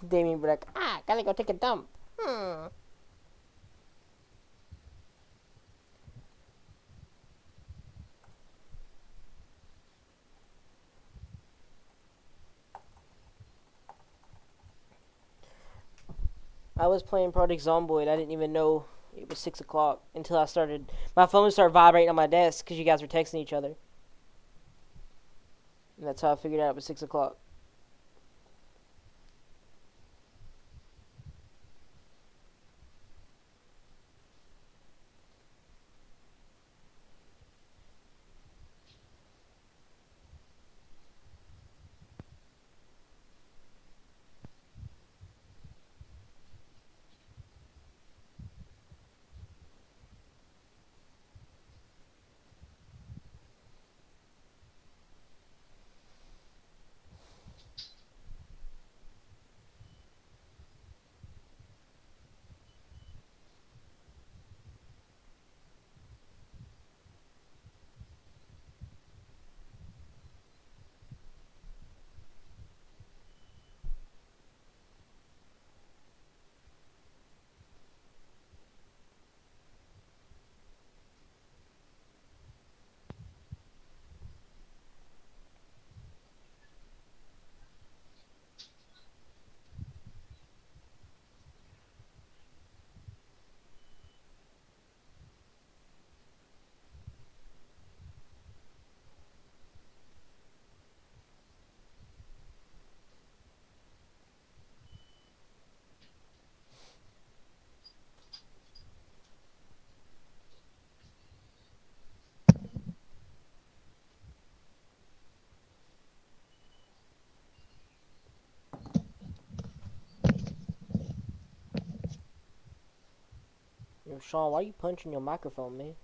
Damien be like, gotta go take a dump. I was playing Project Zomboid. I didn't even know it was 6 o'clock until I started. My phone started vibrating on my desk because you guys were texting each other. And that's how I figured out it was 6 o'clock. Yo, Sean, why are you punching your microphone, man?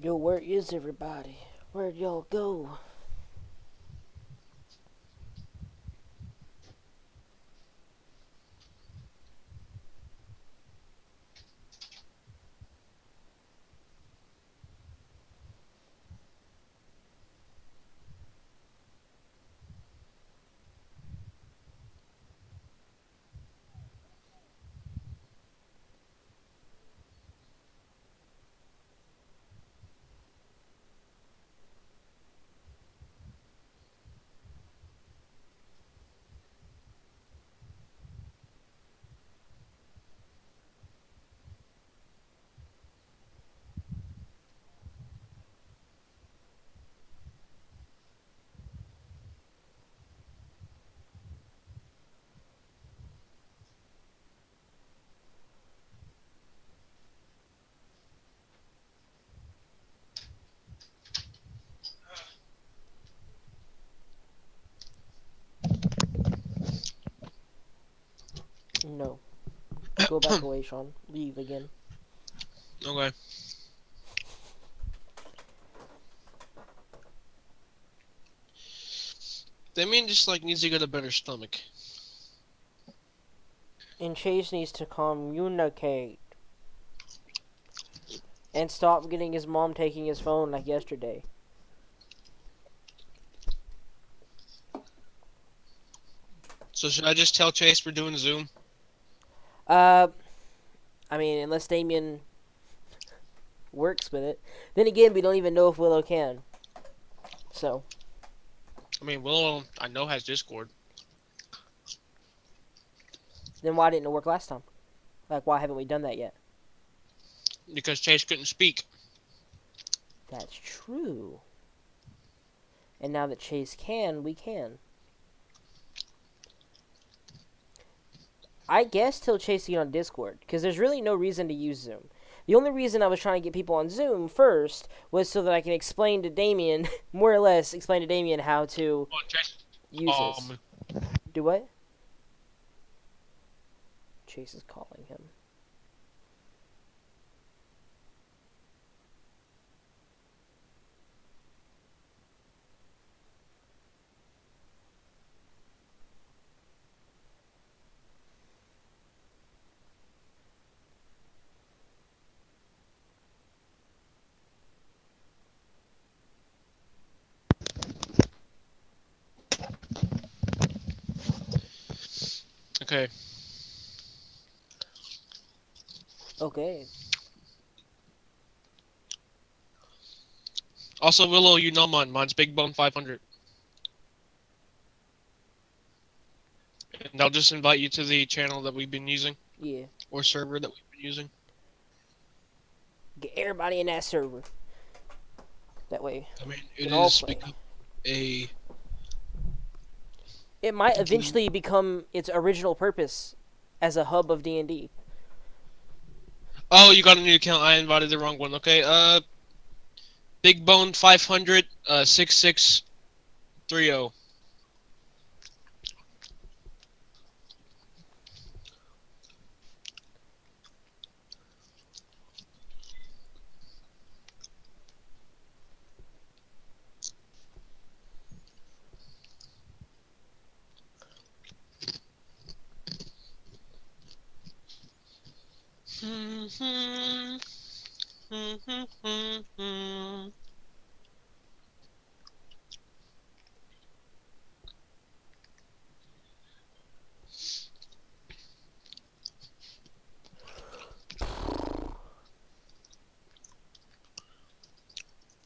Yo, where is everybody? Where'd y'all go? No. Go back away, Sean. Leave again. Okay. Damien just like needs to get a better stomach. And Chase needs to communicate. And stop getting his mom taking his phone like yesterday. So should I just tell Chase we're doing Zoom? I mean, unless Damien works with it. Then again, we don't even know if Willow can. So. I mean, Willow, I know has Discord. Then why didn't it work last time? Like, why haven't we done that yet? Because Chase couldn't speak. That's true. And now that Chase can, we can. I guess till Chase get on Discord, because there's really no reason to use Zoom. The only reason I was trying to get people on Zoom first was so that I can explain to Damien, more or less, explain to Damien how to use this. Do what? Chase is calling him. Okay. Okay. Also, Willow, you know mine. Mine's Big Bone 500. And I'll just invite you to the channel that we've been using. Yeah. Or server that we've been using. Get everybody in that server. That way. I mean, It it all is play. become a... It might eventually become its original purpose as a hub of D&D. Oh, you got a new account. I invited the wrong one. Okay, Big Bone 500, 6630.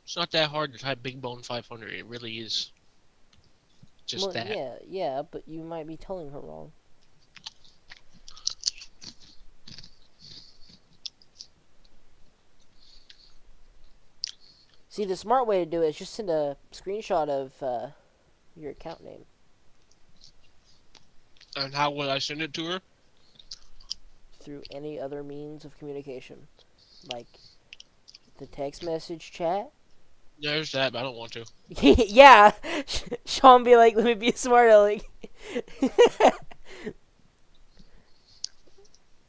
It's not that hard to type Big Bone 500. It really is. Just Well, that. yeah, but you might be telling her wrong. See, the smart way to do it is just send a screenshot of your account name. And how would I send it to her? Through any other means of communication. Like the text message chat. Yeah, there's that, but I don't want to. Yeah! Sean be like, let me be smart aleck.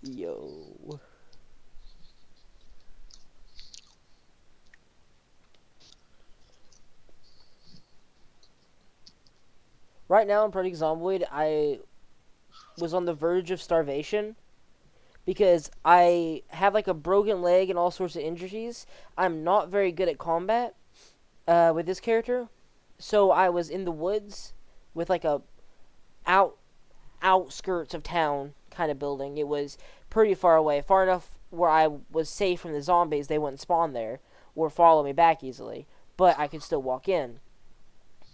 Yo. Right now in Project Zomboid, I was on the verge of starvation because I have like a broken leg and all sorts of injuries. I'm not very good at combat with this character, so I was in the woods with like a out outskirts of town kind of building. It was pretty far away, far enough where I was safe from the zombies. They wouldn't spawn there or follow me back easily, but I could still walk in.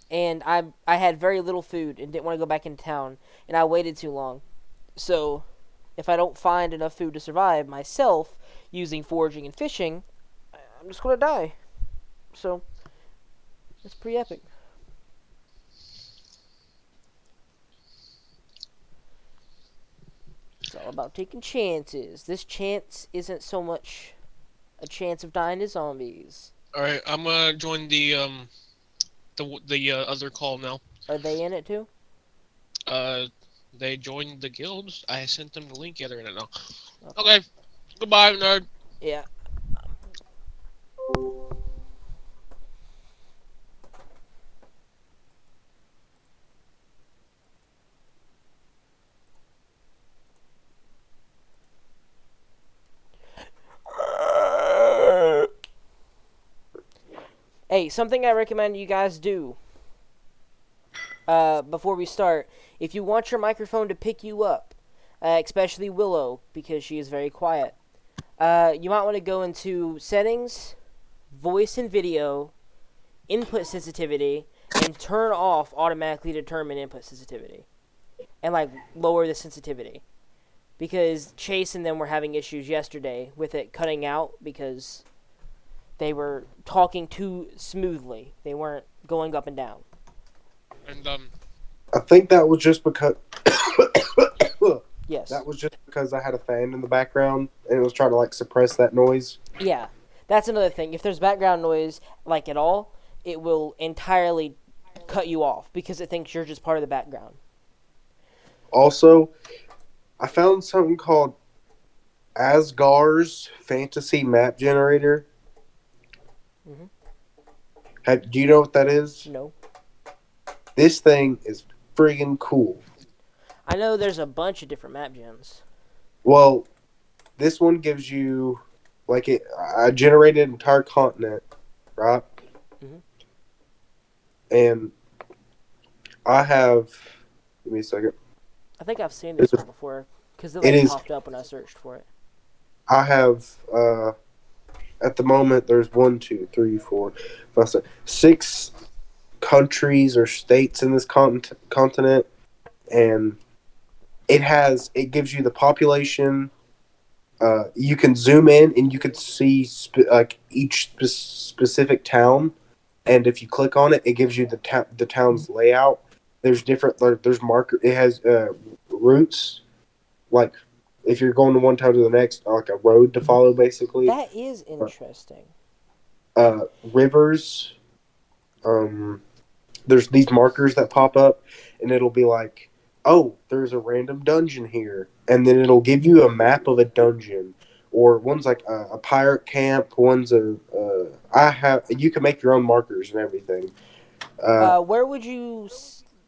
And I had very little food and didn't want to go back into town, and I waited too long. So if I don't find enough food to survive myself using foraging and fishing, I'm just gonna die. So it's pretty epic. It's all about taking chances. This chance isn't so much a chance of dying to zombies. All right, I'm gonna join the other call now. Are they in it too? Uh, they joined the guild. I sent them the link. Yeah, they're in it now. Okay. Okay, goodbye, nerd. Yeah. Hey, something I recommend you guys do before we start. If you want your microphone to pick you up, especially Willow, because she is very quiet, you might want to go into settings, voice and video, input sensitivity, and turn off automatically determine input sensitivity. And like lower the sensitivity. Because Chase and them were having issues yesterday with it cutting out because they were talking too smoothly. They weren't going up and down. And I think that was just because Yes. I had a fan in the background and it was trying to like suppress that noise. Yeah. That's another thing. If there's background noise, like at all, it will entirely cut you off because it thinks you're just part of the background. Also, I found something called Asgar's Fantasy Map Generator. Mhm. Do you know what that is? No. This thing is friggin' cool. I know there's a bunch of different map gens. Well, this one gives you like I generated an entire continent, right? Mhm. And I have. Give me a second. I think I've seen this one before because it It like is. popped up when I searched for it. I have. At the moment, there's 1, 2, 3, 4, 5, 6 countries or states in this continent, and it gives you the population. You can zoom in and you can see like each specific town, and if you click on it, it gives you the town's layout. There's different. There's marker. It has routes. Like if you're going to one town to the next, like a road to follow, basically. That is interesting. Rivers. There's these markers that pop up, and it'll be like, oh, there's a random dungeon here, and then it'll give you a map of a dungeon, or one's like a pirate camp, one's I have you can make your own markers and everything. Where would you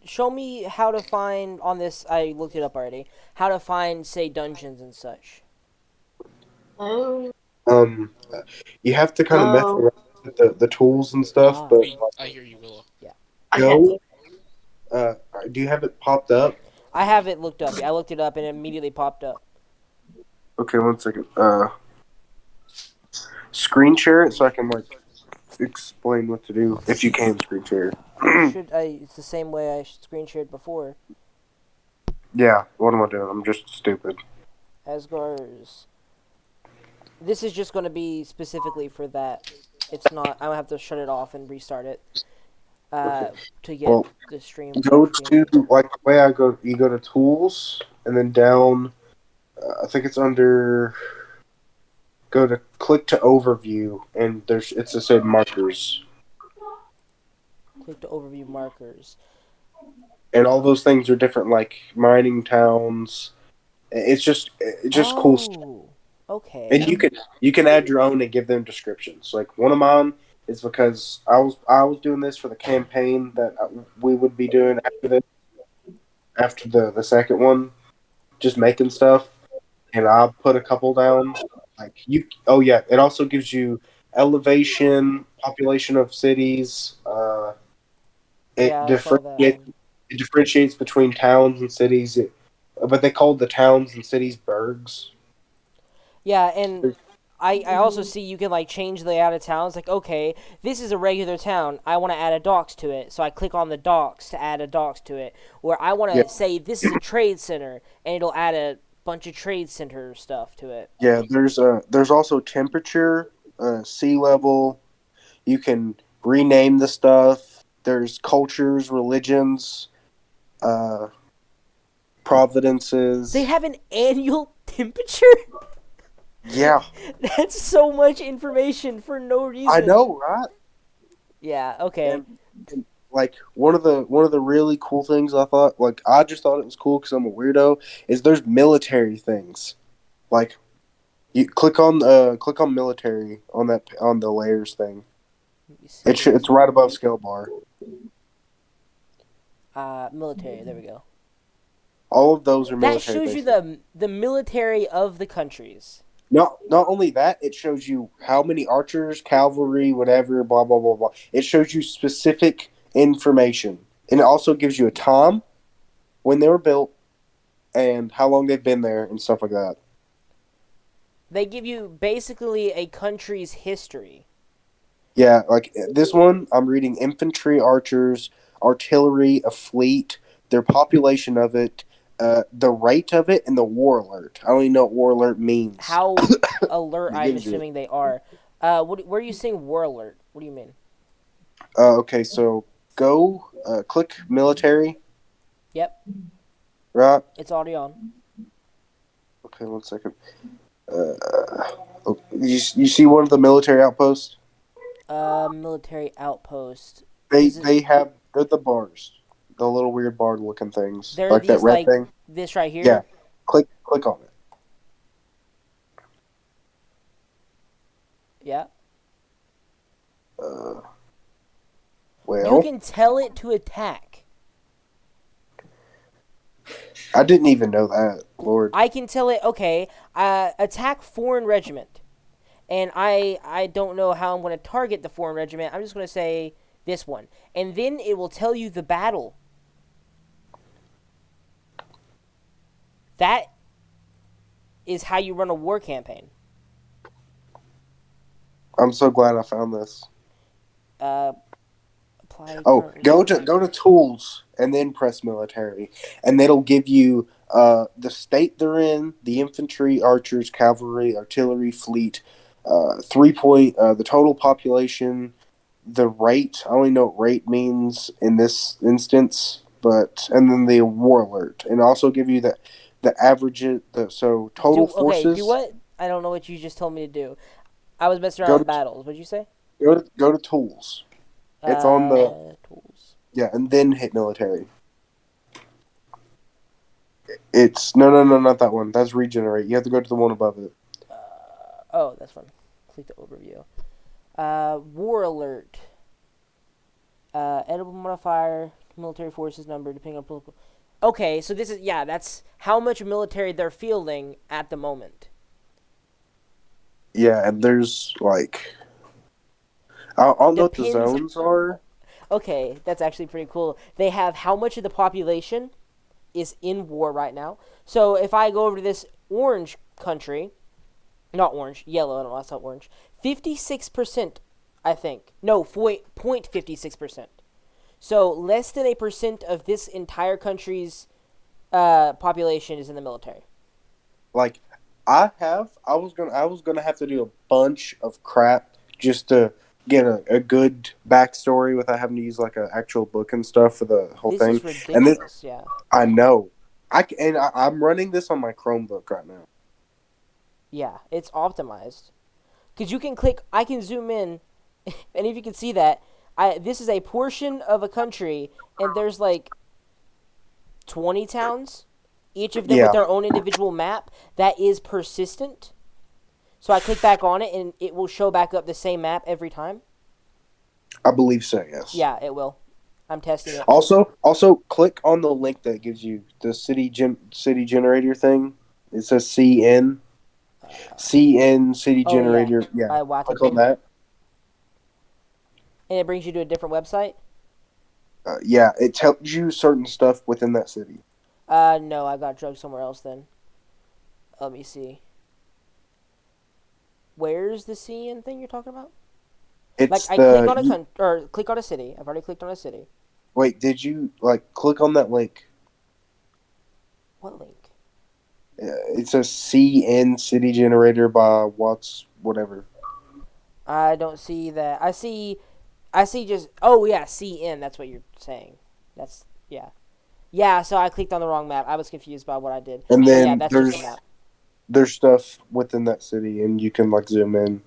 show me how to find on this? I looked it up already. How to find, say, dungeons and such. Um, you have to kind of mess around with the tools and stuff, Ah, but I hear you, Willow. yeah. go. Do you have it popped up? I have it looked up. I looked it up and it immediately popped up. Okay, 1 second. Screen share it so I can like explain what to do if you can screen share. It's the same way I screen shared before. Yeah, what am I doing? I'm just stupid. Asgar's. This is just going to be specifically for that. It's not. I have to shut it off and restart it to get the stream. Go to like the way I go. You go to tools and then down. I think it's under. Go to click to overview and it's just said markers Click to overview markers. and all those things are different like mining towns. It's just cool stuff. Oh, okay. And you can add your own and give them descriptions. Like one of mine is because I was doing this for the campaign that we would be doing after this. after the second one, just making stuff, and I put a couple down. Like you, oh yeah, it also gives you elevation, population of cities. It Yeah, I saw that differentiates one. it differentiates between towns and cities. But they called the towns and cities burgs. Yeah, and I also see you can like change the layout of towns. Like, okay, this is a regular town. I want to add a docks to it, so I click on the docks to add a docks to it. Or I want Yeah, to say this is a trade center, and it'll add a bunch of trade center stuff to it. yeah. There's also temperature, sea level. You can rename the stuff. There's cultures, religions, uh, They providences. have an annual temperature. Yeah, That's so much information for no I reason. know, right? Yeah. Okay. And like one of the really cool things I thought, like I just thought it was cool because I'm a weirdo, is there's military things. Like you click on military on the layers thing. Let me see. Where is It's it? right above skill bar. Military. There we go. All of those are That military shows you bases. the military of the countries. Not only that, it shows you how many archers, cavalry, whatever, blah blah blah blah. It shows you specific information, and it also gives you a time when they were built and how long they've been there and stuff like that. They give you basically a country's history. Yeah, like this one, I'm reading infantry, archers, artillery, a fleet, their population of it, the rate of it, and the war alert. I don't even know what war alert means. How alert It I'm gives you it. assuming they are. Where are you seeing war alert? What do you mean? Okay, so go click military, Yep, right? it's already on. Okay, one second. Uh, you see one of the military outposts? Military outpost. They Is it? they have they're the bars, the little weird bar looking things, There are like that these red like thing. this right Yeah, here. click on it. Yeah. Uh, You well, can tell it to attack. I didn't even know that. Lord. I can tell it. Okay, attack foreign regiment. And I don't know how I'm going to target the foreign regiment. I'm just going to say this one, and then it will tell you the battle. That is how you run a war campaign. I'm so glad I found this. Uh, apply Oh, current go to tools and then press military, and it'll give you the state they're in, the infantry, archers, cavalry, artillery, fleet, 3 point, the total population, the rate. I only know what rate means in this instance, but and then the war alert, and also give you the average. So total do forces. what? I don't know what you just told me to do. I was messing around Go with to battles. What'd you say? go to tools. It's on the Tools. yeah, and then hit military. It's no, not that one. That's regenerate. You have to go to the one above it. Oh, that's fun. Click the overview. War alert. Edible modifier. Military forces number depending on political. Okay, so this is that's how much military they're fielding at the moment. Yeah, and there's like I don't know what the Depends. zones are. Okay, that's actually pretty cool. They have how much of the population is in war right now. So if I go over to this orange country, not orange, yellow. I don't know. That's not orange. 56%, I think. No, 0.56%. So less than a percent of this entire country's population is in the military. Like I was gonna have to do a bunch of crap just to get a good backstory without having to use like an actual book and stuff for the whole This thing. is And this ridiculous. Yeah. I know. I'm running this on my Chromebook right now. Yeah, it's optimized. Because you can click, I can zoom in, and if you can see that, this is a portion of a country, and there's like 20 towns, each of them with Yeah, their own individual map that is persistent. So I click back on it, and it will show back up the same map every time. I believe so. Yes. Yeah, it will. I'm testing it. Also, click on the link that gives you the city generator thing. It says CN city Oh yeah, generator. Yeah, I whacked click it. on that. And it brings you to a different website. Yeah, it tells you certain stuff within that city. No, I got drugged somewhere else then. Let me see. Where's the CN thing you're talking about? Like It's I click the on a or click on a city. I've already clicked on a city. wait. Did you like click on that link? What link? It says CN city generator by Watts whatever. I don't see that. I see just. Oh yeah, CN. That's what you're saying. That's yeah. Yeah. So I clicked on the wrong map. I was confused by what I did. And But yeah, then that's just a map. there's stuff within that city, and you can like zoom in.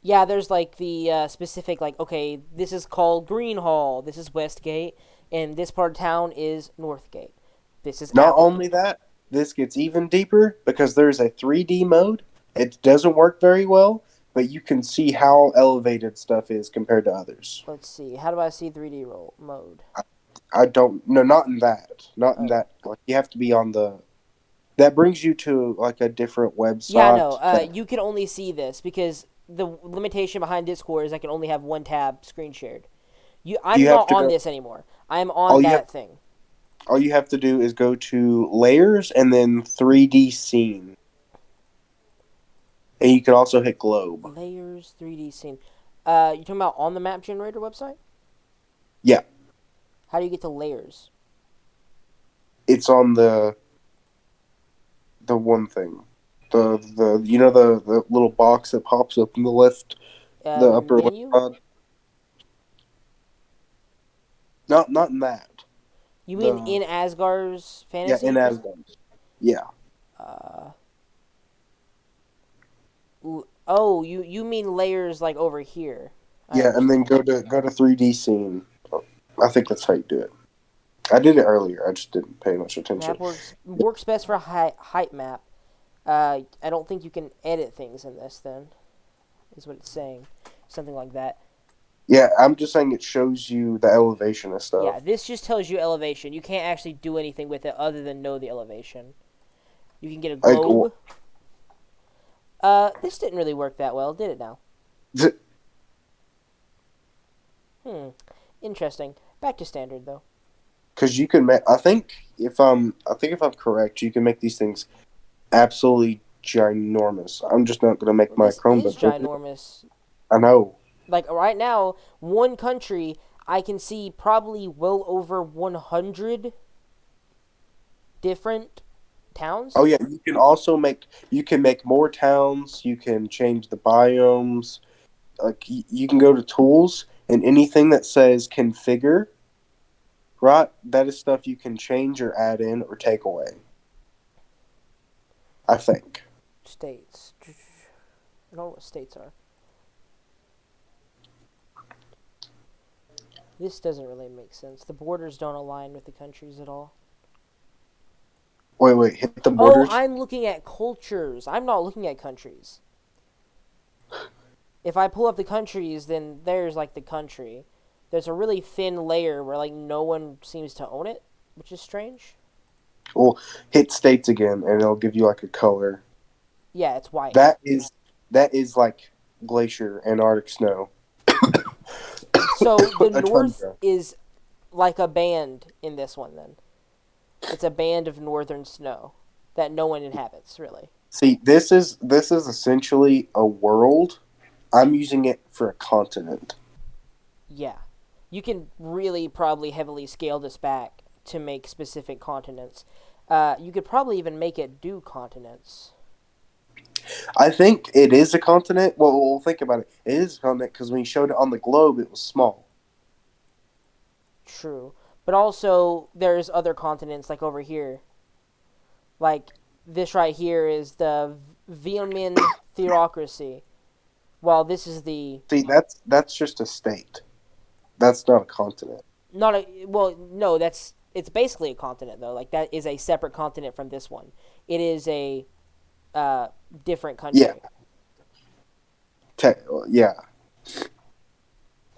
Yeah, there's like the specific like okay, this is called Greenhall. This is Westgate, and this part of town is Northgate. This is Not Alley. only that, this gets even deeper because there's a 3D mode. It doesn't work very well, but you can see how elevated stuff is compared to others. Let's see. How do I see 3D roll mode? I don't no, not in that. Not in Oh. that. Like you have to be on the that brings you to like a different Yeah, no. website that You can only see this because the limitation behind Discord is I can only have one tab screen shared. you I'm have not to on go this anymore. I'm on all you have that thing. all you have to do is go to layers and then 3D scene. And you can also hit globe. Layers 3D scene. You talking about on the map generator website? Yeah, How do you get to layers? it's on the one thing. The the little box that pops up in the left the The upper left menu? side. Not in that. You mean The in Asgar's yeah, in fantasy? Asgard. Yeah. Uh, oh, you mean layers like over here? I Yeah, and then understand. go to 3D scene. I think that's how you do it. I did it earlier. I just didn't pay much attention. Map works best for height map. I don't think you can edit things in this. Then is what it's saying, something like that. Yeah, I'm just saying it shows you the elevation and Yeah, stuff. this just tells you elevation. You can't actually do anything with it other than know the elevation. You can get a Like, globe. This didn't really work that well, did it? Now. Hmm. Interesting. Back to standard though. because you can make. I think if I'm correct, you can make these things absolutely ginormous. I'm just not gonna make my This is Chromebook bigger. ginormous. I know. Like right now, one country I can see probably well over 100 different Oh towns. yeah, you can make more towns. You can change the biomes. Like you can go to tools and anything that says configure, right? That is stuff you can change or add in or take away. I think. States. I don't know what states are. This doesn't really make sense. The borders don't align with the countries at all. Wait, hit the Oh, borders. I'm looking at cultures. I'm not looking at countries. If I pull up the countries, then there's like the country. There's a really thin layer where like no one seems to own it, which is strange. Well, hit states again, and it'll give you like a color. Yeah, it's white. That is that is like glacier, Antarctic snow, So the a north tundra. is like a band in this one then. It's a band of northern snow that no one inhabits, really. See, this is essentially a world. I'm using it for a continent. Yeah. You can really probably heavily scale this back to make specific continents. You could probably even make it do continents. I think it is a continent. Well, think about it. It is a continent because when you showed it on the globe, it was small. True. But also, there's other continents, like over here. Like, this right here is the Vieman theocracy, while this is the See, that's just a state. That's not a continent. not a well no that's it's basically a continent though, like that is a separate continent from this one. It is a uh different Yeah, country. yeah.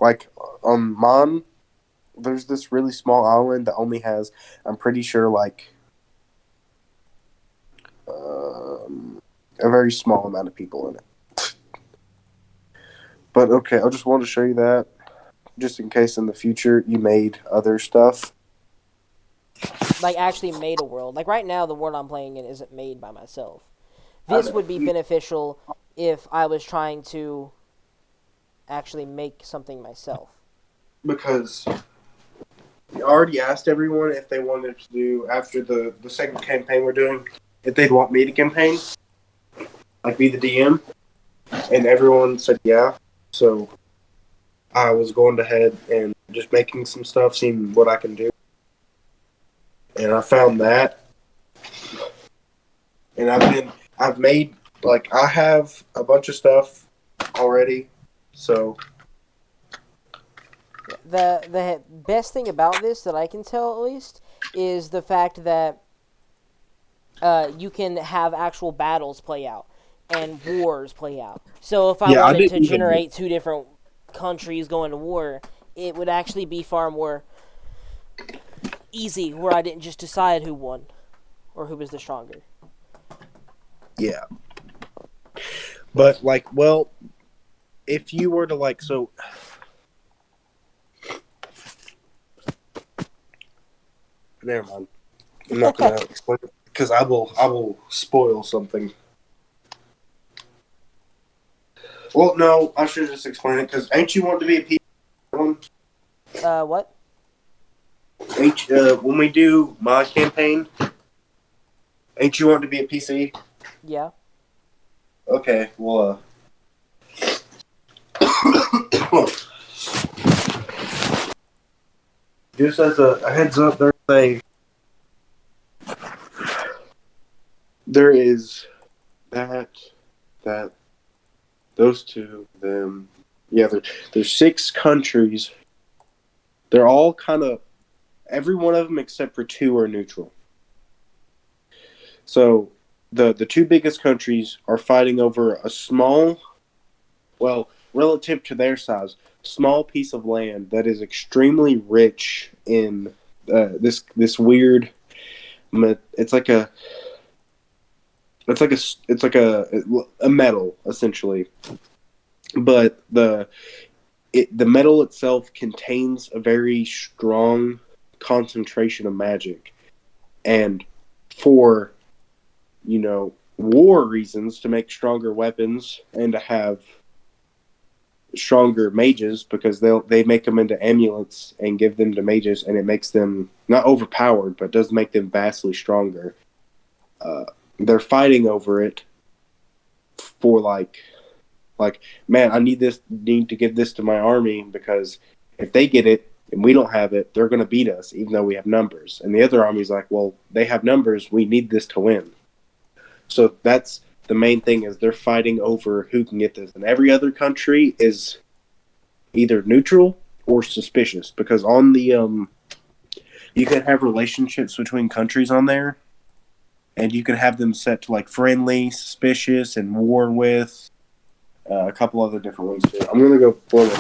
Like on Mon. there's this really small island that only has, I'm pretty sure, like a very small amount of people in it. But okay, I just wanted to show you that, just in case in the future you made other stuff. Like actually made a world. Like right now, the world I'm playing in isn't made by myself. I This know, would be beneficial if I was trying to actually make something myself. because I already asked everyone if they wanted to do, after the second campaign we're doing, if they'd want me to campaign, like be the DM, and everyone said yeah. So I was going ahead and just making some stuff, seeing what I can do, and I found that, and I've made, like, I have a bunch of stuff already, so The best thing about this that I can tell at least is the fact that you can have actual battles play out and wars play out. So if I yeah, I wanted to didn't even. generate two different countries going to war, it would actually be far more easy where I didn't just decide who won or who was the stronger. Yeah, but like, well, if you were to like, so never mind. I'm not gonna explain it because I will spoil something. Well, no, I should just explain it because ain't you want to be a PC? What? When we do my campaign, ain't you want to be a PC? Yeah. Okay, well, just as a heads up, there is that that those two them. Yeah, there's 6 countries. They're all kind of, every one of them except for 2 are neutral. So the 2 biggest countries are fighting over a small, well, relative to their size, small piece of land that is extremely rich in this weird. It's like a it's like a metal essentially, but the metal itself contains a very strong concentration of magic, and for, war reasons, to make stronger weapons and to have stronger mages, because they make them into amulets and give them to mages, and it makes them not overpowered, but does make them vastly stronger. Uh, they're fighting over it for like, man, I need to give this to my army, because if they get it and we don't have it, they're going to beat us, even though we have numbers. And the other army's like, well, they have numbers, we need this to win. So that's the main thing, is they're fighting over who can get this, and every other country is either neutral or suspicious, because on the you can have relationships between countries on there, and you can have them set to like friendly, suspicious, and war with, a couple other different ones too. I'm gonna go forward.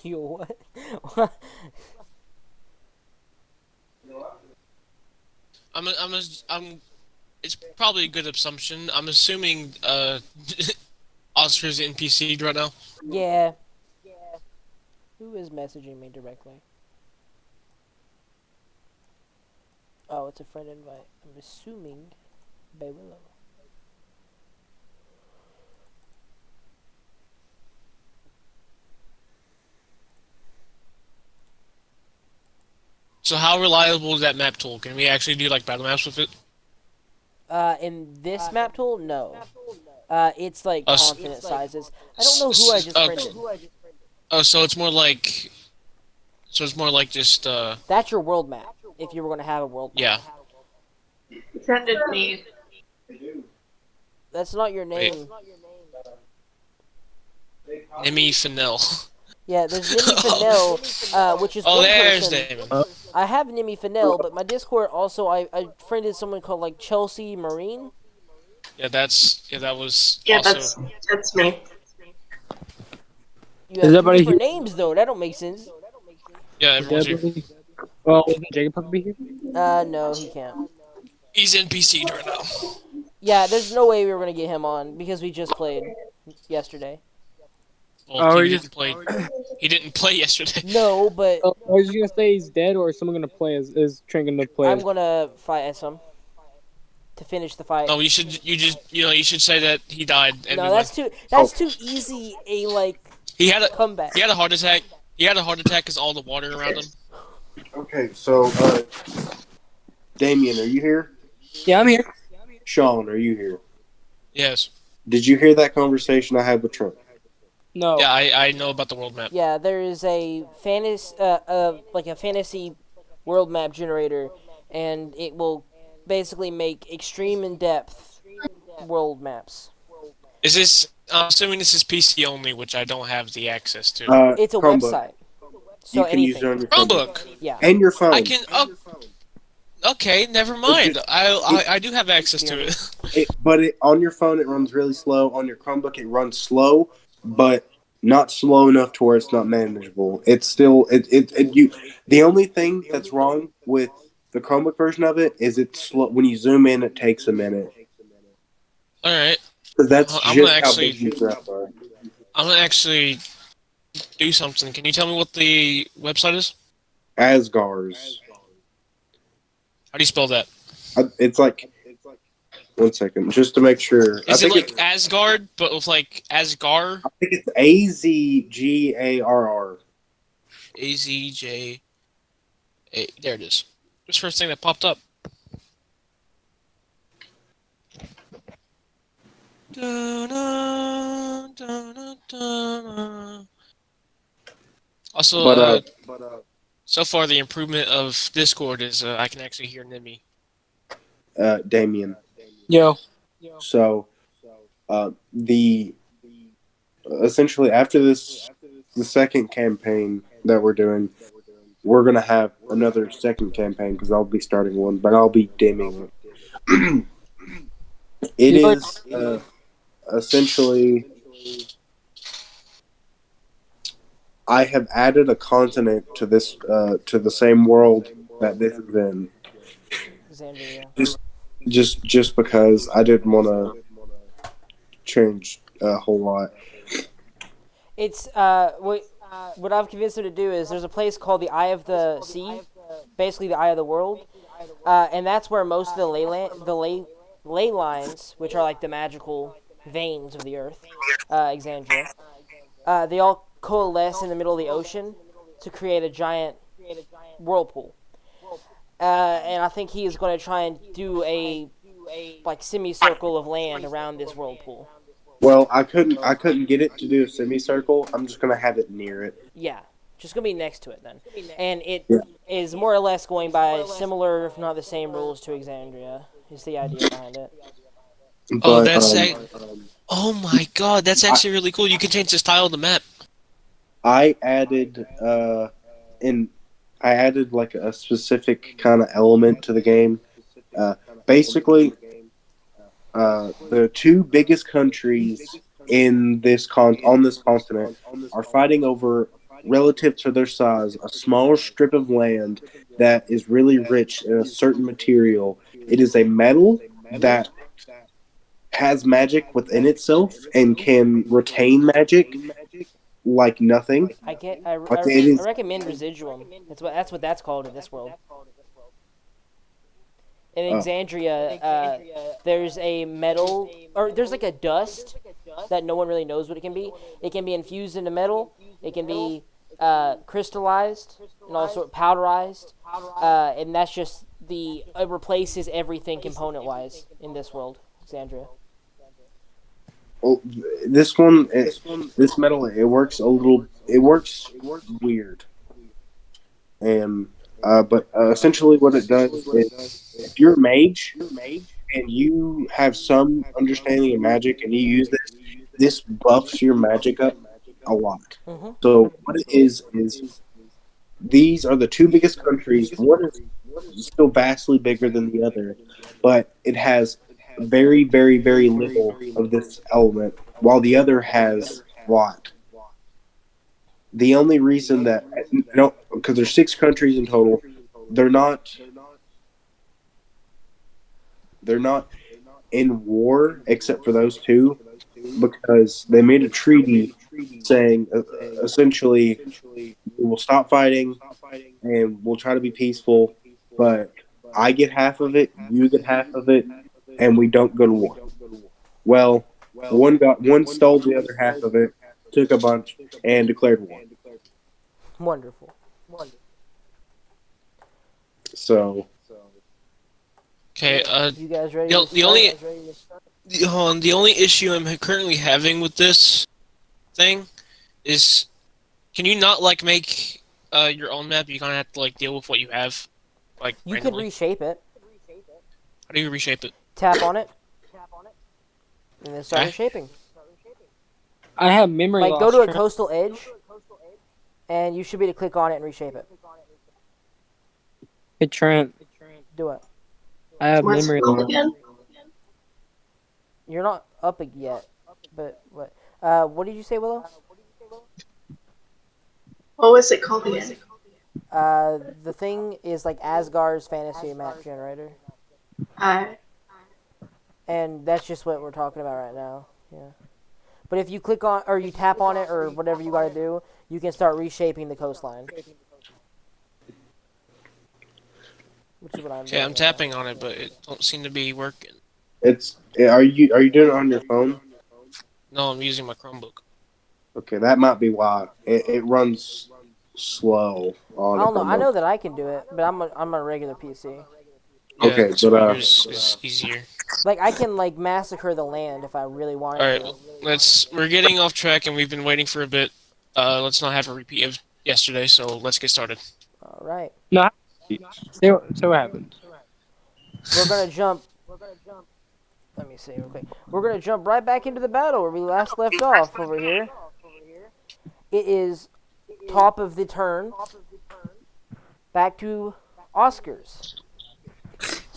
You what? I'm. It's probably a good assumption. I'm assuming Oscar's NPC right now. Yeah. Who is messaging me directly? Oh, it's a friend invite. I'm assuming Bay Willow. So how reliable is that map tool? Can we actually do like battle maps with it? In this map tool, no. It's like Oh, continent sizes. I don't know who I just friended. oh, so it's more like just That's your world map. If you were going to have a world map, yeah. Friended me. that's not your Wait, name. Nimi Fennel. Yeah, there's Nimi oh, Fennel, which is oh, one there's person. Damon. I have Nimi Fennel, but my Discord also I friended someone called like Chelsea Marine. Yeah, that was Yeah, also. that's me. You Is have two everybody here? different names though. That don't make sense. Yeah, Is everyone's here. everybody? Well, isn't Jacob supposed to be here? No, he can't. He's NPC'd right now. Yeah, there's no way we were gonna get him on because we just played yesterday. Well, Oh, he he didn't play. He didn't play yesterday. No, but I was just gonna say he's dead, or is someone gonna play as? Is Trent gonna play? I'm gonna fight as him to finish the fight. No, you should say that he died and No, we that's win. too that's too easy a like He had a comeback. he had a heart attack. He had a heart attack because all the water around him. Okay, so Damien, are you here? Yeah, I'm here. Sean, are you here? Yes. Did you hear that conversation I had with Trump? No. Yeah, I know about the world map. Yeah, there is a fantasy world map generator, and it will basically make extreme in depth world maps. Is this? I'm assuming this is PC only, which I don't have the access to. It's a Chromebook. website, so You can use it anything. on your Chromebook. Chromebook. Yeah, And your phone. I can. Okay, never mind. I do have access to it. But on your phone it runs really slow. On your Chromebook it runs slow, but not slow enough to where it's not manageable. It's still you. The only thing that's wrong with the Chromebook version of it is it's slow. When you zoom in, it takes a minute. All right. Because that's I'm just gonna how actually- big these apps are. I'm gonna actually do something. Can you tell me what the website is? Asgars. How do you spell that? It's like 1 second, just to make sure. Is it like Asgard, but with like Asgar? I think it's AZGARR. AZJ. There it is. What's the first thing that popped up? Also, But so far the improvement of Discord is I can actually hear Nimi. Damien. Yo. So, the essentially after this, the second campaign that we're doing, we're gonna have another second campaign because I'll be starting one, but I'll be dimming it. It is essentially. I have added a continent to this to the same world that this is in. Xandria. Just because I didn't want to change a whole lot. It's what I've convinced him to do is there's a place called the Eye of the Sea, basically the Eye of the World, and that's where most of the ley lines, which are like the magical veins of the earth, Exandria, they all coalesce in the middle of the ocean to create a giant whirlpool. And I think he is going to try and do a like semicircle of land around this whirlpool. Well, I couldn't get it to do a semicircle. I'm just gonna have it near it. Yeah, just gonna be next to it then, and it is more or less going by similar, if not the same, rules to Exandria. Is the idea behind it? Oh, But, oh my god, that's actually really cool. You can change the style of the map. I added like a specific kind of element to the game. Basically, the two biggest countries in this on this continent are fighting over, relative to their size, a small strip of land that is really rich in a certain material. It is a metal that has magic within itself and can retain magic like nothing. I is- recommend residuum. That's what that's called in this world. In Oh. Exandria, there's a metal, or there's like a dust that no one really knows what it can be. It can be infused into metal. It can be crystallized and also powderized, and that's just it replaces everything component-wise in this world, Exandria. Well, this one, this metal, it works a little. It works weird, and but essentially, what it does is, if you're a mage and you have some understanding of magic and you use this buffs your magic up a lot. Mm-hmm. So what it is these are the two biggest countries. One is still vastly bigger than the other, but it has very, very, very little of this element, while the other has a lot. The only reason that no, because there's 6 countries in total, they're not they're not in war except for those two because they made a treaty saying essentially we will stop fighting and we'll try to be peaceful, but I get half of it, you get half of it, and we don't go to war. Well, one stole the other half of it, took a bunch, and declared war. Wonderful. So Okay. You guys ready The, to the start? only hold on, the only issue I'm currently having with this thing is, can you not like make your own map? You kind of have to like deal with what you have, like You can randomly. reshape it. How do you reshape it? Tap on it, and then start Okay. reshaping. I have memory Like, loss. go to a Trent. coastal edge, and you should be able to click on it and reshape it. Hey Trent, Do it. I have What's memory it called loss. again? You're not up yet, but what? What did you say, Willow? What was it called again? The thing is like Asgard's fantasy map generator, I and that's just what we're talking about right now. Yeah. But if you click on or you tap on it or whatever you gotta do, you can start reshaping the coastline. Which is what I'm Okay, doing I'm right tapping on it, but it don't seem to be working. it's are you doing it on your phone? No, I'm using my Chromebook. Okay, that might be why it runs slow now. on I a don't know. I know Chromebook. that I can do it, but I'm a regular PC. Yeah, Okay, that's but why yours is easier. Like I can like massacre the land if I really wanted All right, to. we're getting off track and we've been waiting for a bit. Let's not have a repeat of yesterday, so let's get started. All right. No, so what happened? We're gonna jump. Let me see real quick. We're gonna jump right back into the battle where we last left off over here. It is top of the turn. Back to Oscars.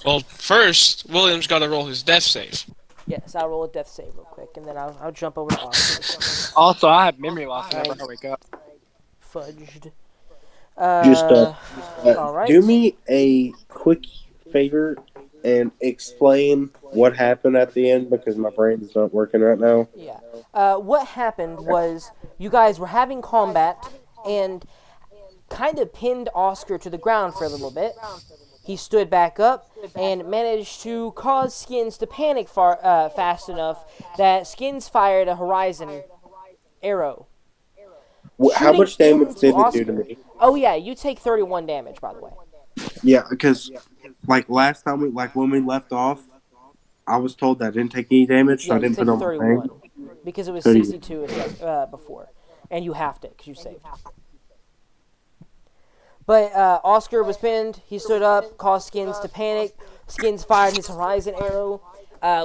Well, first, William's got to roll his death save. Yes, I'll roll a death save real quick, and then I'll jump over to Oscars. Also, I have memory loss whenever Alright. I wake up. Fudged. just All right. do me a quick favor and explain what happened at the end because my brain is not working right now. Yeah. What happened was you guys were having combat and kind of pinned Oscar to the ground for a little bit. He stood back up and managed to cause Skins to panic fast enough that Skins fired a horizon arrow. How Shooting much damage into did it do to Oscar. me? Oh yeah, you take 31 damage, by the way. Yeah, because like last time when we left off, I was told that I didn't take any damage, so Yeah, I you didn't put take on my 31 thing. because it was 30. 62 before, and you halved it because you saved. But Oscar was pinned. He stood up, caused Skins to panic. Skins fired his horizon arrow,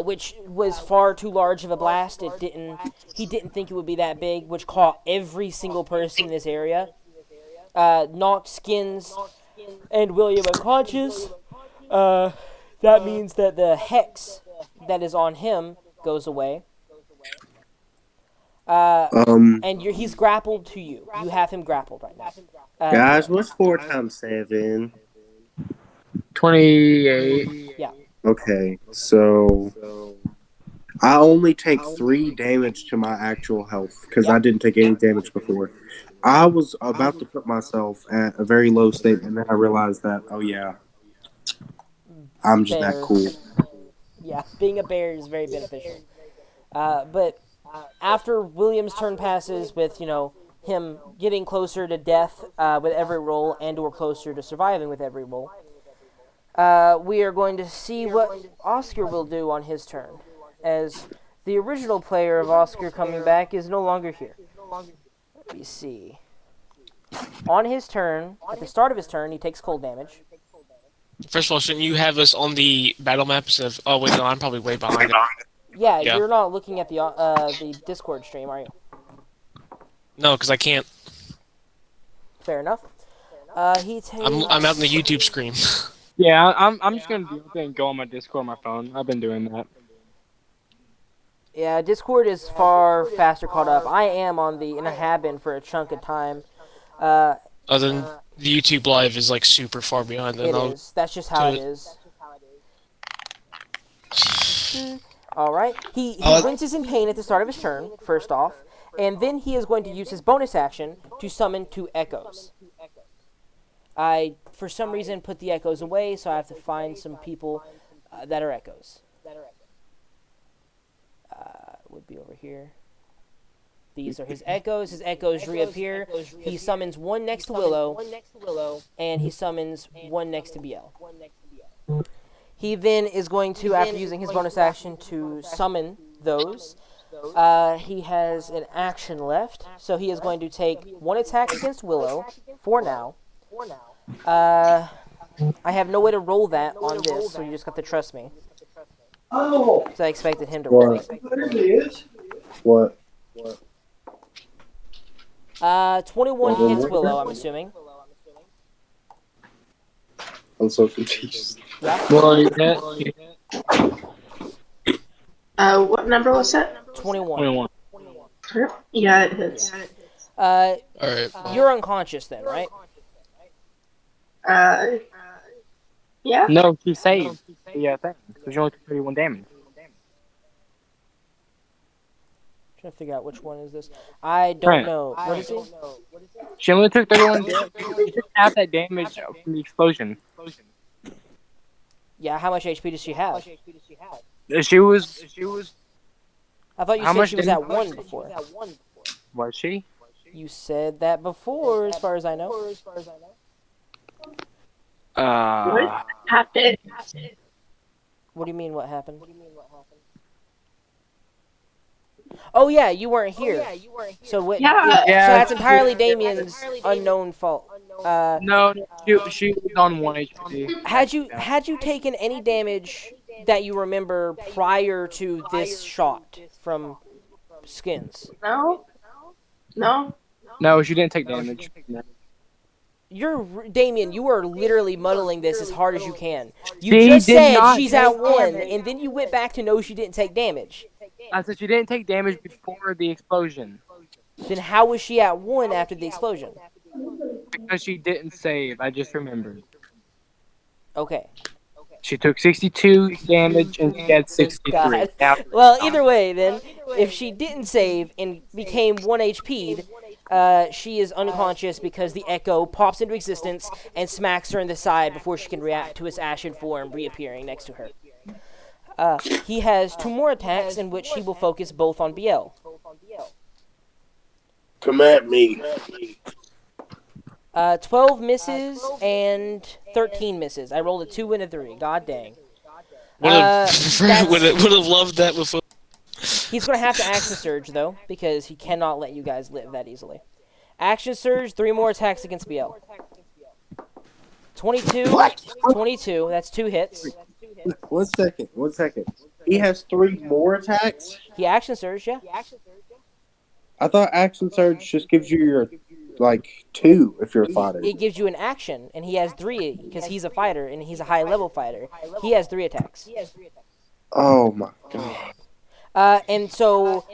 which was far too large of a blast. It didn't. He didn't think it would be that big, which caught every single person in this area. Knocked Skins and William unconscious. That means that the hex that is on him goes away. And he's grappled to you. You have him grappled right now. Guys, what's 4 times 7? 28. Yeah. Okay, so I only take 3 damage to my actual health because I didn't take any damage before. I was about to put myself at a very low state, and then I realized that, oh yeah, I'm just that Bear. cool. Yeah, being a bear is very beneficial. But after William's turn passes with, him getting closer to death with every roll and or closer to surviving with every roll, we are going to see what Oscar will do on his turn. As The original player of Oscar coming back is no longer here. Let me see. On his turn, at the start of his turn, he takes cold damage. First of all, shouldn't you have us on the battle map instead of? Oh wait, no, I'm probably way behind it. Yeah, Yeah. you're not looking at the Discord stream, are you? No, because I can't. Fair enough. He takes. I'm out in the YouTube screen. Yeah, I'm just gonna do it and go on my Discord on my phone. I've been doing that. Yeah, Discord is far faster caught up. I am on the, and I have been for a chunk of time. Other than the YouTube live is like super far behind. It is. That's just how it is. Alright. He rinses in pain at the start of his turn, first off. And then he is going to use his bonus action to summon 2 echoes. I, for some reason, put the echoes away, so I have to find some people that are echoes. Would be over here. These are his echoes. His echoes reappear. He summons 1 next to Willow, and he summons 1 next to BL. He then is going to, after using his bonus action, to summon those. He has an action left, so he is going to take 1 attack against Willow, for now. I have no way to roll that on this, so you just got to trust me. Oh, So I expected him to roll it. What? 21 hits Willow, I'm assuming. I'm so confused. Yeah, Well, you hit. What number was it? 21. 21. Yeah, it hits. All right. You're unconscious then, right? Yeah. No, she saved. Yeah, thing. So she only took 31 damage. Trying to figure out which one is this. I don't Right. know. What is he? She only took 31 damage. She took half that damage from the explosion. Yeah, how much HP does she have? She was. I thought you How said much she was damage? at 1 before. Was she? You said that before, as far as I know. What happened? What do you mean, what happened? Oh yeah, you weren't here. So what? Yeah. Yeah, So that's entirely Damien's unknown fault. No, she was on 1 HP. Had you taken any damage that you remember prior to this shot from Skins? No. No. No, she didn't take damage. Damien, you are literally muddling this as hard as you can. You She just did said not she's take at 1, damage. and then you went back to no, she didn't take damage. I said she didn't take damage before the explosion. Then how was she at 1 after the explosion? Because she didn't save, I just remembered. Okay. She took 62 damage and she had 63. God. Now, Well, either way, then, if she didn't save and became 1 HP'd, she is unconscious because the echo pops into existence and smacks her in the side before she can react to his ashen form reappearing next to her. He has 2 more attacks in which he will focus both on BL. Come at me. 12 misses and 13 misses. I rolled a 2 and a 3. God dang. Would have loved that before. He's going to have to action surge, though, because he cannot let you guys live that easily. Action surge, 3 more attacks against BL. 22. What? 22. That's 2 hits. 1 second. 1 second. He has 3 more attacks? He action surged, yeah. I thought action surge just gives you your, 2 if you're a fighter. It gives you an action, and he has 3 because he's a fighter and he's a high level fighter. He has 3 attacks. Oh my god. And so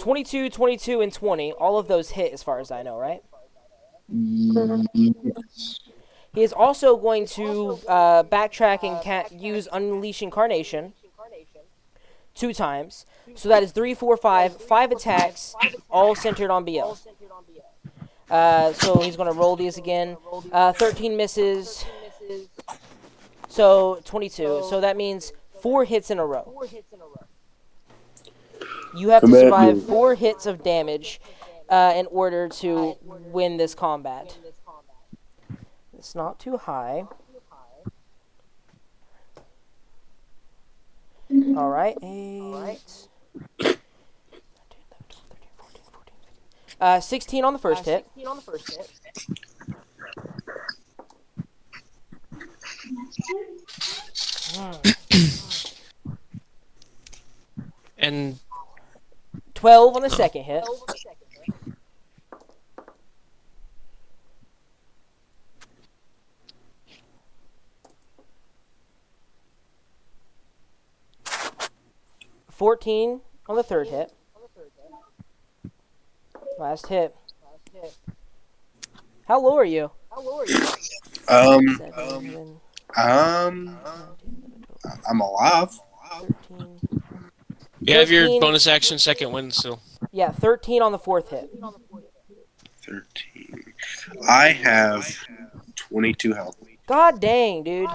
22, 22, and 20, all of those hit as far as I know, right? Yes. He is also going to backtrack and use Unleash Incarnation 2 times. So that is 3, 4, 5 attacks, all centered on BL. So he's going to roll these again. 13 misses. So 22. So that means 4 hits in a row. You have to Come at survive me. 4 hits of damage in order to win this combat. It's not too high. Alright, 8, 16 on the first hit. And 12 on the second hit. $14 on the third hit. Last hit. How low are you? Um, 7, um, 19, 12, I'm alive. 13. you have your 13. bonus action second wind still. Yeah, 13 on the fourth hit. 13. I have 22 health. God dang, dude.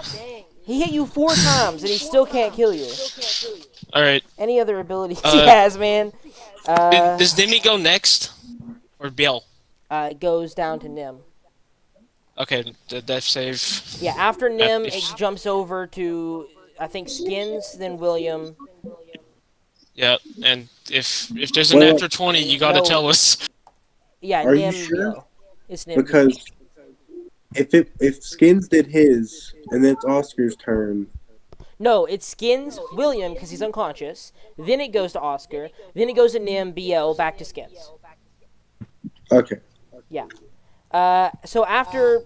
He hit you 4 times and he still can't kill you. All right. Any other abilities he has, man? Does Demi go next, or Biel? It goes down to Nim. Okay, the death save. Yeah, after Nim, it If- jumps over to, I think, Skins, then William. Yeah, and if there's an Wait, after 20, you gotta No. tell us. Yeah, Are you Nim sure? Biel. It's Nim Biel. Because if Skins did his and then it's Oscar's turn. No, it Skins William because he's unconscious. Then it goes to Oscar. Then it goes to Nim, BL, back to Skins. Okay. So after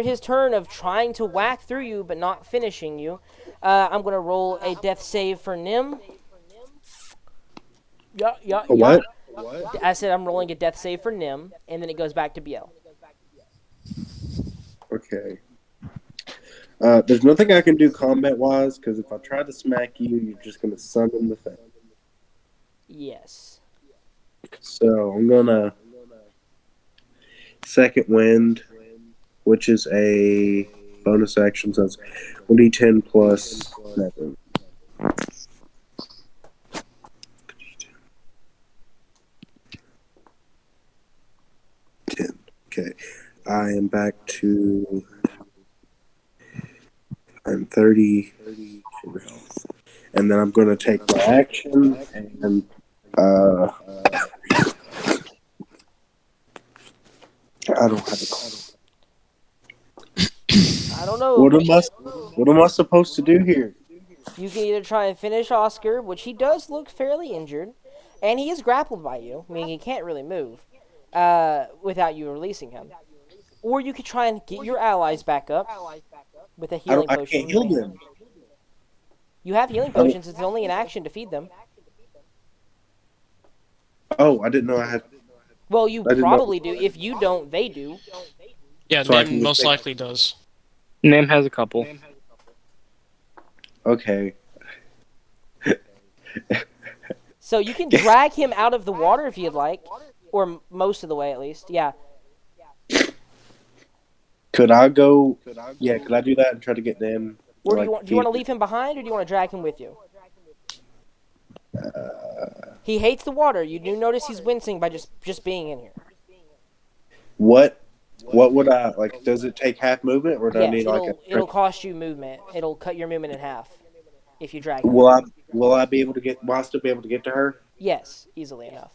his turn of trying to whack through you but not finishing you, I'm gonna roll a death save for Nim. Yeah. What? I said I'm rolling a death save for Nim, and then it goes back to BL. Okay. There's nothing I can do combat wise because if I try to smack you, you're just gonna summon the thing. Yes. So I'm gonna second wind, which is a bonus action, so it's 1d10 plus 7. Okay, I am back to. I'm 32 health, and then I'm going to take my action and I don't have a call. I don't know. What am I supposed to do here? You can either try and finish Oscar, which he does look fairly injured, and he is grappled by you, meaning he can't really move without you releasing him. Or you could try and get your allies back up with a healing I potion. can't heal them. You have healing potions. It's only an action to feed them. Oh, I didn't know I had. Well, you I didn't know. probably do. If you don't, they do. Yeah, So I Nim can most take- likely does. Nim has a couple. Okay. So you can drag him out of the water if you'd like, or most of the way at least. Yeah. Could I go? Yeah, could I do that and try to get them? Or do you want to leave him behind, or do you want to drag him with you? He hates the water. You do notice he's wincing by just being in here. What would I like? Does it take half movement, or do I Yes, need like it'll cost you movement. It'll cut your movement in half if you drag him. Will I be able to get? Will I still be able to get to her? Yes, easily enough.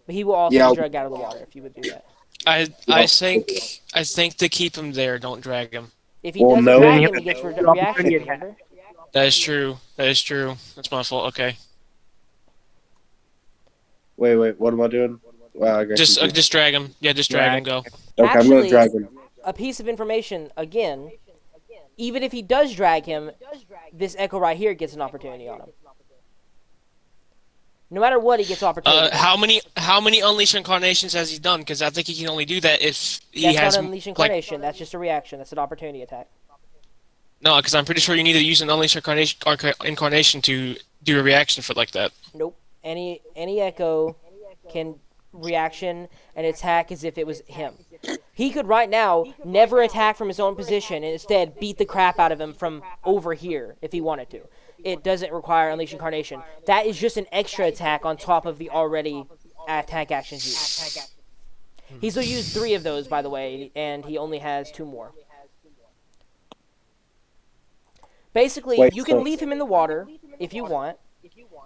But he will also Yeah, be I'll- dragged out of the water if you would do that. I think to keep him there, don't drag him. If he Well, doesn't no. drag Then him, he you gets have to- reaction. opportunity Remember? That is true. That's my fault. Okay. Wait. What am I doing? Wow, I got confused. Just drag him. Yeah, just drag him. Go. Okay, I'm Actually, gonna drag him. A piece of information again. Even if he does drag him, this Echo right here gets an opportunity on him. No matter what, he gets opportunity. How many Unleash Incarnations has he done? Because I think he can only do that if he That's has not an Unleash Incarnation. That's just a reaction. That's an opportunity attack. No, because I'm pretty sure you need to use an Unleash Incarnation to do a reaction for like that. Nope. Any Echo can reaction and attack as if it was him. He could right now never attack from his own position and instead beat the crap out of him from over here if he wanted to. It doesn't require Unleash Incarnation. That is just an extra attack on top of the already attack actions used. He's used 3 of those, by the way, and he only has 2 more. Basically, Wait, you can so- leave him in the water if you want.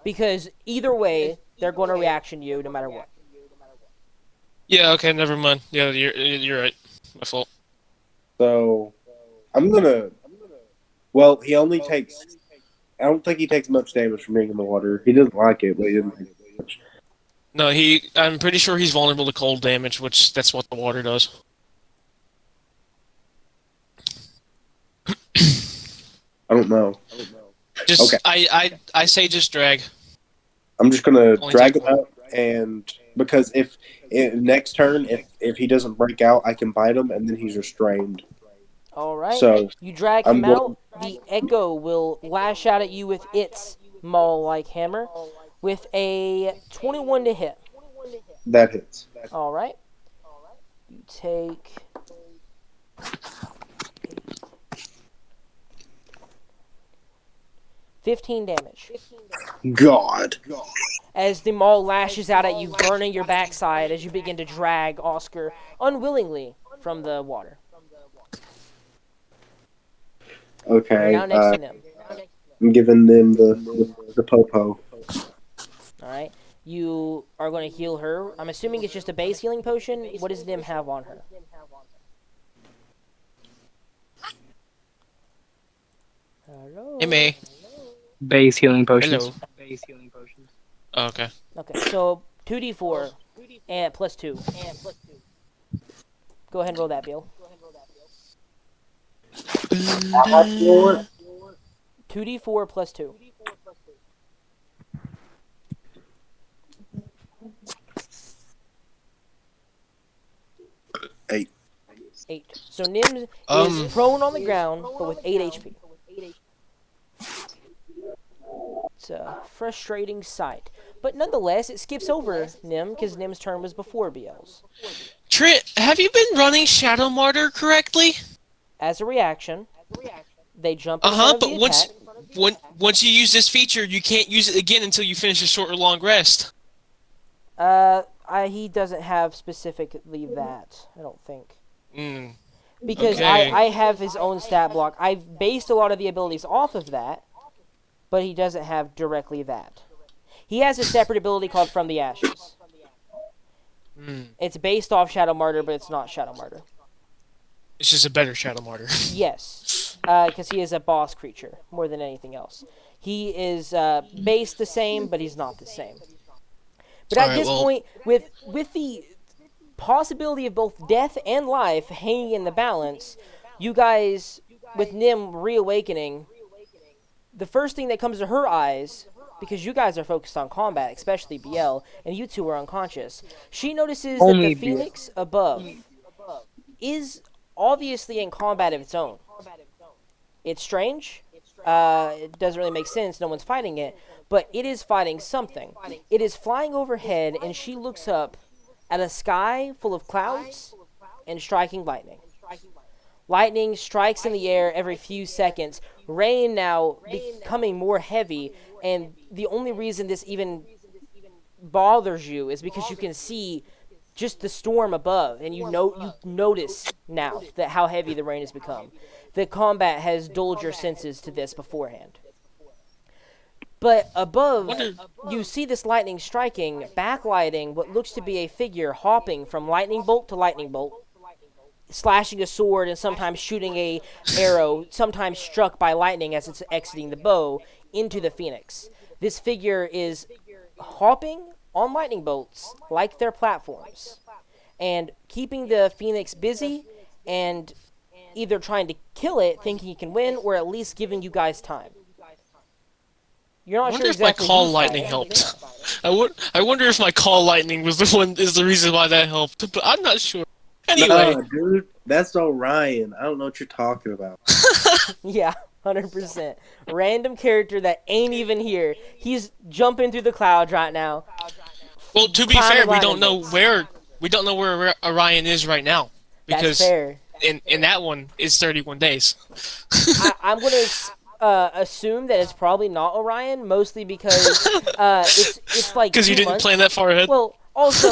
because either way, they're going to reaction you no matter what. Yeah, okay, never mind. Yeah, you're right. My fault. So I'm gonna. Well, he only takes. I don't think he takes much damage from being in the water. He doesn't like it, but he doesn't take much. No, I'm pretty sure he's vulnerable to cold damage, which that's what the water does. I don't know. Just Okay. I say just drag. I'm just gonna Only drag take him out, and because if next turn, if he doesn't break out, I can bite him, and then he's restrained. All right. So You drag I'm him going. out. The echo will lash out at you with its maul-like hammer with a 21 to hit. That hits. All right. You take 15 damage God. as the maul lashes out at you, burning your backside as you begin to drag Oscar unwillingly from the water. You're Okay. now next to Nim. I'm giving them the popo. All right. You are going to heal her. I'm assuming it's just a base healing potion. What does Nim have on her? Hello. MA. Base healing potions. Hello. Base healing potions. Oh, okay. Okay, so 2d4 and plus 2. Go ahead and roll that, Bill. 2d4 plus 2. Eight. 8. So Nim Um. is prone on the ground, but with 8 HP. It's a frustrating sight. But nonetheless, it skips over Nim, because Nim's turn was before BL's. Trent, have you been running Shadow Martyr correctly? As a reaction, they jump in Uh-huh, front of but the attack. once you use this feature, you can't use it again until you finish a short or long rest. He doesn't have specifically that, I don't think. Mm. Because Okay. I have his own stat block. I've based a lot of the abilities off of that, but he doesn't have directly that. He has a separate ability called From the Ashes. Mm. It's based off Shadow Martyr, but it's not Shadow Martyr. It's just a better Shadow Martyr. Yes, because he is a boss creature more than anything else. He is based the same, but he's not the same. But at this point, with the possibility of both death and life hanging in the balance, you guys, with Nim reawakening, the first thing that comes to her eyes, because you guys are focused on combat, especially BL, and you two are unconscious, she notices that the Only BL. phoenix above is obviously in combat of its own. It's strange. It doesn't really make sense. No one's fighting it. But it is fighting something. It is flying overhead, and she looks up at a sky full of clouds and striking lightning. Lightning strikes in the air every few seconds. Rain now becoming more heavy, and the only reason this even bothers you is because you can see just the storm above, and you notice now that how heavy the rain has become. The combat has dulled your senses to this beforehand. But above, you see this lightning striking, backlighting what looks to be a figure hopping from lightning bolt to lightning bolt, slashing a sword and sometimes shooting a arrow, sometimes struck by lightning as it's exiting the bow, into the phoenix. This figure is hopping on lightning bolts like they're platforms, and keeping the phoenix busy and either trying to kill it, thinking he can win, or at least giving you guys time. You're not I sure wonder if my exactly call who's lightning fighting. helped. I wonder if my call lightning was the reason why that helped, but I'm not sure. Anyway, Nah, dude, that's Orion. I don't know what you're talking about. Yeah, 100%. Random character that ain't even here. He's jumping through the clouds right now. well, to be Climbing fair, we lightning don't know bolts. where Orion is right now That's because fair. in that one it's 31 days. I'm going to assume that it's probably not Orion, mostly because it's like Because you 2 didn't months. plan that far ahead. Well, also,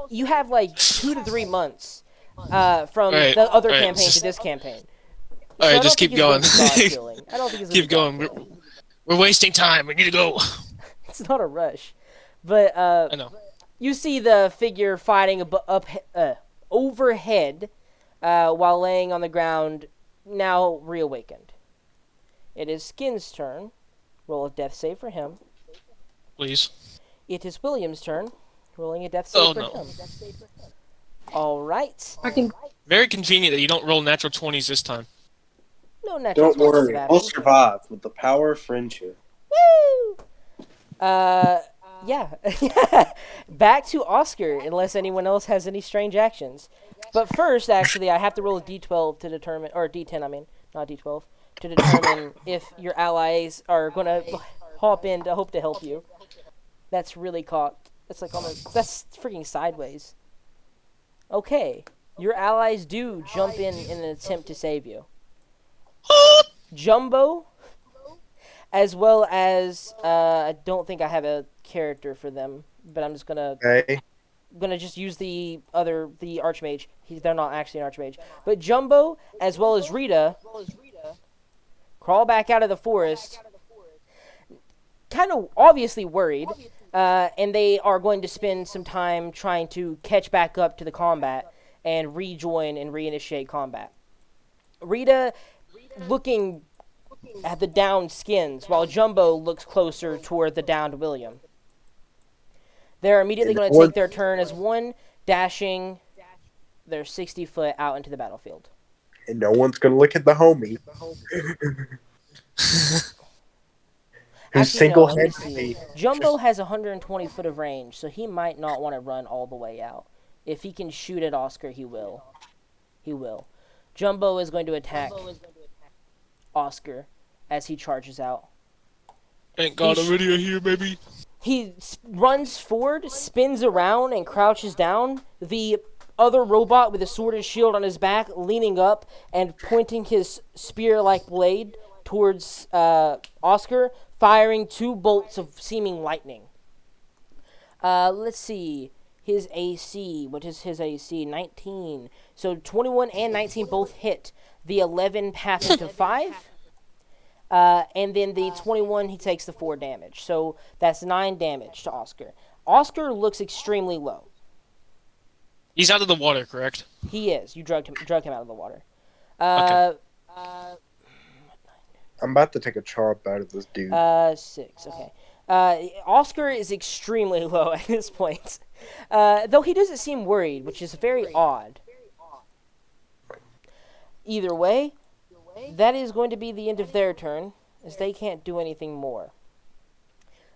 you have like 2 to 3 months from Alright, the other alright, campaign to just- this campaign. All right, I don't just think keep it's going. gonna be God killing. I don't think it's gonna Keep be God going. killing. We're wasting time. We need to go. It's not a rush. But I know. you see the figure fighting overhead while laying on the ground, now reawakened. It is Skin's turn. Roll a death save for him. Please. It is William's turn. Rolling a death save Oh for no. him. All right. I can. Very convenient that you don't roll natural 20s this time. No natural Don't 20s worry, have I'll happened. survive with the power of friendship. Woo! Yeah. Back to Oscar, unless anyone else has any strange actions. But first, actually, I have to roll a d12 to determine, or d10, I mean, not d12, to determine if your allies are going to hop in to hope to help you. That's really cocked. That's like that's freaking sideways. Okay. Your allies do jump in an attempt to save you. Jumbo, as well as I don't think I have a character for them, but I'm just gonna Okay. just use the archmage. They're not actually an archmage, but Jumbo as well as Rita crawl back out of the forest, kind of obviously worried, and they are going to spend some time trying to catch back up to the combat and rejoin and reinitiate combat. Rita looking at the downed skins, while Jumbo looks closer toward the downed William. They're immediately going to take their turn as one, dashing their 60 foot out into the battlefield. And no one's gonna look at the homie. Who's Actually, no, let me single-handedly. see. Jumbo has 120 foot of range, so he might not want to run all the way out. If he can shoot at Oscar, he will. He will. Jumbo is going to attack Oscar as he charges out. Thank God I'm video here, baby. He runs forward, spins around, and crouches down. The other robot with a sword and shield on his back, leaning up and pointing his spear-like blade towards Oscar, firing 2 bolts of seeming lightning. Let's see. His AC, what is his AC? 19. So 21 and 19 both hit. The 11 path into 5. And then the 21, he takes the 4 damage. So that's 9 damage to Oscar. Oscar looks extremely low. He's out of the water, correct? He is. You drug him out of the water. Okay. I'm about to take a chomp out of this dude. 6. Okay. Oscar is extremely low at this point. Though he doesn't seem worried, which is very odd. Either way, that is going to be the end of their turn, as they can't do anything more.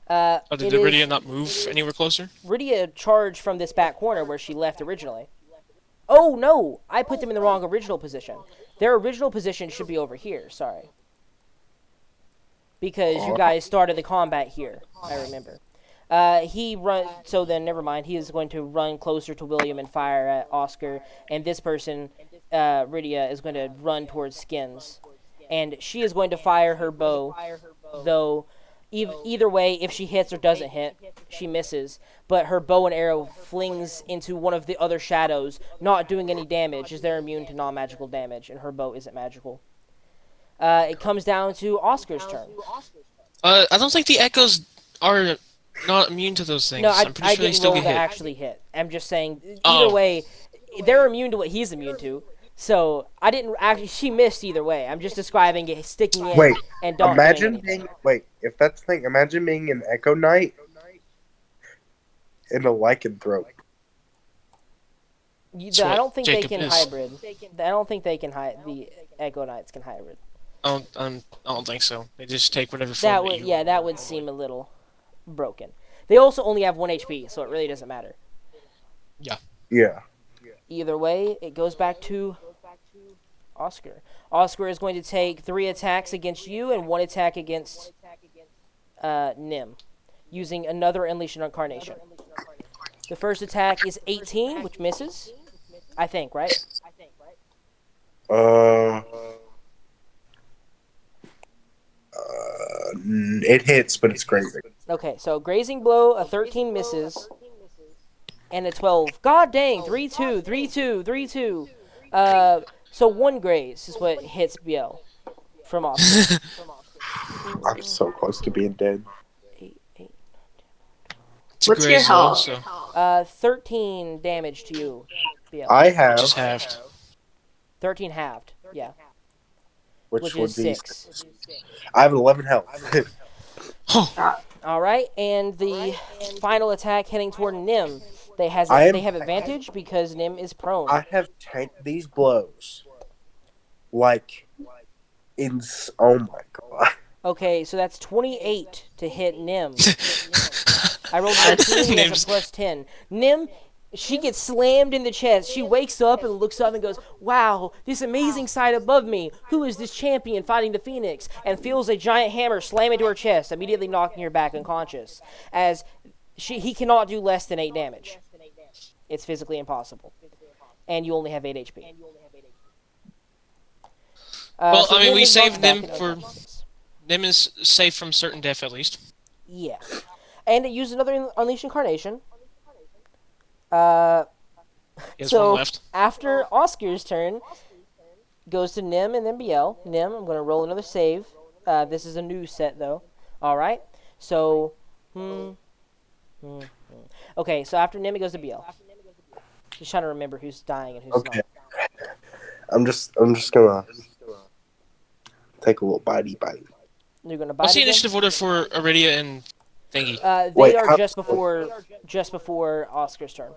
Did Iridia not move anywhere closer? Rydia charged from this back corner where she left originally. Oh, no! I put them in the wrong original position. Their original position should be over here, sorry. Because you guys started the combat here, I remember. So then, never mind. He is going to run closer to William and fire at Oscar. And this person, Rydia, is going to run towards Skins. And she is going to fire her bow, though either way, if she hits or doesn't hit, she misses. But her bow and arrow flings into one of the other shadows, not doing any damage, as they're immune to non-magical damage, and her bow isn't magical. It comes down to Oscar's turn. I don't think the echoes are not immune to those things. No, I'm pretty I sure they didn't still roll get to hit. actually hit. I'm just saying, either way, they're immune to what he's immune to. So, I didn't actually, she missed either way. I'm just describing it, sticking in Wait, and don't imagine doing anything. if that's the thing, imagine being an Echo Knight and a Lycanthrope. That's I what don't think Jacob they can is. hybrid. I don't think they can the Echo Knights can hybrid. I don't think so. They just take whatever form That would seem a little broken. They also only have 1 HP, so it really doesn't matter. Yeah. Either way, it goes back to Oscar. Oscar is going to take 3 attacks against you and 1 attack against Nim, using another Unleash an Incarnation. The first attack is 18, which misses. I think, right? It hits, but it's grazing. Okay, so grazing blow, a 13 misses, and a 12. God dang, 3-2, 3-2, 3-2. So 1 graze is what hits BL from Oscar. I'm so close to being dead. 8, 8, It's a What's your gray soul, health? so 13 damage to you, BL. I it just have, halved. 13 halved, yeah, which which is would be 6. I have 11 health. Oh, All right, and the final attack heading toward Nim. They have advantage because Nim is prone. I have tanked these blows like oh my god. Okay, so that's 28 to hit Nim. I rolled 19. He has Name's- a plus 10. Nim, she gets slammed in the chest. She wakes up and looks up and goes, "Wow, this amazing sight above me. Who is this champion fighting the Phoenix?" And feels a giant hammer slam into her chest, immediately knocking her back unconscious. As he cannot do less than 8 damage. It's physically impossible. And you only have 8 HP. Well, So I mean, Nim we is saved knocked back Nim into for- unconsciousness. Nim is safe from certain death at least. Yeah. And it used another Unleash Incarnation. Uh, He has So- one left. After Oscar's turn, goes to Nim and then BL. Nim, I'm going to roll another save. This is a new set, though. All right. So, okay, so after Nim, it goes to BL. Just trying to remember who's dying and who's Okay. not. I'm just gonna take a little bitey bite. You're going to bite What's the again? initiative order for Iridia and Thingy? They Wait, are how- just before Oscar's turn.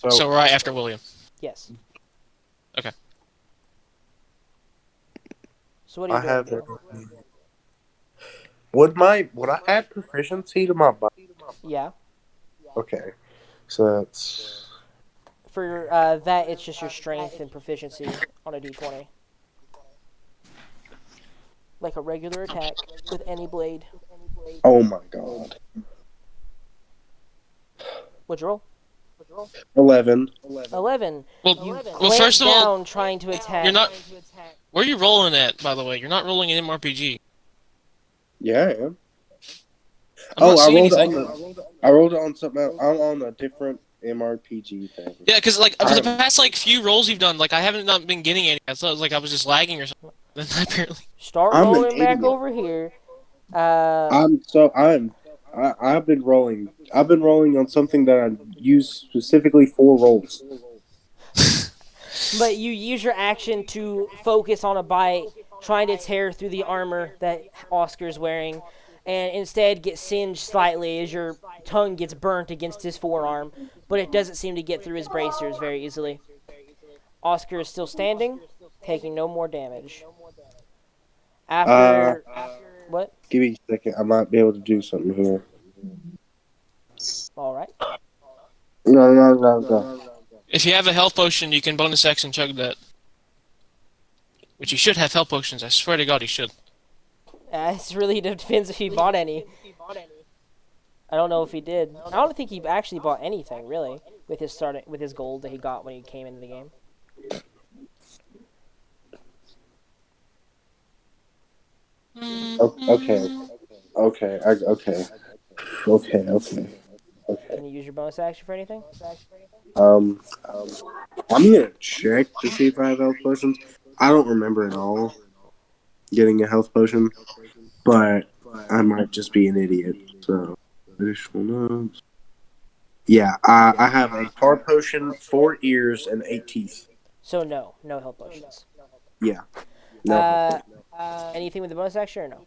So right after William. Yes. Okay. So what are you I doing? have. BL? Would I add proficiency to my body? Yeah. Okay, so that's For that, it's just your strength and proficiency on a d20. Like a regular attack with any blade. oh my god. What'd you roll? 11. 11. Well, You well, first of all, down trying to attack. you're not. Where are you rolling at, by the way? You're not rolling an MRPG. Yeah, I am. I'm not I seeing rolled anything. I rolled it on something else. I'm on a different MRPG thing. Yeah, because like for the I'm- past like few rolls you've done, like I haven't not been getting any. I thought like I was just lagging or something. Then apparently, Start I'm an rolling back idiot. over here. I've been rolling. I've been rolling on something that I use specifically for rolls. But you use your action to focus on a bite, trying to tear through the armor that Oscar's wearing, and instead get singed slightly as your tongue gets burnt against his forearm, but it doesn't seem to get through his bracers very easily. Oscar is still standing, taking no more damage. After what? Give me a second. I might be able to do something here. All right. No. if you have a health potion, you can bonus action chug that. Which you should have health potions. I swear to God, you should. It really depends if he bought any. I don't know if he did. I don't think he actually bought anything really with his gold that he got when he came into the game. Okay. Can you use your bonus action for anything? I'm gonna check to see if I have health potions. I don't remember at all getting a health potion, but I might just be an idiot. So additional notes. Yeah, I have a heart potion, 4 ears, and 8 teeth. So no health potions. Yeah. No. Anything with the bonus action or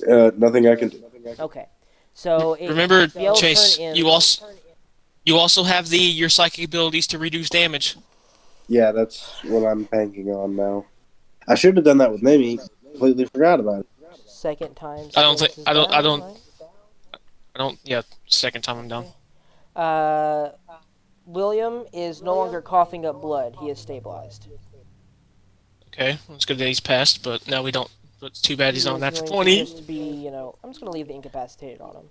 no? Nothing I can do. Okay. So Remember, Biel's Chase, turn you ends. also have your psychic abilities to reduce damage. Yeah, that's what I'm banking on now. I should have done that with Mimi. Completely forgot about it. Second time. I don't think- Spence is I don't- I down, don't- I don't. Yeah, second time I'm down. right? William is no longer coughing up blood. He is stabilized. Okay, it's good that he's passed, but now we don't. But it's too bad he's He on is natural going to 20. just be, I'm just gonna leave the incapacitated on him.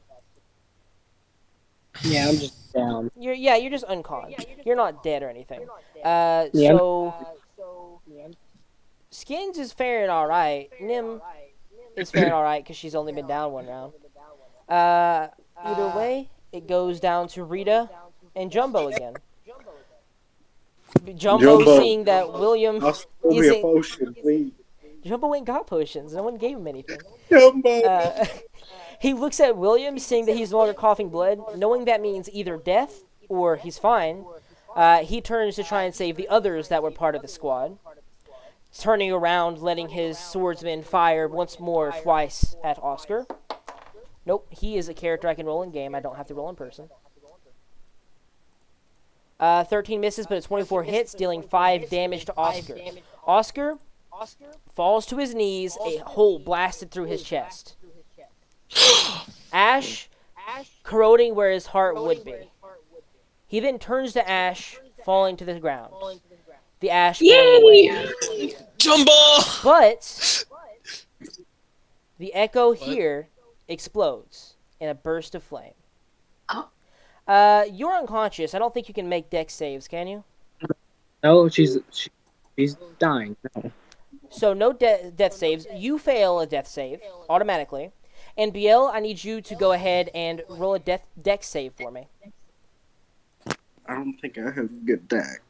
Yeah, I'm just down. You're just unconned. You're not dead or anything. Yeah. So Skins is faring all right. Nim is faring all right because she's only been down one round. Either way, it goes down to Rita and Jumbo again. Jumbo seeing that William Give me a isn't. potion, please. Jumbo ain't got potions. No one gave him anything. Jumbo. He looks at William, seeing that he's no longer coughing blood, knowing that means either death or he's fine. He turns to try and save the others that were part of the squad, turning around, letting his swordsman fire once more twice at Oscar. Nope, he is a character I can roll in game. I don't have to roll in person. 13 misses, but it's 24 hits, dealing 5 damage to Oscar. Oscar falls to his knees, a hole blasted through his chest. Ash corroding where his heart would be. He then turns to Ash, falling to the ground. The Ash falling away. Jumbo! But the echo here explodes in a burst of flame. You're unconscious. I don't think you can make dex saves, can you? No, she's dying. No. So no death saves. You fail a death save automatically. And Biel, I need you to go ahead and roll a dex save for me. I don't think I have good deck.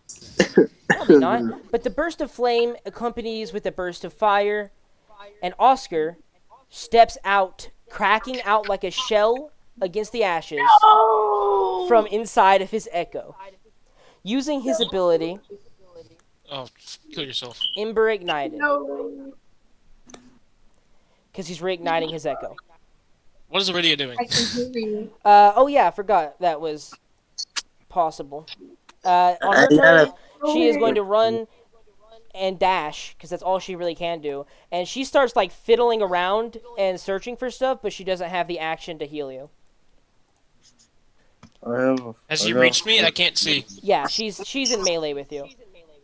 Probably not. But the burst of flame accompanies with a burst of fire, and Oscar steps out, cracking out like a shell against the ashes from inside of his echo. Using his ability, Oh, kill yourself. Ember Ignited, No. because he's reigniting his echo. What is Iridia doing? I can hear you. Oh yeah, I forgot that was possible. On her turn, she is going to run and dash, because that's all she really can do. And she starts like fiddling around and searching for stuff, but she doesn't have the action to heal you. Has he reached me? I can't see. Yeah, she's in melee with you,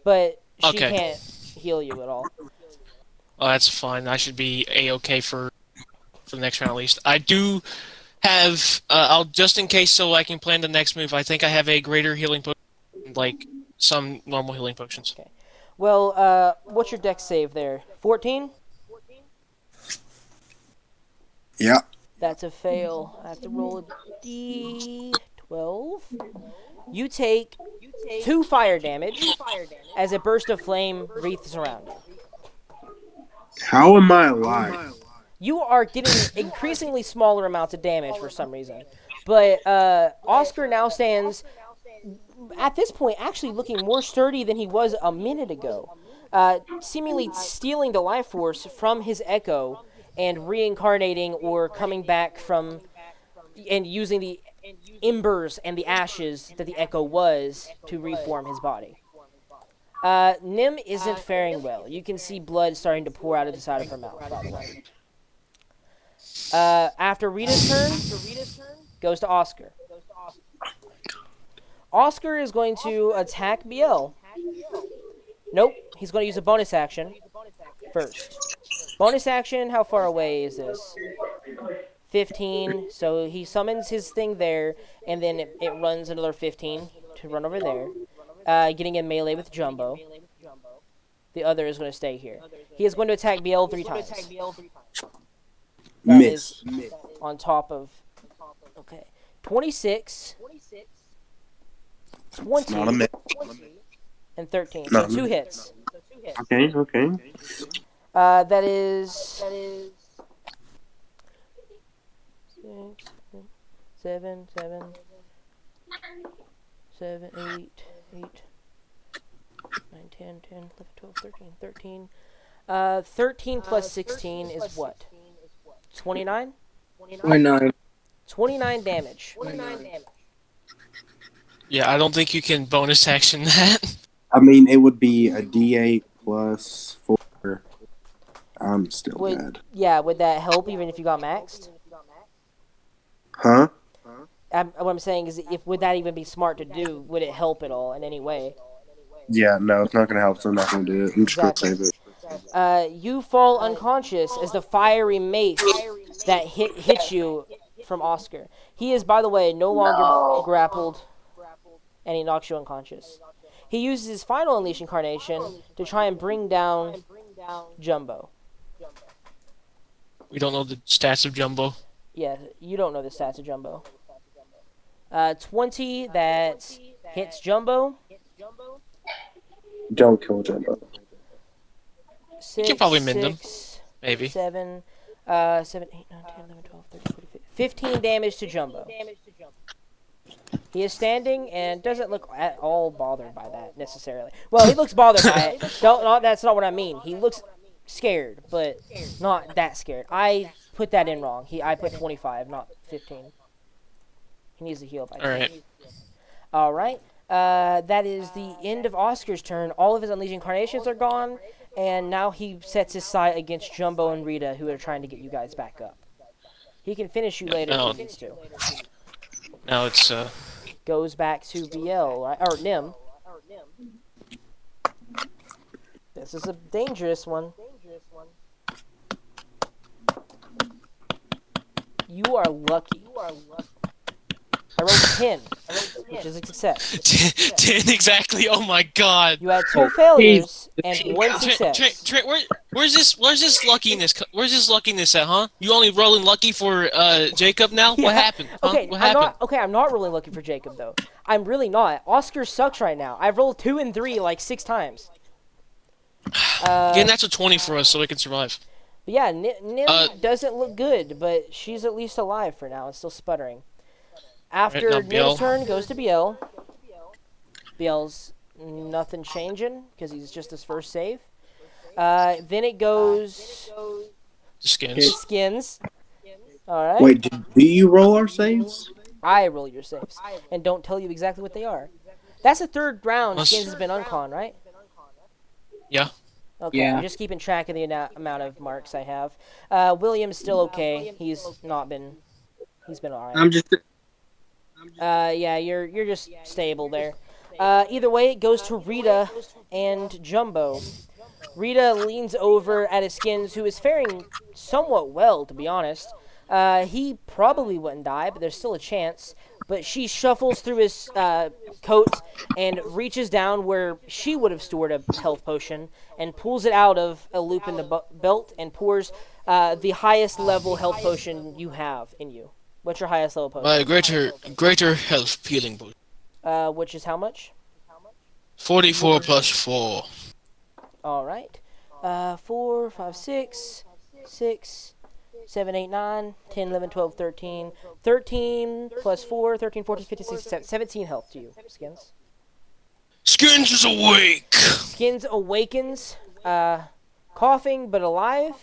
but she Okay. can't heal you at all. Oh, that's fine. I should be A-okay for the next round at least. I do have, I'll just in case so I can plan the next move, I think I have a greater healing potion, like some normal healing potions. Well, what's your dex save there? 14? Yeah. That's a fail. I have to roll a d12. You take 2 fire damage as a burst of flame wreaths around you. How am I alive? You are getting increasingly smaller amounts of damage for some reason. But Oscar now stands, at this point, actually looking more sturdy than he was a minute ago. Seemingly stealing the life force from his echo and reincarnating or coming back from and using the embers and the ashes that the echo was to reform his body. Nim isn't faring well. You can see blood starting to pour out of the side of her mouth, by the way. After Rita's turn, goes to Oscar. Oscar is going to attack Biel. Nope, he's going to use a bonus action first. Bonus action, how far away is this? 15, so he summons his thing there, and then it runs another 15 to run over there, getting in melee with Jumbo. The other is going to stay here. He is going to attack Biel 3 times. That Miss. is on top of... Okay. 26, 20, Not a miss. and 13. Not So a 2 miss. hits. Okay. That is 6, 7, 8, 9, 10, 11, 12, 13. 13 plus 16 is what? 29? 29. 29 damage. Yeah, I don't think you can bonus action that. I mean, it would be a D8 plus 4. I'm still dead. Yeah, would that help even if you got maxed? Huh? What I'm saying is, would that even be smart to do? Would it help at all in any way? Yeah, no, it's not going to help, so I'm not going to do it. I'm just going to Exactly. save it. You fall unconscious as the fiery mace that hits you from Oscar. He is, by the way, no longer grappled, and he knocks you unconscious. He uses his final Unleash Incarnation to try and bring down Jumbo. We don't know the stats of Jumbo. Yeah, you don't know the stats of Jumbo. 20, that hits Jumbo. Don't kill Jumbo. 6, can probably mend them. 6, Maybe. 7, 8, 9, 10, 11, 12, 13, 14, 15. 15 damage to Jumbo. He is standing and doesn't look at all bothered by that necessarily. Well, he looks bothered by it. That's not what I mean. He looks scared, but not that scared. I put that in wrong. I put 25, not 15. He needs to heal by 10. Alright. All right. That is the end of Oscar's turn. All of his Unleash Incarnations are gone, and now he sets his sight against Jumbo and Rita, who are trying to get you guys back up. He can finish you later if he needs to. Now it's Goes back to BL, right? Or Nim. This is a dangerous one. You are lucky. I rolled 10, which is a success. 10 exactly. Oh my god. You had 2 failures and 1 success. Trent, where's this luckiness? Where's this luckiness at, huh? You only rolling lucky for Jacob now? Yeah. What happened? Huh? Okay, What happened? I'm not really looking for Jacob though. I'm really not. Oscar sucks right now. I've rolled 2 and 3 like 6 times. Again, that's a 20 for us, so we can survive. But yeah, Nim doesn't look good, but she's at least alive for now and still sputtering. After Right, now Nim's BL. turn goes to BL. BL's nothing changing because he's just his first save. Then it goes The skins. to Skins. All right. Wait, do you roll our saves? I roll your saves and don't tell you exactly what they are. That's the 3rd round Must- Skins has been uncon, right? Yeah. Okay, Yeah. I'm just keeping track of the amount of marks I have. William's still okay. He's been alright. I'm just. Yeah, you're just stable there. Either way, it goes to Rita and Jumbo. Rita leans over at his Skins, who is faring somewhat well, to be honest. He probably wouldn't die, but there's still a chance. But she shuffles through his coat and reaches down where she would have stored a health potion and pulls it out of a loop in the belt and pours the highest level health potion you have in you. What's your highest level potion? My greater health healing boost. Which is how much? 44 plus 4. All right. 4, 5, 6, 7, 8, 9, 10, 11, 12, 13. 13 plus 4, 13, 14, 15, 16, 17 health to you, Skins. Skins is awake! Skins awakens, coughing but alive,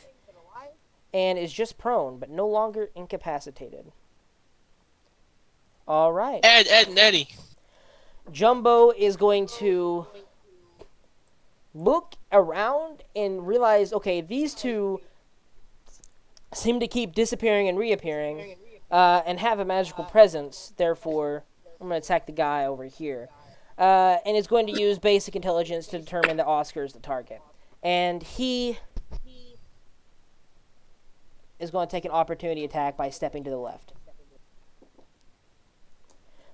and is just prone, but no longer incapacitated. All right. Ed, and Eddie. Jumbo is going to look around and realize, okay, these two seem to keep disappearing and reappearing, and have a magical presence. Therefore, I'm going to attack the guy over here. And it's going to use basic intelligence to determine that Oscar is the target. And he is going to take an opportunity attack by stepping to the left.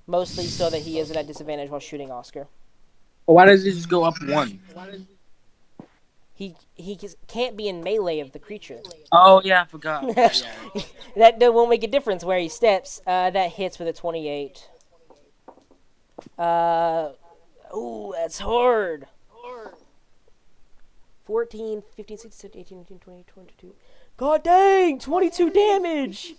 Mostly so that he isn't at disadvantage while shooting Oscar. Why does it just go up 1? He can't be in melee of the creature. Oh yeah, I forgot. That won't make a difference where he steps. That hits with a 28. Ooh, that's hard. 14, 15, 16, 17, 18, 19, 20, 22. God dang, 22 damage!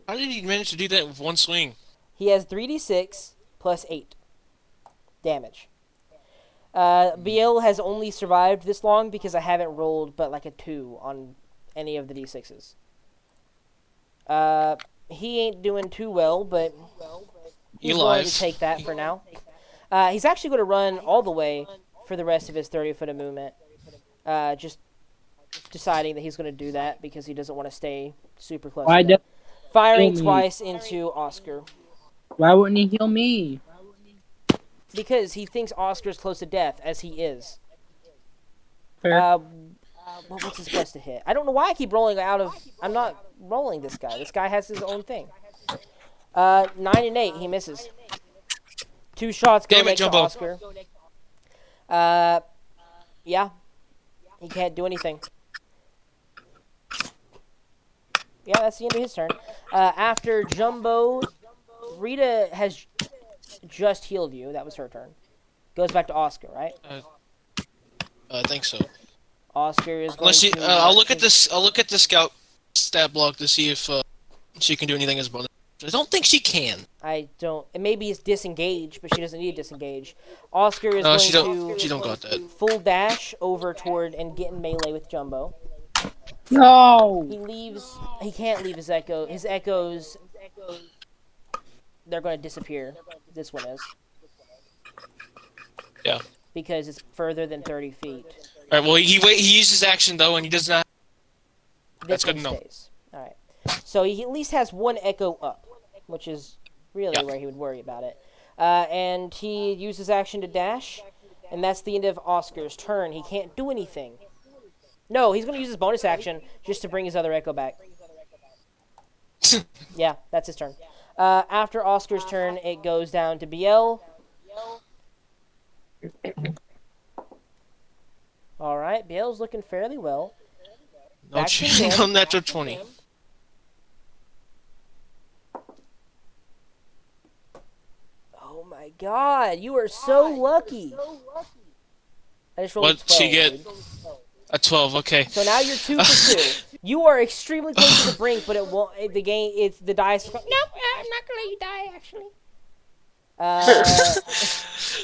How did he manage to do that with one swing? He has 3d6 plus 8 damage. BL has only survived this long because I haven't rolled but like a 2 on any of the d6s. He ain't doing too well, but he's going to take that for now. He's actually going to run all the way for the rest of his 30-foot of movement. Just deciding that he's going to do that because he doesn't want to stay super close. Why to them. Firing heal me? twice into Oscar. Why wouldn't he heal me? Because he thinks Oscar's close to death, as he is. Fair. What's his plus to hit? I don't know why I keep rolling out of... I'm not rolling this guy. This guy has his own thing. 9 and 8, he misses. 2 shots go Damn it, next to Jumbo. Oscar. Yeah. He can't do anything. Yeah, that's the end of his turn. After Jumbo, Rita has just healed you. That was her turn. Goes back to Oscar, right? I think so. Oscar is going Unless you, to... I'll look at this. I'll look at the scout stat block to see if she can do anything as a bonus. I don't think she can. I don't. And maybe it's disengage, but she doesn't need to disengage. Oscar is No, going she don't. to She don't got that. full dash over toward and get in melee with Jumbo. No. He leaves. He can't leave his echo. His echoes. They're going to disappear. This one is. Yeah. Because it's further than 30 feet. All right. Well, he uses action though, and he does not. That's This good one to know. stays. All right. So he at least has one echo up, which is really Yeah. where he would worry about it. And he uses action to dash, and that's the end of Oscar's turn. He can't do anything. No, he's going to use his bonus action just to bring his other echo back. Yeah, that's his turn. After Oscar's turn, it goes down to Biel. All right, Biel's looking fairly well. No, Back to him. no natural 20. Oh my God, you are so lucky. I just rolled What'd 12, she get? dude. A 12. Okay. So now you're 2 for 2. You are extremely close to the brink, but it won't. The game, it's the dice. No, I'm not gonna let you die. Actually.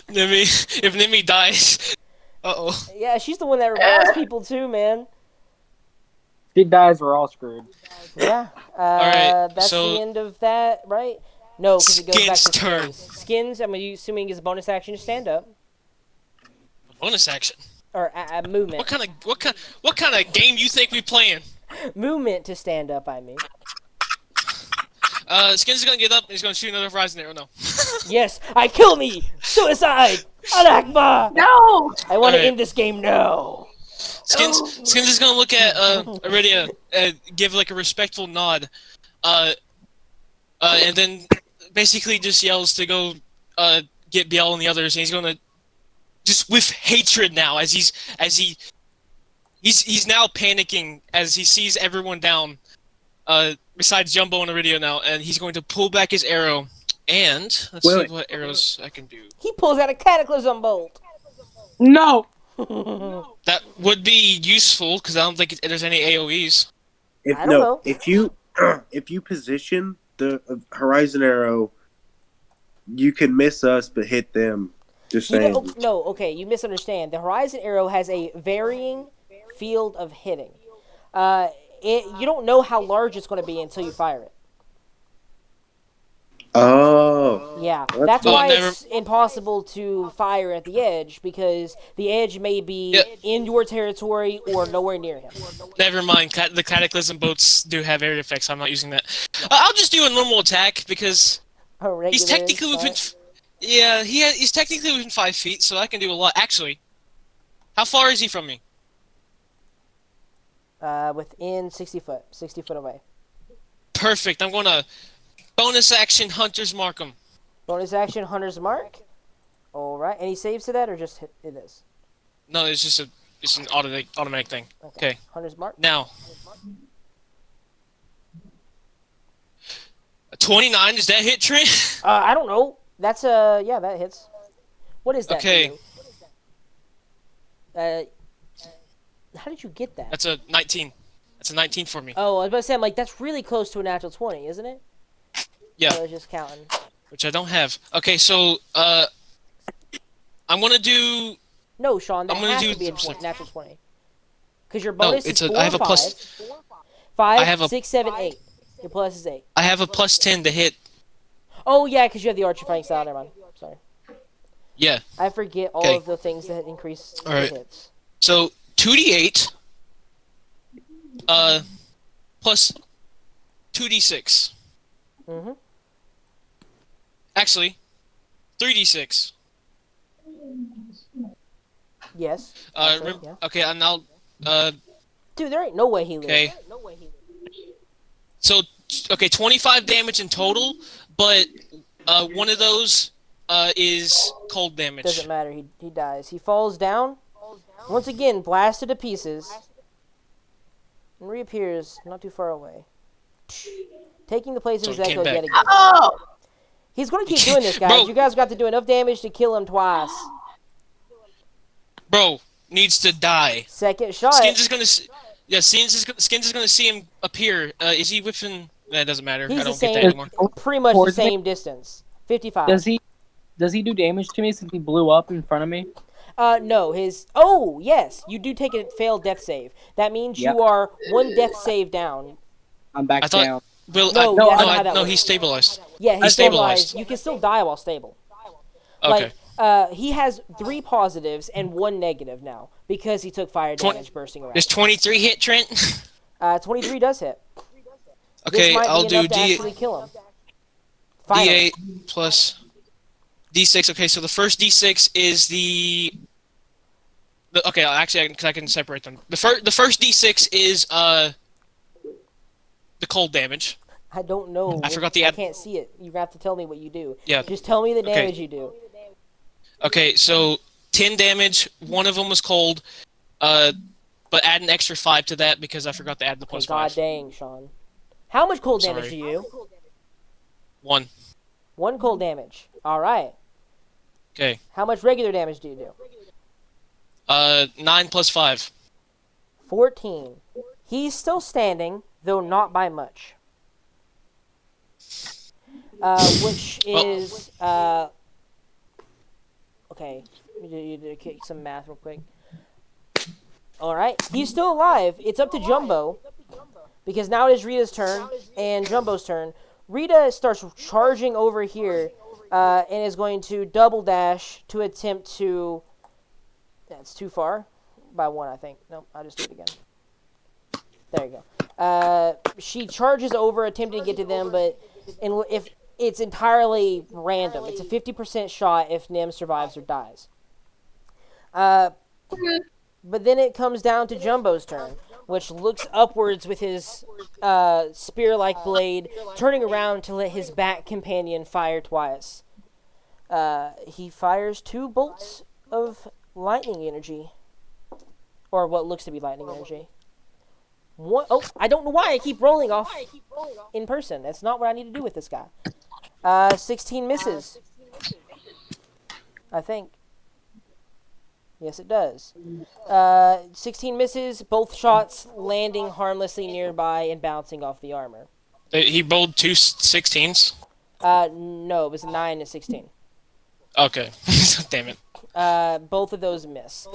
If Nimi dies. Uh-oh. Yeah, she's the one that revives people too, man. If he dies, we're all screwed. Yeah. right, That's so- the end of that, right? No, because it goes back to Skins' turn. Skins. Skins, I'm assuming is a bonus action to stand up Bonus action. or a movement. What kind of game you think we playing? Movement to stand up. I mean. Skins is gonna get up and he's gonna shoot another horizon arrow. No. Yes, I kill me. Suicide. Al-Akbar. No! I want to Alright. end this game now. Skins is gonna look at Iridia, give like a respectful nod, and then basically just yells to go get Biel and the others, and he's gonna just with hatred now as he's now panicking as he sees everyone down, besides Jumbo and Iridia now, and he's going to pull back his arrow. And let's see Wait. what arrows I can do. He pulls out a cataclysm bolt. No. That would be useful because I don't think there's any AOE's. If I don't know. if you position the horizon arrow, you can miss us but hit them. Just You saying. don't- no, okay, you misunderstand. The horizon arrow has a varying field of hitting. You don't know how large it's going to be until you fire it. Oh. Yeah, Well, that's Oh, why never- it's impossible to fire at the edge, because the edge may be Yeah. in your territory or nowhere near him. Never mind. The Cataclysm boats do have area effects. I'm not using that. I'll just do a normal attack because A regular he's technically within. shot. Yeah, he's technically within 5 feet, so I can do a lot. Actually, how far is he from me? Within 60 foot away. Perfect. I'm gonna bonus action Hunter's Mark him. Bonus action, Hunter's Mark. All right, any saves to that, or just hit it is? No, it's just an automatic thing. Okay. Hunter's Mark. Now, a 29. Does that hit Trent? I don't know. That's yeah, that hits. What is that? for Okay. you? How did you get that? That's a 19. That's a 19 for me. Oh, I was about to say, I'm like, that's really close to a natural 20, isn't it? Yeah. I was just counting. Which I don't have. Okay, so I'm gonna do. No, Sean, that I'm gonna has do to be a some- natural 20. Because your No, bonus it's is a. 4 I have and a 5. plus. 5, I have a- 6, 7, 8. Your plus is 8. I have a plus 10 to hit. Oh, yeah, because you have the archer fighting style. Never mind. Sorry. Yeah. I forget all Okay. of the things that increase the Alright. hits. So 2d8. Plus 2d6. Mm-hmm. Actually, 3d6. Yes. actually, yeah. Okay, and now. Dude, there ain't no way he lives. Okay. So, okay, 25 damage in total, but one of those is cold damage. Doesn't matter. He dies. He falls down. Once again, blasted to pieces. And reappears not too far away. Taking the place of So his he came echo back. yet again. Oh! He's going to keep doing this, guys. Bro. You guys got to do enough damage to kill him twice. Bro, needs to die. Second shot. Skins is gonna. Yeah, Skins is gonna see him appear. Is he within That doesn't matter. He's I the don't get that same, anymore. pretty much the Towards me? same distance. 55. Does he do damage to me since he blew up in front of me? No, oh, yes, you do take a failed death save. That means Yep. you are one death save down. I'm back I thought. down. Well, No, No, that's I- not how that no, works. he's stabilized. Yeah, He's he's stabilized. stabilized. You can still die while stable. Okay. Like, he has 3 positives and 1 negative now because he took fire damage bursting around. Does 23 hit, Trent? 23 does hit. Okay, This might I'll be do enough to actually kill him. Finally. D8 plus D6. Okay, so the first D6 is okay, because I can separate them. The first D6 is the cold damage. I don't know. I forgot I can't see it. You have to tell me what you do. Yeah. Just tell me the Okay. damage you do. Okay, so 10 damage. One of them was cold. But add an extra 5 to that because I forgot to add the Okay, plus god 5. dang, Sean. How much cold damage Sorry. do you do? 1. 1 cold damage. Alright. Okay. How much regular damage do you do? 9 plus 5. 14. He's still standing, though not by much. Which is, okay. Let me do some math real quick. Alright, he's still alive. It's up to Jumbo. Because now it is Rita's turn, and Jumbo's turn. Rita starts charging over here, and is going to double dash to attempt to... That's too far. By 1, I think. Nope, I'll just do it again. There you go. She charges over, attempting to get to them, but if it's entirely random. It's a 50% shot if Nim survives or dies. But then it comes down to Jumbo's turn, which looks upwards with his spear-like blade, turning around to let his bat companion fire twice. He fires 2 bolts of lightning energy. Or what looks to be lightning energy. Oh, I don't know why I keep rolling off in person. That's not what I need to do with this guy. 16 misses. I think. Yes, it does. 16 misses, both shots landing harmlessly nearby and bouncing off the armor. He bowled 2 16s? No, it was 9 and 16. Okay. Damn it. Both of those miss.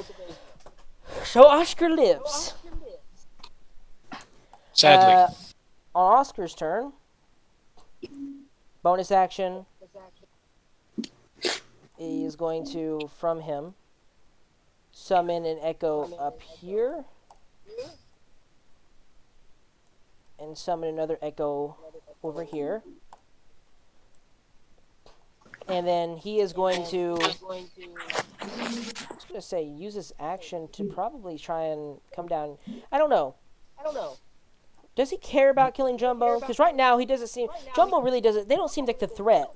So Oscar lives. Sadly. On Oscar's turn, bonus action, he is going to, from him, summon an echo up here, and summon another echo over here. And then he is going to, I was going to say, use his action to probably try and come down. I don't know. Does he care about killing Jumbo? Because right now he doesn't seem, Jumbo really doesn't, they don't seem like the threat.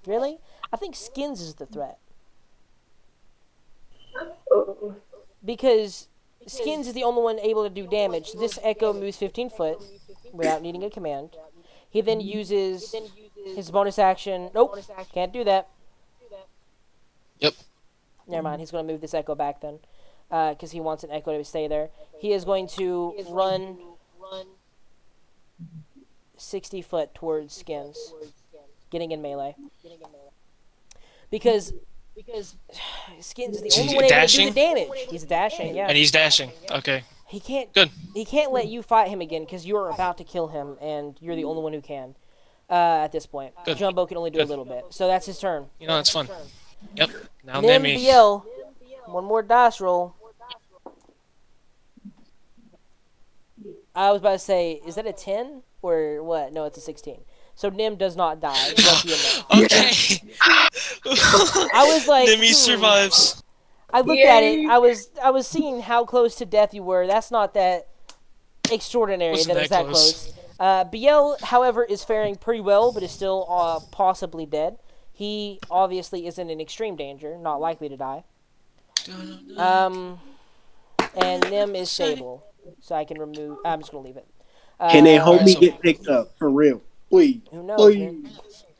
Really? I think Skins is the threat. Because Skins is the only one able to do damage. This echo moves 15 foot without needing a command. He then uses his bonus action. Nope, can't do that. Yep. Never mind, he's going to move this echo back then. Because he wants an echo to stay there. He is going to run 60 foot towards Skins. Getting in melee. Because Skins is the only one able to do the damage. He's dashing, yeah. And he's dashing. Okay. He can't. Good. He can't let you fight him again because you're about to kill him, and you're the only one who can. At this point, Good. Jumbo can only do a little bit, so that's his turn. You know, that's fun. Yep. Now Nim Nemi. BL, one more dice roll. I was about to say, is that a 10 or what? No, it's a 16. So Nim does not die. Lucky enough. Okay. I was like, Nemi survives. I looked at it. I was seeing how close to death you were. That's not that extraordinary. Wasn't that it's that that close. BL, however, is faring pretty well, but is still possibly dead. He obviously isn't in extreme danger, not likely to die. And Nim is stable, so I can remove. I'm just gonna leave it. Can a homie so- get picked up for real? Please. Who knows? Please. Man?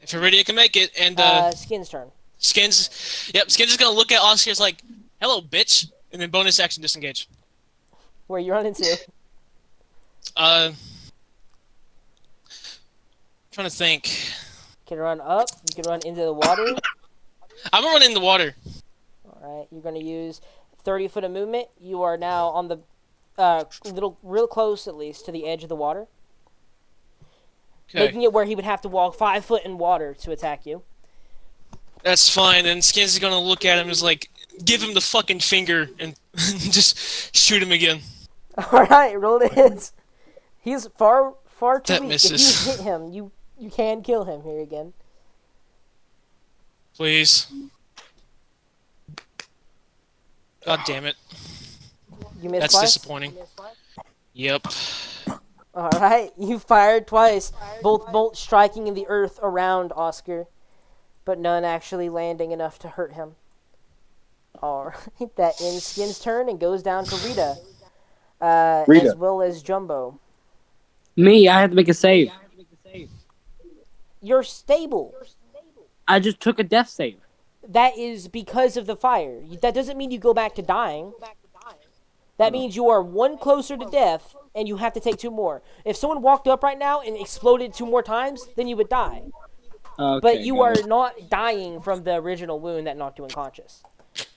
If Iridia can make it, and Skin's turn. Skins, yep, Skins is gonna look at Oscar's like, "Hello, bitch," and then bonus action disengage. Where you run into? trying to think. You can run up. You can run into the water. I'm gonna run in the water. All right. You're going to use 30 foot of movement. You are now on the real close, at least, to the edge of the water. Okay. Making it where he would have to walk 5 foot in water to attack you. That's fine. And Skins is gonna look at him as like, give him the fucking finger and just shoot him again. All right, roll the hits. He's far too That weak. misses. If you hit him, you can kill him here again. Please. God damn it. You missed That's twice? disappointing. Yep. All right, you fired twice, both bolts striking in the earth around Oscar, but none actually landing enough to hurt him. All right, that ends Skin's turn and goes down to Rita, Rita. as well as Jumbo. Me, I had to make a save. You're stable. I just took a death save. That is because of the fire. That doesn't mean you go back to dying. That means you are one closer to death, and you have to take 2 more. If someone walked up right now and exploded 2 more times, then you would die. Okay, But you got are it. not dying from the original wound that knocked you unconscious.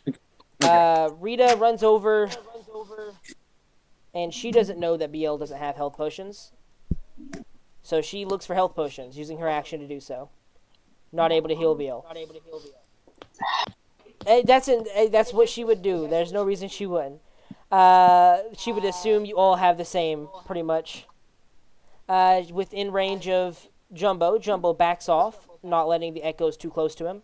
Okay. Rita runs over, and she doesn't know that BL doesn't have health potions. So she looks for health potions, using her action to do so. Not able to heal BL. That's what she would do. There's no reason she wouldn't. She would assume you all have the same, pretty much. Within range of Jumbo, Jumbo backs off, not letting the echoes too close to him,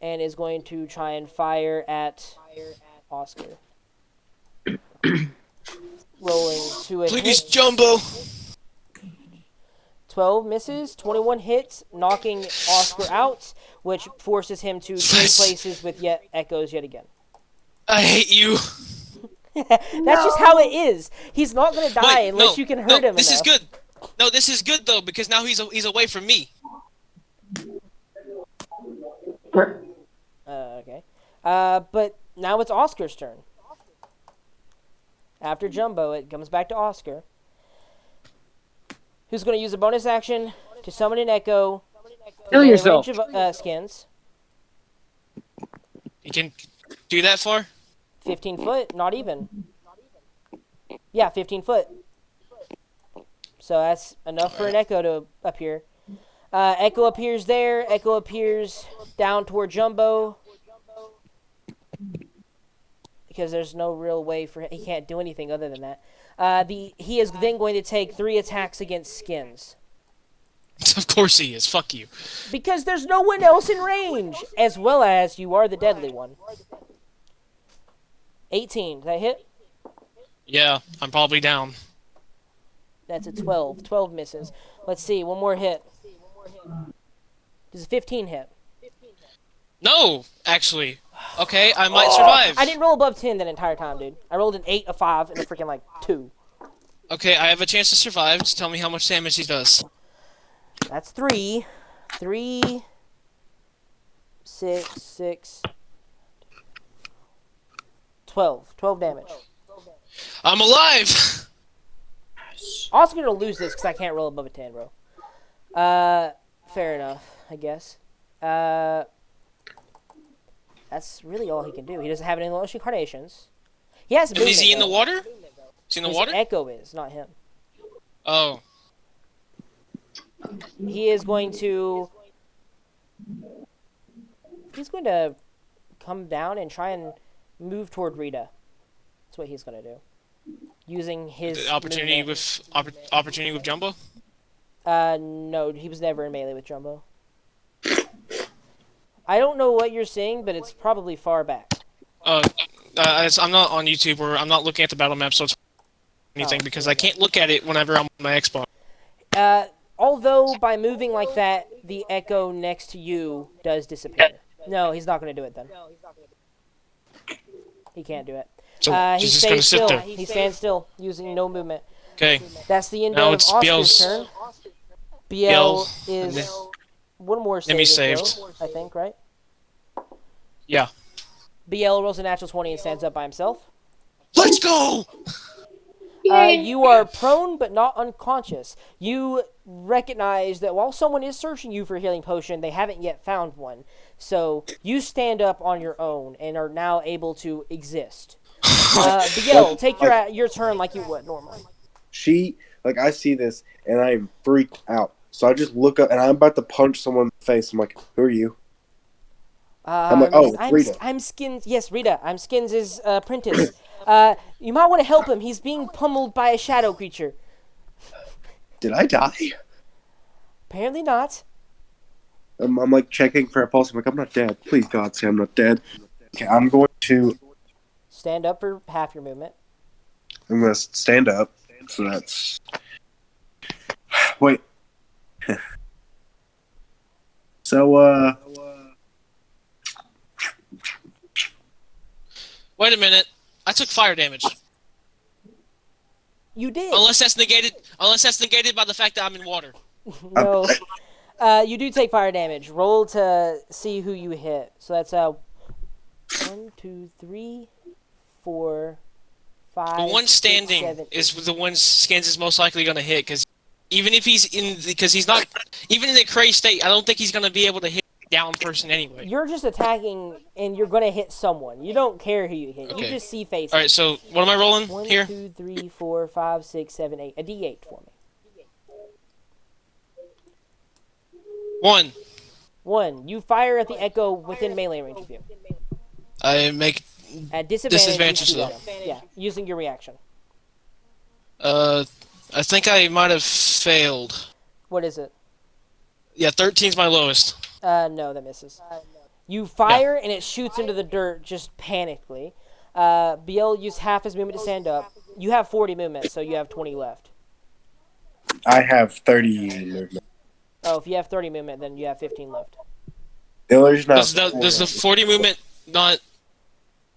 and is going to try and fire at Oscar. Rolling to a Please, hit. Jumbo. 12 misses, 21 hits, knocking Oscar out, which forces him to trade Yes. places with echoes yet again. I hate you. That's just how it is. He's not going to die Wait, unless no, you can hurt no, him this enough. is good. No, this is good though because now he's away from me. Okay. But now it's Oscar's turn. After Jumbo, it comes back to Oscar, who's going to use a bonus action to summon an echo. Kill within yourself. range of Skins. You can do that far? 15 foot, not even. Yeah, 15 foot. So that's enough for an echo to appear. Echo appears there. Echo appears down toward Jumbo. Because there's no real way for him. He can't do anything other than that. He is then going to take 3 attacks against Skins. Of course he is. Fuck you. Because there's no one else in range. As well as you are the deadly one. 18. Did that hit? Yeah, I'm probably down. That's a 12. 12 misses. Let's see. One more hit. Does a 15 hit? No, actually. Okay, I might survive. I didn't roll above 10 that entire time, dude. I rolled an 8, a 5, and a freaking, 2. Okay, I have a chance to survive. Just tell me how much damage he does. That's 3. 3, 6, 12. 12 damage. I'm alive! Also gonna lose this because I can't roll above a 10, bro. Fair enough, I guess. That's really all he can do. He doesn't have any lotion incarnations. He has movement, Is he in the though. water? Is he in the His water? echo is, not him. Oh. He is going to... He's going to come down and try and move toward Rita. That's what he's going to do. Using his Opportunity movement. opportunity with Jumbo? No, he was never in melee with Jumbo. I don't know what you're seeing, but it's probably far back. I'm not on YouTube or I'm not looking at the battle map, so it's anything because I can't look at it whenever I'm on my Xbox. Although by moving like that, the echo next to you does disappear. No, he's not going to do it then. He can't do it. So He he's just gonna stays sit still. there. He stands still, using no movement. Okay. That's the end Now of it's Oscar's BL's turn. BL BL, is one more Let me saving saved. throw, I think, right? Yeah. BL rolls a natural 20 and stands up by himself. Let's go! You are prone but not unconscious. You recognize that while someone is searching you for a healing potion, they haven't yet found one. So you stand up on your own and are now able to exist. Biel, take your turn like you would normally. I see this and I am freaked out. So I just look up and I'm about to punch someone in the face. I'm like, who are you? I'm like, oh, it's Rita. I'm Skins. Yes, Rita. I'm Skins' apprentice. You might want to help him. He's being pummeled by a shadow creature. Did I die? Apparently not. I'm like checking for a pulse. I'm like, I'm not dead. Please, God, say I'm not dead. Okay, I'm going to Stand up for half your movement. I'm going to stand up. So that's... Wait. So, Wait a minute. I took fire damage. You did. Unless that's negated by the fact that I'm in water. No. You do take fire damage. Roll to see who you hit. So that's 1, 2, 3, 4, 5. The one 6, standing 7, is the one Skins is most likely going to hit because even if he's not even in the crazed state, I don't think he's going to be able to hit a down person anyway. You're just attacking, and you're gonna hit someone. You don't care who you hit. Okay. You just see faces. All right. So what am I rolling 1, here? 2, 3, 4, 5, 6, 7, 8. A D8 for me. 1. 1. You fire at the echo within melee range of you. I make At disadvantage. disadvantage you though. can do that. Yeah, using your reaction. I think I might have failed. What is it? Yeah, 13's my lowest. No, that misses. You fire and it shoots into the dirt just panically. Biel used half his movement to stand up. You have 40 movement, so you have 20 left. I have 30 movement. Oh, if you have 30 movement, then you have 15 left. Does the 40 movement not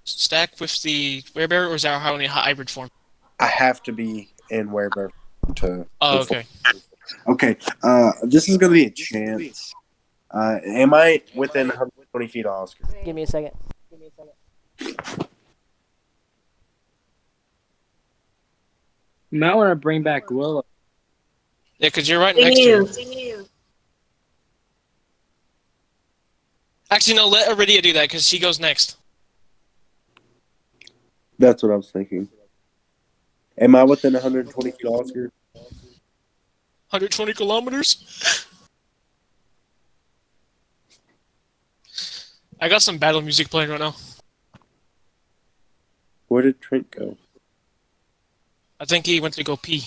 stack with the werebear, or is that how only hybrid form? I have to be in werebear to... Oh, okay. Okay, this is going to be a chance. Am I within 120 feet of Oscar? Give me a second. You might want to bring back Willow. Yeah, because you're right next to her. Actually, no, let Iridia do that, because she goes next. That's what I was thinking. Am I within 120 feet of Oscar? 120 kilometers? I got some battle music playing right now. Where did Trent go? I think he went to go pee.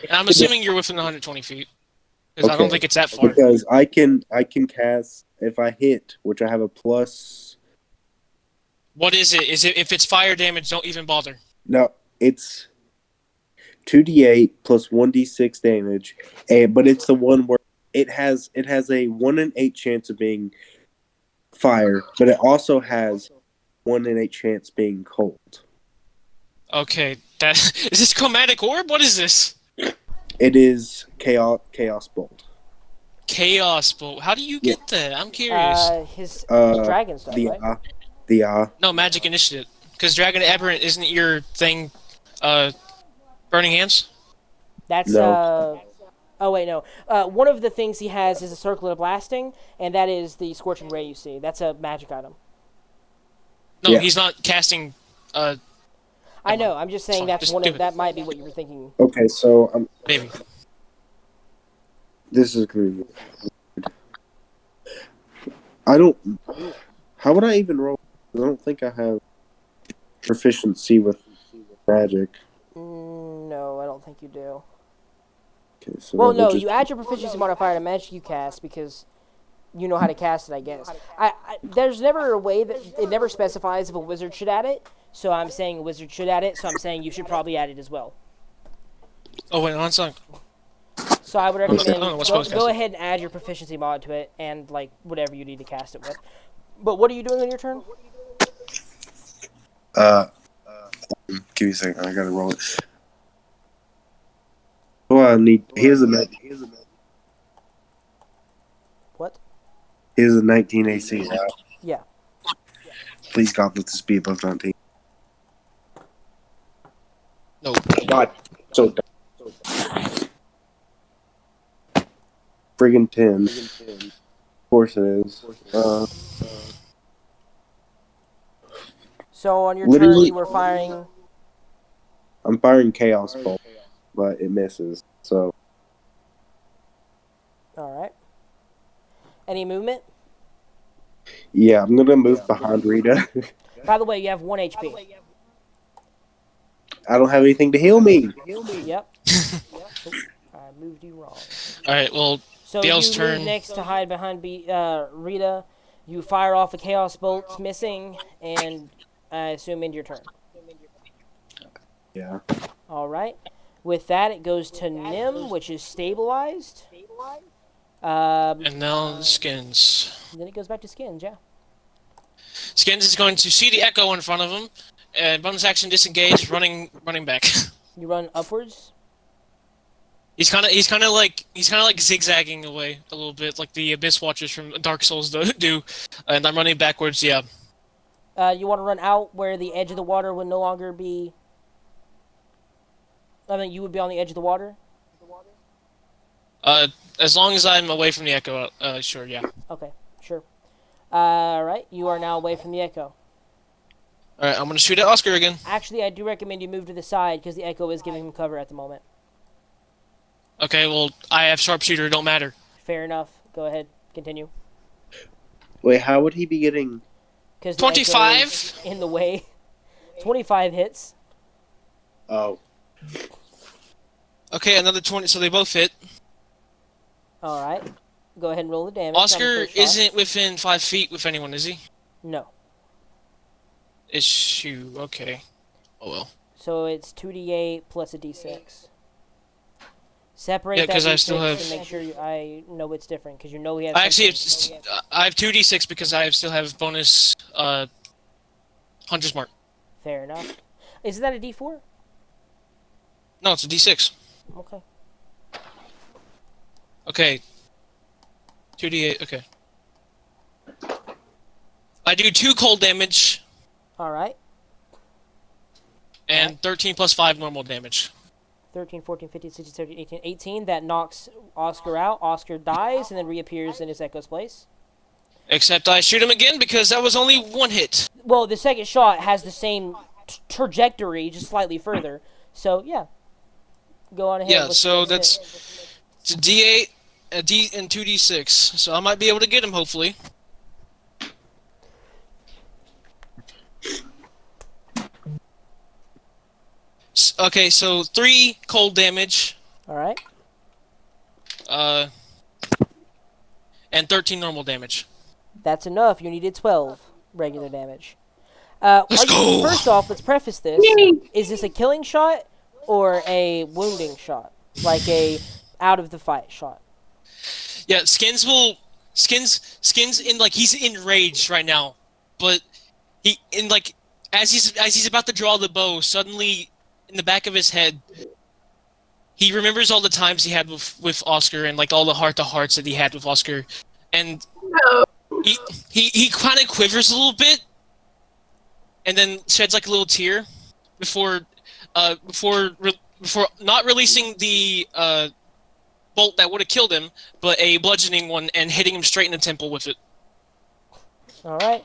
And I'm assuming you're within 120 feet. Because I don't think it's that far. Because I can cast if I hit, which I have a plus. What is it? Is it if it's fire damage, don't even bother. No, it's 2d8 plus 1d6 damage, but it's the one where it has a 1 in 8 chance of being fire, but it also has 1 in 8 chance being cold. Okay, that is this chromatic orb? What is this? It is chaos bolt. Chaos bolt. How do you get that? I'm curious. His dragon stuff, right? No, magic initiative. Because Dragon Aberrant isn't your thing. Burning Hands. That's Oh wait, no. One of the things he has is a circle of blasting, and that is the scorching ray you see. That's a magic item. No, he's not casting. I know. I'm just saying that's one of that might be what you were thinking. Okay, so maybe this is good. I don't. How would I even roll? I don't think I have proficiency with magic. No, I don't think you do. Okay, so well, no, you add your proficiency modifier to magic you cast because you know how to cast it, I guess. There's never a way that it never specifies if a wizard should add it. So I'm saying a wizard should add it. So I'm saying you should probably add it as well. Oh wait, on song. So I would recommend go ahead and add your proficiency mod to it and like whatever you need to cast it with. But what are you doing on your turn? Give me a second. I gotta roll it. Oh, I need. Here's a What? Here's a 19 AC. Right? Yeah. Please God, let this be above 19. No. God. friggin' 10. Of course it is. So on your turn, Literally, you were firing. I'm firing Chaos Bolt, but it misses. So, All right. Any movement? yeah, I'm gonna move behind Rita. By the way, you have 1 HP. I don't have anything to heal me. Yep. Oh, I moved you wrong. Alright, well, So Dale's you move turn. next to hide behind Rita. You fire off a Chaos Bolt, missing, and I assume end your turn. Yeah. All right. With that, it goes to Nim, which is stabilized. And now the Skins. Then it goes back to Skins, yeah. Skins is going to see the Echo in front of him, and bonus action disengage, running back. You run upwards. He's kind of like zigzagging away a little bit, like the Abyss Watchers from Dark Souls do, and I'm running backwards. Yeah. You want to run out where the edge of the water would no longer be. I mean, you would be on the edge of the water. As long as I'm away from the Echo, sure, yeah. Okay, sure. All right, you are now away from the Echo. All right, I'm gonna shoot at Oscar again. Actually, I do recommend you move to the side because the Echo is giving him cover at the moment. Okay, well, I have sharpshooter. Don't matter. Fair enough. Go ahead. Continue. Wait, how would he be getting? Because 25 in the way. 25 hits. Oh, Okay, another 20. So they both hit. All right. Go ahead and roll the damage. Oscar isn't within 5 feet with anyone, is he? No. Issue. Okay. Oh well. So it's 2d8 plus a d6. Separate Yeah, that 'cause d6 I still have- and make sure I know it's different because you know he has. I actually something- I have 2d6 because I still have bonus Hunter's Mark. Fair enough. Isn't that a d4? No, it's a d6. Okay. Okay. 2d8. Okay. I do 2 cold damage All right. and 13 plus 5 normal damage. 13, 14, 15, 16, 17, 18, 18. That knocks Oscar out. Oscar dies and then reappears in his Echo's place. Except I shoot him again because that was only 1 hit. Well, the second shot has the same trajectory, just slightly further. So, yeah. Go on ahead. Yeah, Let's so see what's that's it's a d8, a d, and 2d6. So I might be able to get him hopefully. Okay, so 3 cold damage, it. All right. and 13 normal damage. That's enough. You needed 12 regular damage. Let's go! First off, let's preface this. Is this a killing shot or a wounding shot? Like a out of the fight shot? Yeah, Skins in like he's enraged right now, but he in like as he's about to draw the bow, suddenly in the back of his head, he remembers all the times he had with Oscar and like all the heart-to-hearts that he had with Oscar, and he kind of quivers a little bit, and then sheds like a little tear before not releasing the bolt that would have killed him, but a bludgeoning one and hitting him straight in the temple with it. All right.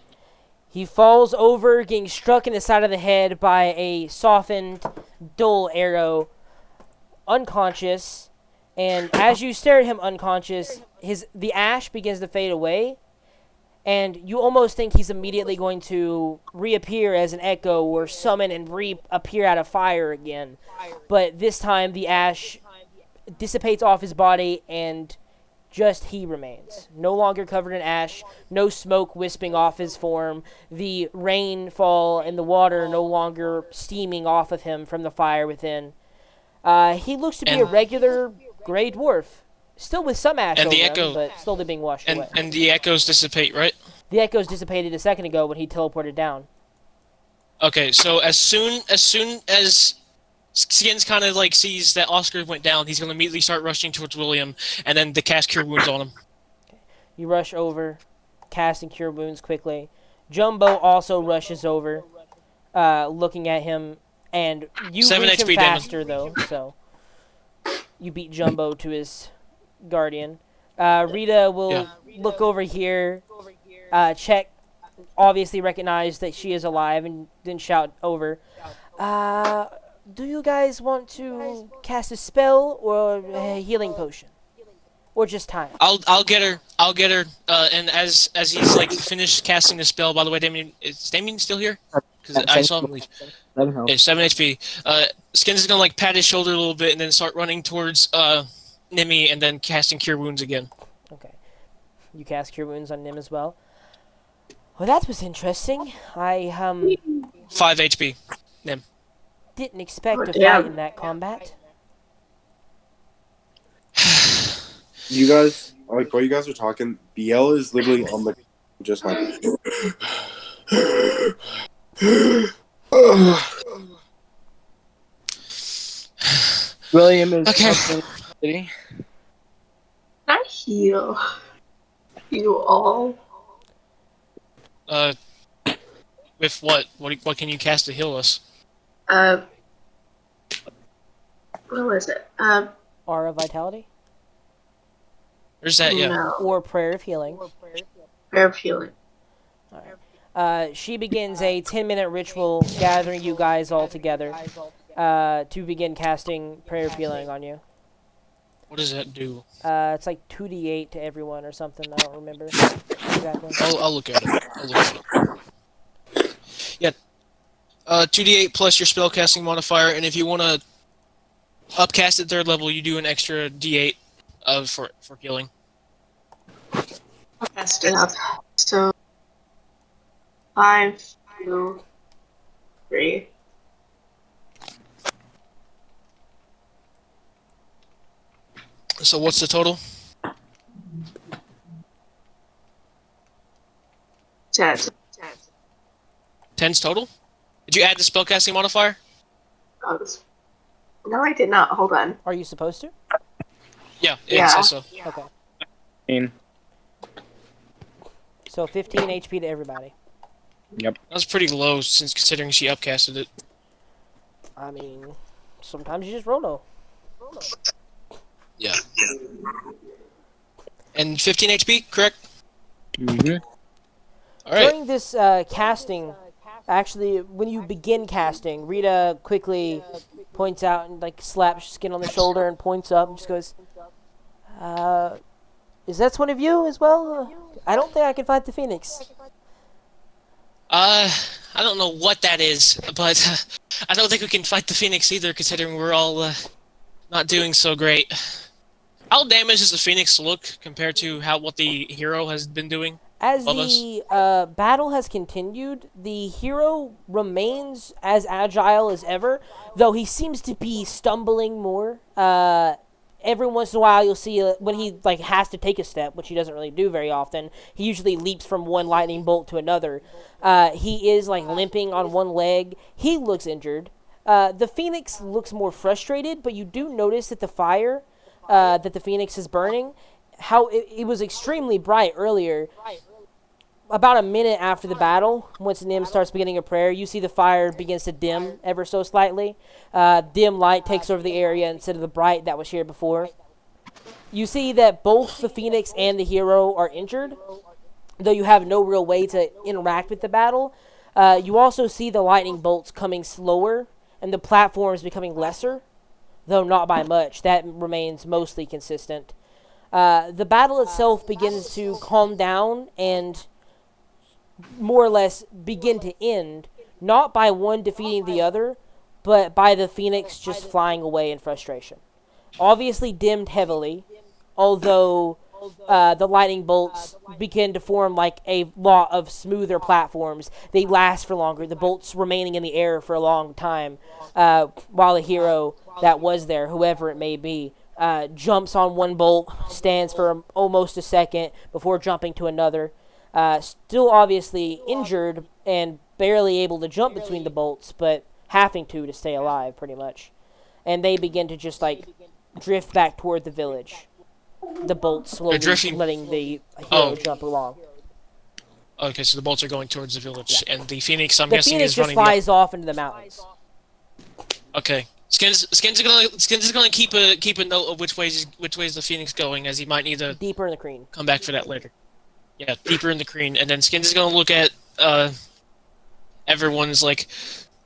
He falls over, getting struck in the side of the head by a softened, dull arrow, unconscious. And as you stare at him unconscious, the ash begins to fade away, and you almost think he's immediately going to reappear as an echo or summon and reappear out of fire again. But this time, the ash dissipates off his body, and just he remains. No longer covered in ash, no smoke wisping off his form, the rainfall and the water no longer steaming off of him from the fire within. He looks to be a regular gray dwarf, still with some ash over him, but slowly being washed away. And the echoes dissipate, right? The echoes dissipated a second ago when he teleported down. Okay, so as soon as Skins kind of like sees that Oscar went down, he's going to immediately start rushing towards William, and then to cast Cure Wounds on him. You rush over, casting Cure Wounds quickly. Jumbo also rushes over, looking at him, and you 7 reach him HP faster, though, so you beat Jumbo to his guardian. Rita will look over here, check, obviously recognize that she is alive, and then shout over, do you guys want to cast a spell or a healing potion? Or just time? I'll get her. And as he's like finished casting the spell. By the way, Damien, is Damien still here? Because I saw him leave. Okay, 7 HP. Skins is gonna like pat his shoulder a little bit and then start running towards Nimi and then casting Cure Wounds again. Okay. You cast Cure Wounds on Nim as well. Well, that was interesting. I 5 HP. Nim. didn't expect to damn. fight in that combat. You guys, like, while you guys are talking, BL is literally on the just like. William is Okay. City. I heal you all. With what? What can you cast to heal us? What was it? Aura Vitality? Where's that? Yeah. No. Or Prayer of Healing. Prayer of healing. She begins a 10-minute ritual gathering you guys all together to begin casting Prayer of Healing on you. What does that do? It's like 2d8 to everyone or something. I don't remember exactly. I'll look at it. Yeah. 2d8 plus your spellcasting modifier, and if you want to upcast at 3rd level, you do an extra d8 for healing. I'll cast it up. So 5, 2, 3. So what's the total? 10. 10's total? Did you add the spellcasting modifier? No, I did not. Hold on. Are you supposed to? Yeah, Yeah. it says so. Okay. 15. So 15 HP to everybody. That was pretty low since considering she upcasted it. I mean, sometimes you just roll low. Yeah. And 15 HP, correct? Mm-hmm. Alright. During this casting, actually, when you begin casting, Rita quickly points out and like slaps Skin on the shoulder and points up and just goes, is that one of you as well? I don't think I can fight the Phoenix. I don't know what that is, but I don't think we can fight the Phoenix either, considering we're all not doing so great. How damaged does the Phoenix look compared to what the hero has been doing? As Above the battle has continued, the hero remains as agile as ever, though he seems to be stumbling more. Every once in a while, you'll see when he like has to take a step, which he doesn't really do very often. He usually leaps from one lightning bolt to another. He is like limping on one leg. He looks injured. The Phoenix looks more frustrated, but you do notice that the fire that the Phoenix is burning, how it was extremely bright earlier. About a minute after the battle, once Nim starts beginning a prayer, you see the fire begins to dim ever so slightly. Dim light takes over the area instead of the bright that was here before. You see that both the Phoenix and the hero are injured, though you have no real way to interact with the battle. You also see the lightning bolts coming slower and the platforms becoming lesser, though not by much. That remains mostly consistent. The battle itself begins to calm down and more or less begin to end, not by one defeating the other, but by the Phoenix just flying away in frustration. Obviously dimmed heavily, although the lightning bolts begin to form like a lot of smoother platforms. They last for longer, the bolts remaining in the air for a long time, while the hero that was there, whoever it may be, jumps on one bolt, stands for almost a second before jumping to another. Still obviously injured and barely able to jump between the bolts, but having to stay alive, pretty much. And they begin to just, like, drift back toward the village. The bolts slowly letting the hero jump along. Okay, so the bolts are going towards the village, and the Phoenix, I'm The guessing, Phoenix is just running flies off into the mountains. Okay, Skins is gonna keep a note of which ways the Phoenix going, as he might need to Deeper in the cream. come back for that later. Yeah, deeper in the Kreen, and then Skins is gonna look at everyone's like,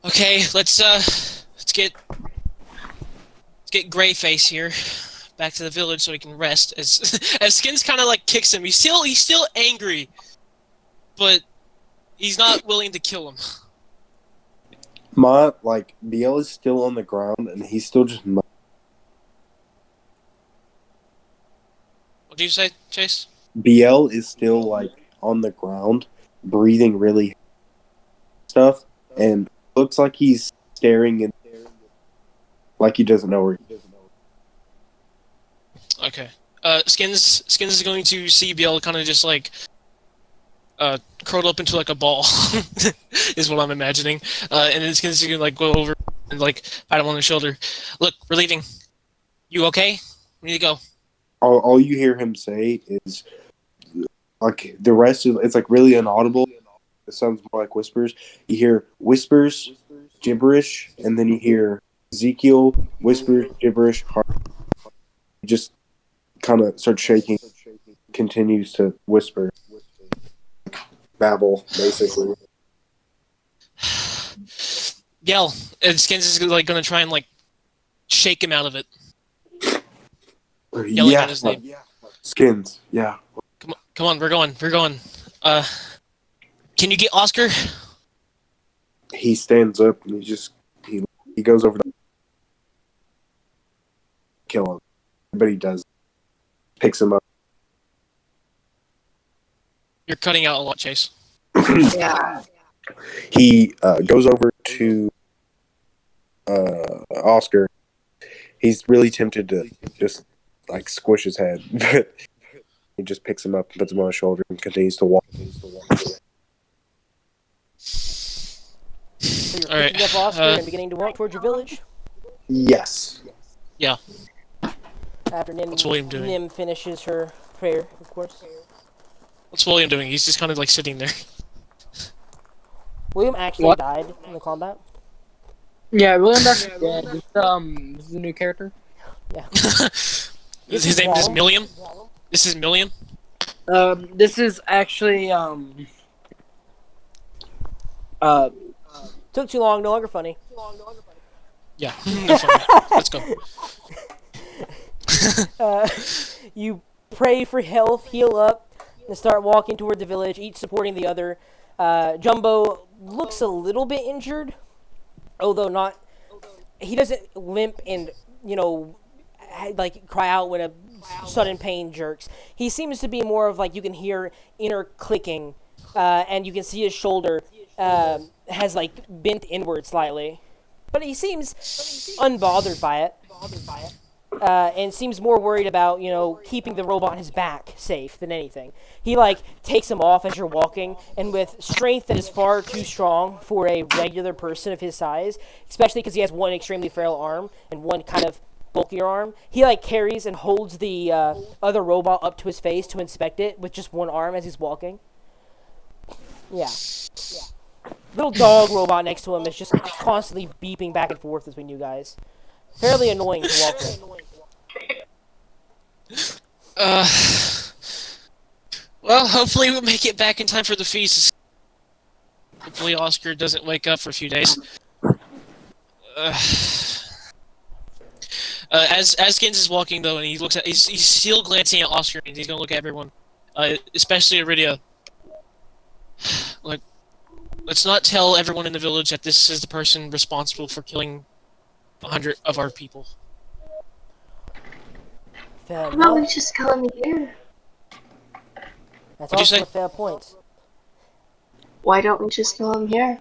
okay, let's get Greyface here back to the village so he can rest. As Skins kind of like kicks him, he's still angry, but he's not willing to kill him. BL is still on the ground and he's still just. What do you say, Chase? BL is still like on the ground, breathing really stuff, and looks like he's staring in, like he doesn't know where he is. Okay. Skins is going to see BL kind of just like curled up into like a ball, is what I'm imagining. And then Skins is gonna like go over and like pat him on the shoulder. Look, we're leaving. You okay? We need to go. All you hear him say is like the rest is it's like really inaudible. It sounds more like whispers. You hear whispers, gibberish, and then you hear Ezekiel whispers, gibberish. He just kind of starts shaking, continues to whisper, babble, basically. Yell, and Skins is like gonna try and like shake him out of it. Yelling out his name. Skins, yeah. Come on, we're going. Can you get Oscar? He stands up and he goes over to kill him, but he does. Picks him up. You're cutting out a lot, Chase. Yeah. He goes over to Oscar. He's really tempted to just like squish his head, but he just picks him up, puts him on his shoulder, and continues to walk. So you're All right, picking up Oscar and beginning to walk towards your village? Yes. Yeah. After What's William doing? Nim finishes her prayer, of course. What's William doing? He's just kind of like sitting there. William actually died in the combat. Yeah, William Duck's dead. This is a new character. Yeah. His name is Milliam. This is Milliam. This is actually Took too long, no longer funny. Yeah. No, sorry. Let's go. You pray for health, heal up, and start walking toward the village, each supporting the other. Jumbo looks a little bit injured, although not. He doesn't limp and, like cry out when a sudden pain jerks. He seems to be more of like you can hear inner clicking, and you can see his shoulder has like bent inward slightly. But he seems unbothered by it. And seems more worried about, keeping the robot on his back safe than anything. He, takes him off as you're walking, and with strength that is far too strong for a regular person of his size, especially because he has one extremely frail arm and one kind of bulkier arm, he, carries and holds the other robot up to his face to inspect it with just one arm as he's walking. Yeah. Little dog robot next to him is just constantly beeping back and forth between you guys. Fairly annoying to walk with. Well, hopefully we'll make it back in time for the feast. Hopefully Oscar doesn't wake up for a few days. As Skins is walking though, and he's still glancing at Oscar, and he's gonna look at everyone, especially Iridia. Let's not tell everyone in the village that this is the person responsible for killing 100 of our people. Fair Why don't we enough. just kill him here? That's What'd you also say? a fair point. Why don't we just kill him here?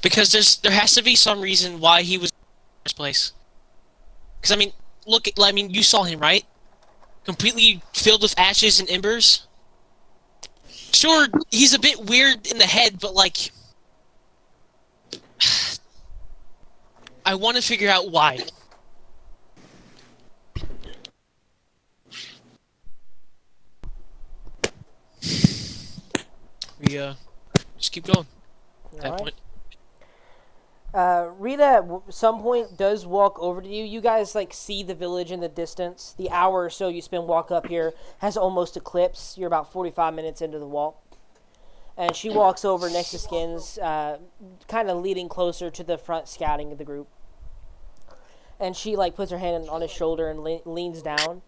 Because there has to be some reason why he was in the first place. Because you saw him, right? Completely filled with ashes and embers. Sure, he's a bit weird in the head, but I want to figure out why. We just keep going at that Alright. point. Rita at some point does walk over to you. You guys like see the village in the distance. The hour or so you spend walk up here has almost eclipsed. You're about 45 minutes into the walk. And she walks over next to Skins, kind of leading closer to the front scouting of the group. And she like puts her hand on his shoulder and leans down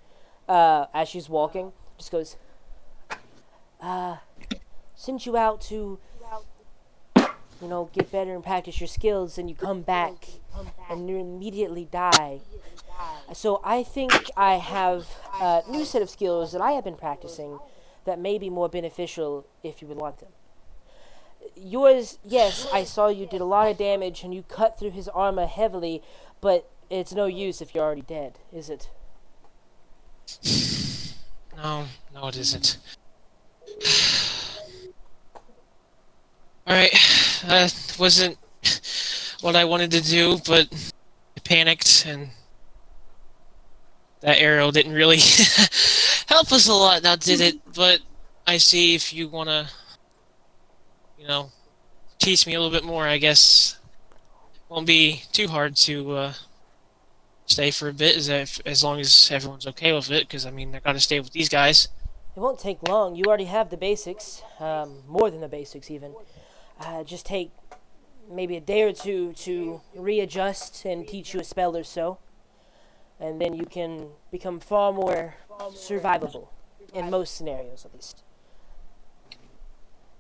as she's walking. Just goes, sent you out to, get better and practice your skills, and you come back and you immediately die. So I think I have a new set of skills that I have been practicing that may be more beneficial if you would want them. Yours, yes, I saw you did a lot of damage and you cut through his armor heavily, but it's no use if you're already dead, is it? No, it isn't. Alright, that wasn't what I wanted to do, but I panicked, and that arrow didn't really help us a lot now, did it? But I see if you want to, teach me a little bit more, I guess won't be too hard to stay for a bit, as long as everyone's okay with it, because, I mean, I gotta stay with these guys. It won't take long. You already have the basics, more than the basics even. Just take maybe a day or two to readjust and teach you a spell or so. And then you can become far more survivable, in most scenarios at least.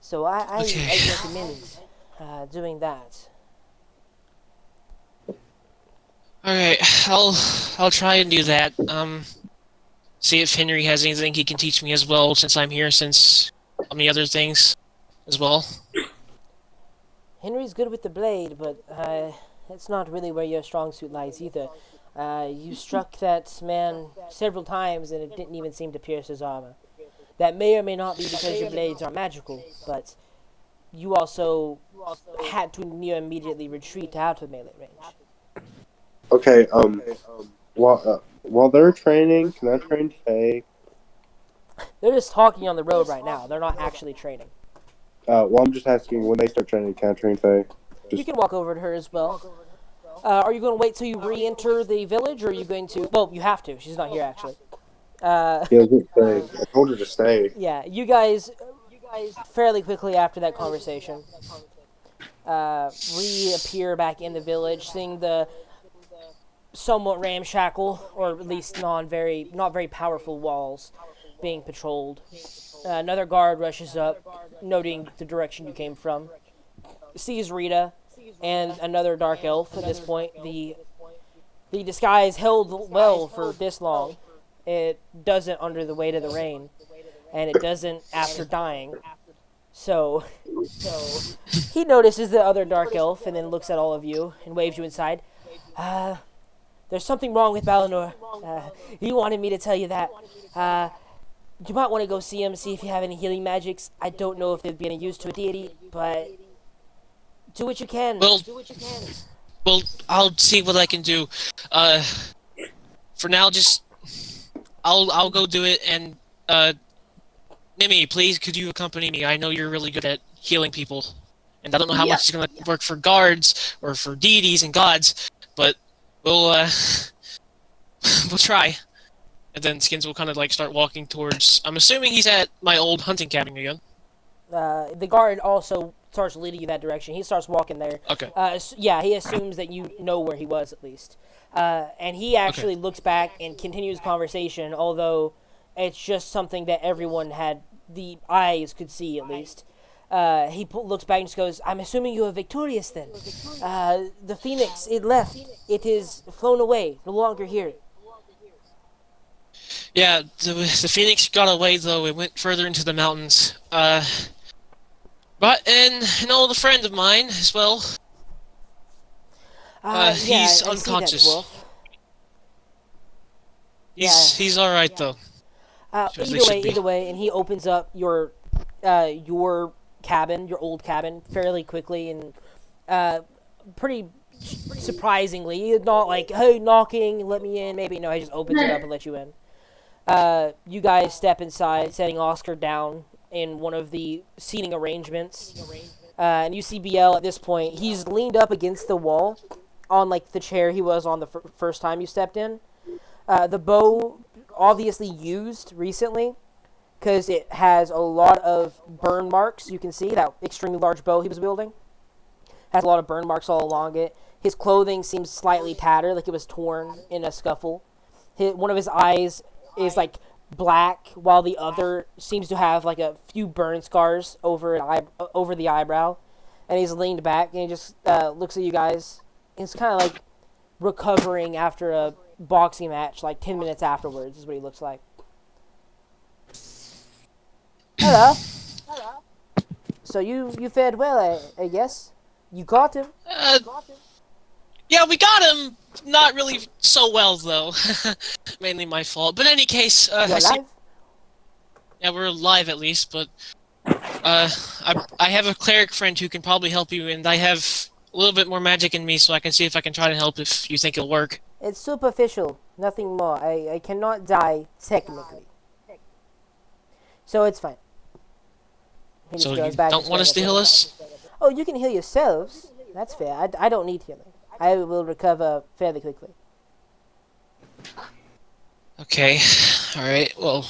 So I recommend doing that. Alright, I'll try and do that. See if Henry has anything he can teach me as well, since I'm here, since many other things as well. Henry's good with the blade, but that's not really where your strong suit lies either. You struck that man several times and it didn't even seem to pierce his armor. That may or may not be because your blades are magical, but you also had to near immediately retreat out of melee range. Okay, while they're training, can I train Faye? They're just talking on the road right now. They're not actually training. Well, I'm just asking, when they start training, can I train Faye? You can walk over to her as well. Are you going to wait till you re-enter the village, or are you going to... Well, you have to. She's not here, actually. Yeah, just stay. I told her to stay. Yeah, you guys, fairly quickly after that conversation, reappear back in the village, seeing the somewhat ramshackle, or at least not very powerful walls being patrolled. Another guard rushes up, noting the direction you came from. Sees Rita and another dark elf at this point. The disguise held well for this long. It doesn't under the weight of the rain, and it doesn't after dying. So he notices the other dark elf and then looks at all of you and waves you inside. There's something wrong with Balinor. He wanted me to tell you that. You might want to go see him, see if you have any healing magics. I don't know if they'd be any use to a deity, but do what you can. Well, I'll see what I can do. For now, just I'll go do it. And Mimi, please, could you accompany me? I know you're really good at healing people, and I don't know how much it's gonna work for guards or for deities and gods, but we'll try. And then Skins will kind of like start walking towards. I'm assuming he's at my old hunting cabin again. The guard also starts leading you that direction. He starts walking there. Okay. Yeah, he assumes that you know where he was at least. And he actually looks back and continues conversation, although it's just something that everyone had the eyes could see at least. He looks back and just goes, "I'm assuming you are victorious then. The phoenix, it left. It is flown away, no longer here." Yeah, the phoenix got away though. It went further into the mountains. But an old friend of mine as well. He's unconscious. He's all right though. Either way, and he opens up your cabin, your old cabin, fairly quickly and pretty surprisingly. Not like, "Hey, knocking, let me in." Maybe no, he just opens it up and lets you in. You guys step inside, setting Oscar down in one of the seating arrangements. And you see BL at this point. He's leaned up against the wall on like the chair he was on the first time you stepped in. The bow obviously used recently because it has a lot of burn marks. You can see that extremely large bow he was wielding has a lot of burn marks all along it. His clothing seems slightly tattered, like it was torn in a scuffle. One of his eyes is like black, while the other seems to have like a few burn scars over the eyebrow. And he's leaned back and he just looks at you guys. He's kind of like recovering after a boxing match, like 10 minutes afterwards is what he looks like. Hello. So you fared well, I guess. You got him. Yeah, we got him. Not really so well though. Mainly my fault. But in any case, You alive? Yeah, we're alive at least. But I have a cleric friend who can probably help you, and I have a little bit more magic in me, so I can see if I can try to help if you think it'll work. It's superficial, nothing more. I cannot die technically, so it's fine. He just So goes you back don't and want us to stands heal up. us? Oh, you can heal yourselves. That's fair. I don't need healing. I will recover fairly quickly. Okay. All right. Well,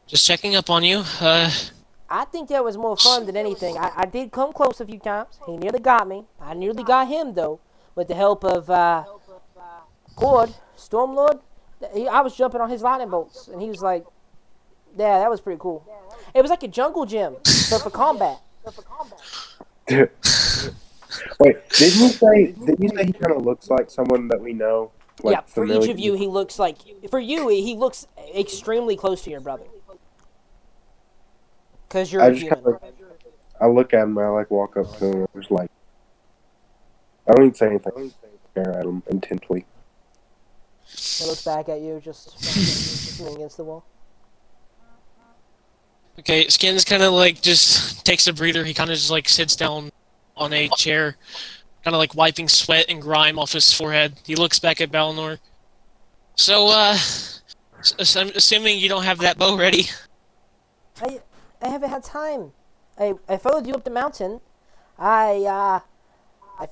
just checking up on you. I think that was more fun than anything. I did come close a few times. He nearly got me. I nearly got him, though, with the help of Cord, Stormlord. I was jumping on his lightning bolts, and he was like, yeah, that was pretty cool. It was like a jungle gym, but for combat. Wait, didn't you say he kind of looks like someone that we know? Like, Yeah, for each of you, he looks like... For you, he looks extremely close to your brother. Because you're I a just human. I look at him and I like walk up to him and I'm just like, I don't even say anything. I stare at him intently. He looks back at you, just leaning against the wall. Okay, Skins kind of like just takes a breather. He kind of just like sits down on a chair, kind of like wiping sweat and grime off his forehead. He looks back at Balnor. So, I'm assuming you don't have that bow ready. I haven't had time. I followed you up the mountain. I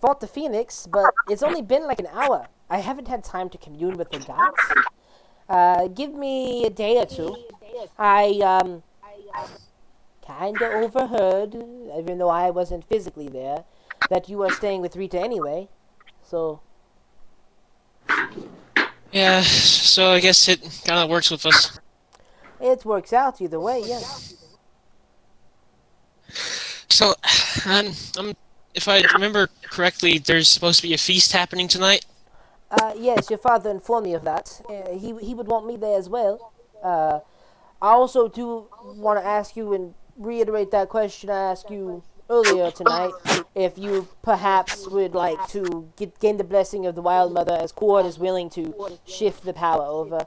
fought the Phoenix, but it's only been like an hour. I haven't had time to commune with the gods. Give me a day or two. I kinda overheard, even though I wasn't physically there, that you were staying with Rita anyway. So, Yeah, so I guess it kind of works with us. it works out either way, yes. So, if I remember correctly, there's supposed to be a feast happening tonight. Yes, your father informed me of that. He would want me there as well. I also do want to ask you and reiterate that question I asked you earlier tonight. If you perhaps would like to gain the blessing of the Wild Mother, as Cord is willing to shift the power over.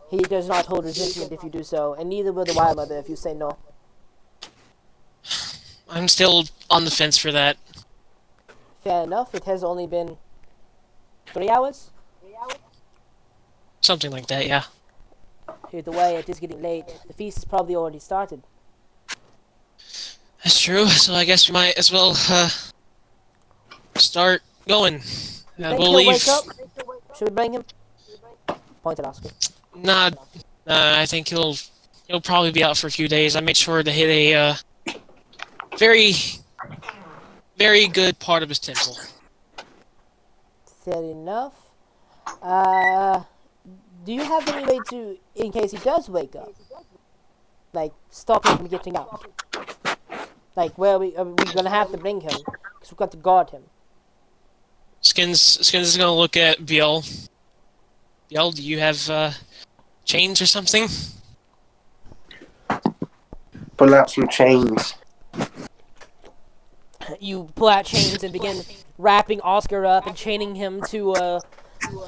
He does not hold resentment if you do so, and neither will the Wild Mother if you say no. I'm still on the fence for that. Fair enough. It has only been 3 hours. Something like that, yeah. Either way, it is getting late. The feast has probably already started. That's true, so I guess we might as well, start going. You think We'll he'll leave. wake up? Should we bring him? Point at Oscar. Nah, I think he'll probably be out for a few days. I made sure to hit a, very, very good part of his temple. Fair enough. Do you have any way to, in case he does wake up, like, stop him from getting up? Like, where are we gonna have to bring him? Because we've got to guard him. Skins is gonna look at Biel. Biel, do you have, chains or something? Pull out some chains. You pull out chains and begin wrapping Oscar up and chaining him to,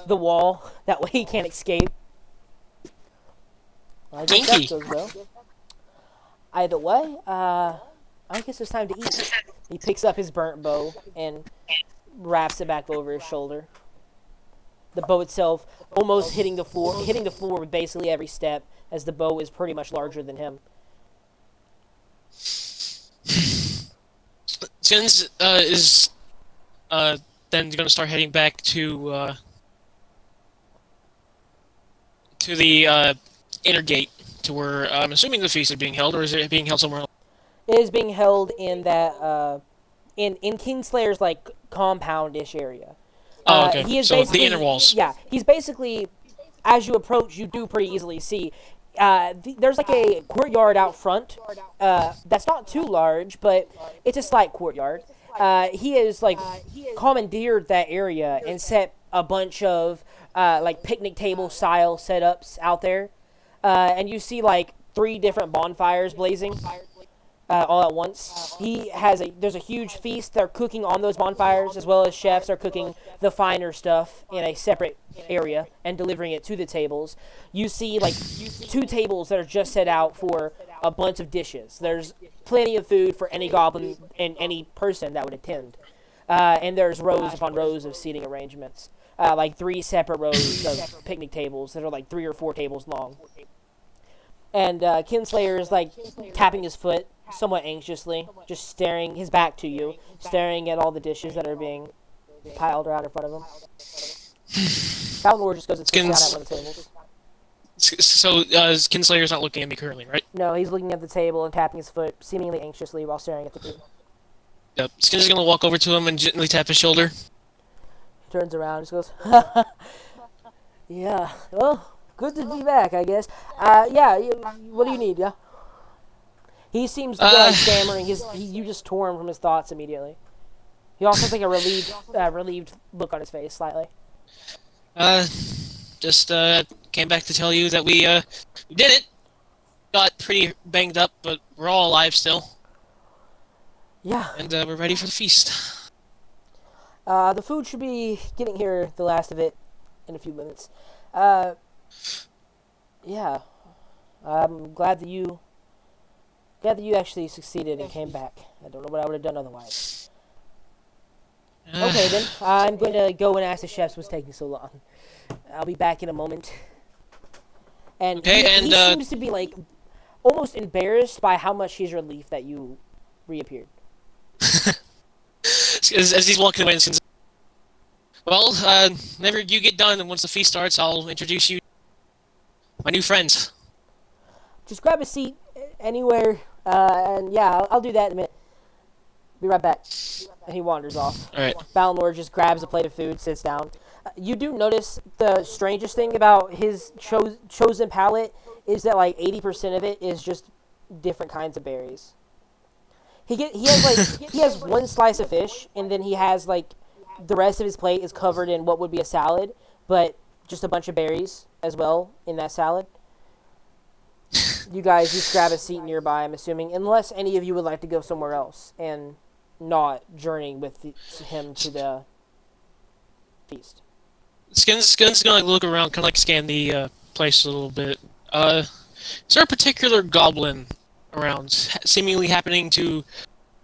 the wall. That way he can't escape. I guess that Kinky. goes well. Either way, I guess it's time to eat. He picks up his burnt bow and wraps it back over his shoulder. The bow itself almost hitting the floor with basically every step, as the bow is pretty much larger than him. Skins is then going to start heading back to the inner gate to where I'm assuming the feast is being held, or is it being held somewhere else? It is being held in that in Kingslayer's like compound-ish area. Oh, okay. He is So basically the inner walls. Yeah, he's basically, as you approach, you do pretty easily see. There's like a courtyard out front. That's not too large, but it's a slight courtyard. He has like commandeered that area and set a bunch of like picnic table style setups out there, and you see like 3 different bonfires blazing. All at once. There's a huge feast. They're cooking on those bonfires, as well as chefs are cooking the finer stuff in a separate area and delivering it to the tables. You see like 2 tables that are just set out for a bunch of dishes. There's plenty of food for any goblin and any person that would attend. And there's rows upon rows of seating arrangements. Like 3 separate rows of picnic tables that are like 3 or 4 tables long. And Kinslayer is like tapping his foot somewhat anxiously, just staring his back to you, staring at all the dishes that are being piled around in front of him. Balnor just goes and sits down at one of the tables. So Kinslayer's not looking at me currently, right? No, he's looking at the table and tapping his foot, seemingly anxiously, while staring at the food. Yep. Skin's gonna walk over to him and gently tap his shoulder. He turns around and just goes, yeah, well, good to be back, I guess. Yeah, what do you need, yeah? He seems to be like stammering. You just tore him from his thoughts immediately. He also has like a relieved look on his face, slightly. Just came back to tell you that we did it. Got pretty banged up, but we're all alive still. Yeah. And we're ready for the feast. The food should be getting here, the last of it, in a few minutes. Yeah. I'm glad that you actually succeeded and came back. I don't know what I would have done otherwise. Okay, then. I'm going to go and ask the chefs what's taking so long. I'll be back in a moment. And okay, he seems to be, like, almost embarrassed by how much he's relieved that you reappeared. As he's walking away, well, whenever you get done and once the feast starts, I'll introduce you to my new friends. Just grab a seat anywhere, and yeah, I'll do that in a minute. Be right back. And he wanders off. Alright. Balnor just grabs a plate of food, sits down. You do notice the strangest thing about his chosen palette is that like 80% of it is just different kinds of berries. He has 1 slice of fish, and then he has like the rest of his plate is covered in what would be a salad, but just a bunch of berries as well in that salad. You guys each grab a seat nearby, I'm assuming, unless any of you would like to go somewhere else and not journey with him to the feast. Skin's gonna like, look around, kind of like scan the place a little bit. Is there a particular goblin around, seemingly happening to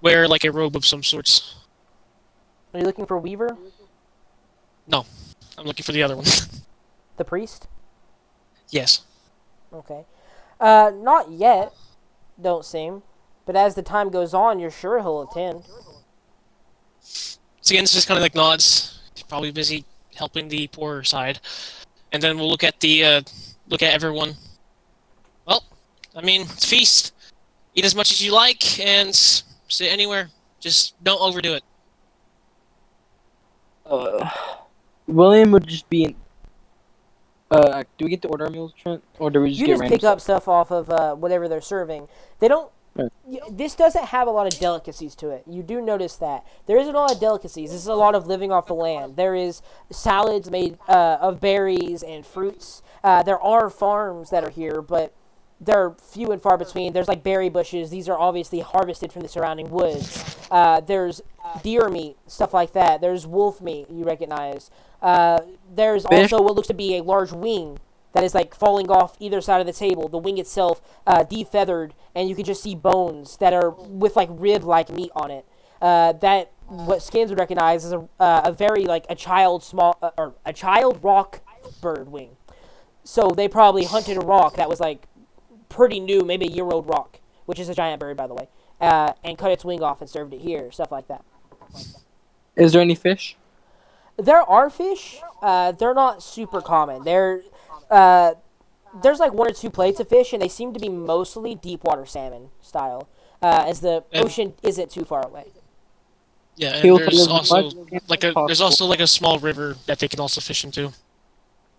wear like a robe of some sorts? Are you looking for Weaver? No, I'm looking for the other one. The priest? Yes. Okay. Not yet, don't seem. But as the time goes on, you're sure he'll attend. Skin's just kind of like nods. He's probably busy helping the poorer side. And then we'll look at everyone. Well, I mean, it's feast. Eat as much as you like and sit anywhere. Just don't overdo it. William would just be in... do we get to order meals, Trent? Or do we just You get just random pick up stuff off of whatever they're serving. They don't... Right. This doesn't have a lot of delicacies to it. You do notice that. There isn't a lot of delicacies. This is a lot of living off the land. There is salads made of berries and fruits. There are farms that are here, but they're few and far between. There's like berry bushes. These are obviously harvested from the surrounding woods. There's deer meat, stuff like that. There's wolf meat you recognize. There's also what looks to be a large wing that is like falling off either side of the table. The wing itself defeathered, and you can just see bones that are with like rib-like meat on it. That what Skins would recognize as a very like a child rock bird wing. So they probably hunted a rock that was like pretty new, maybe a year-old rock, which is a giant bird, by the way. and cut its wing off and served it here, stuff like that. Is there any fish? There are fish. They're not super common. There's like one or two plates of fish, and they seem to be mostly deep water salmon style, as the ocean isn't too far away. Yeah, and He'll take there's as also much like as there's possible. also like a small river that they can also fish into.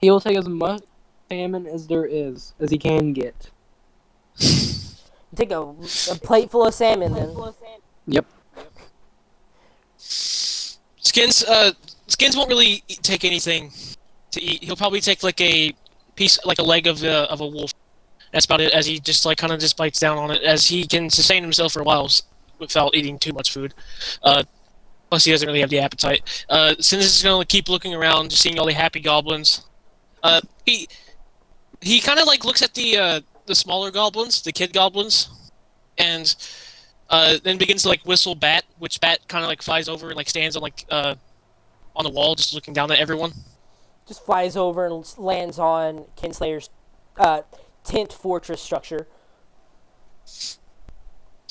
He'll take as much salmon as there is, as he can get. You take a plate full of salmon, then. Yep. Skins won't really take anything to eat. He'll probably take like a piece, like a leg of a wolf. That's about it. As he just like kind of just bites down on it, as he can sustain himself for a while without eating too much food. Plus, he doesn't really have the appetite. Skins is gonna keep looking around, just seeing all the happy goblins. He kind of like looks at the smaller goblins, the kid goblins, and then begins to like whistle Bat, which Bat kind of like flies over and like stands on like on the wall, just looking down at everyone. Just flies over and lands on Kinslayer's tent fortress structure.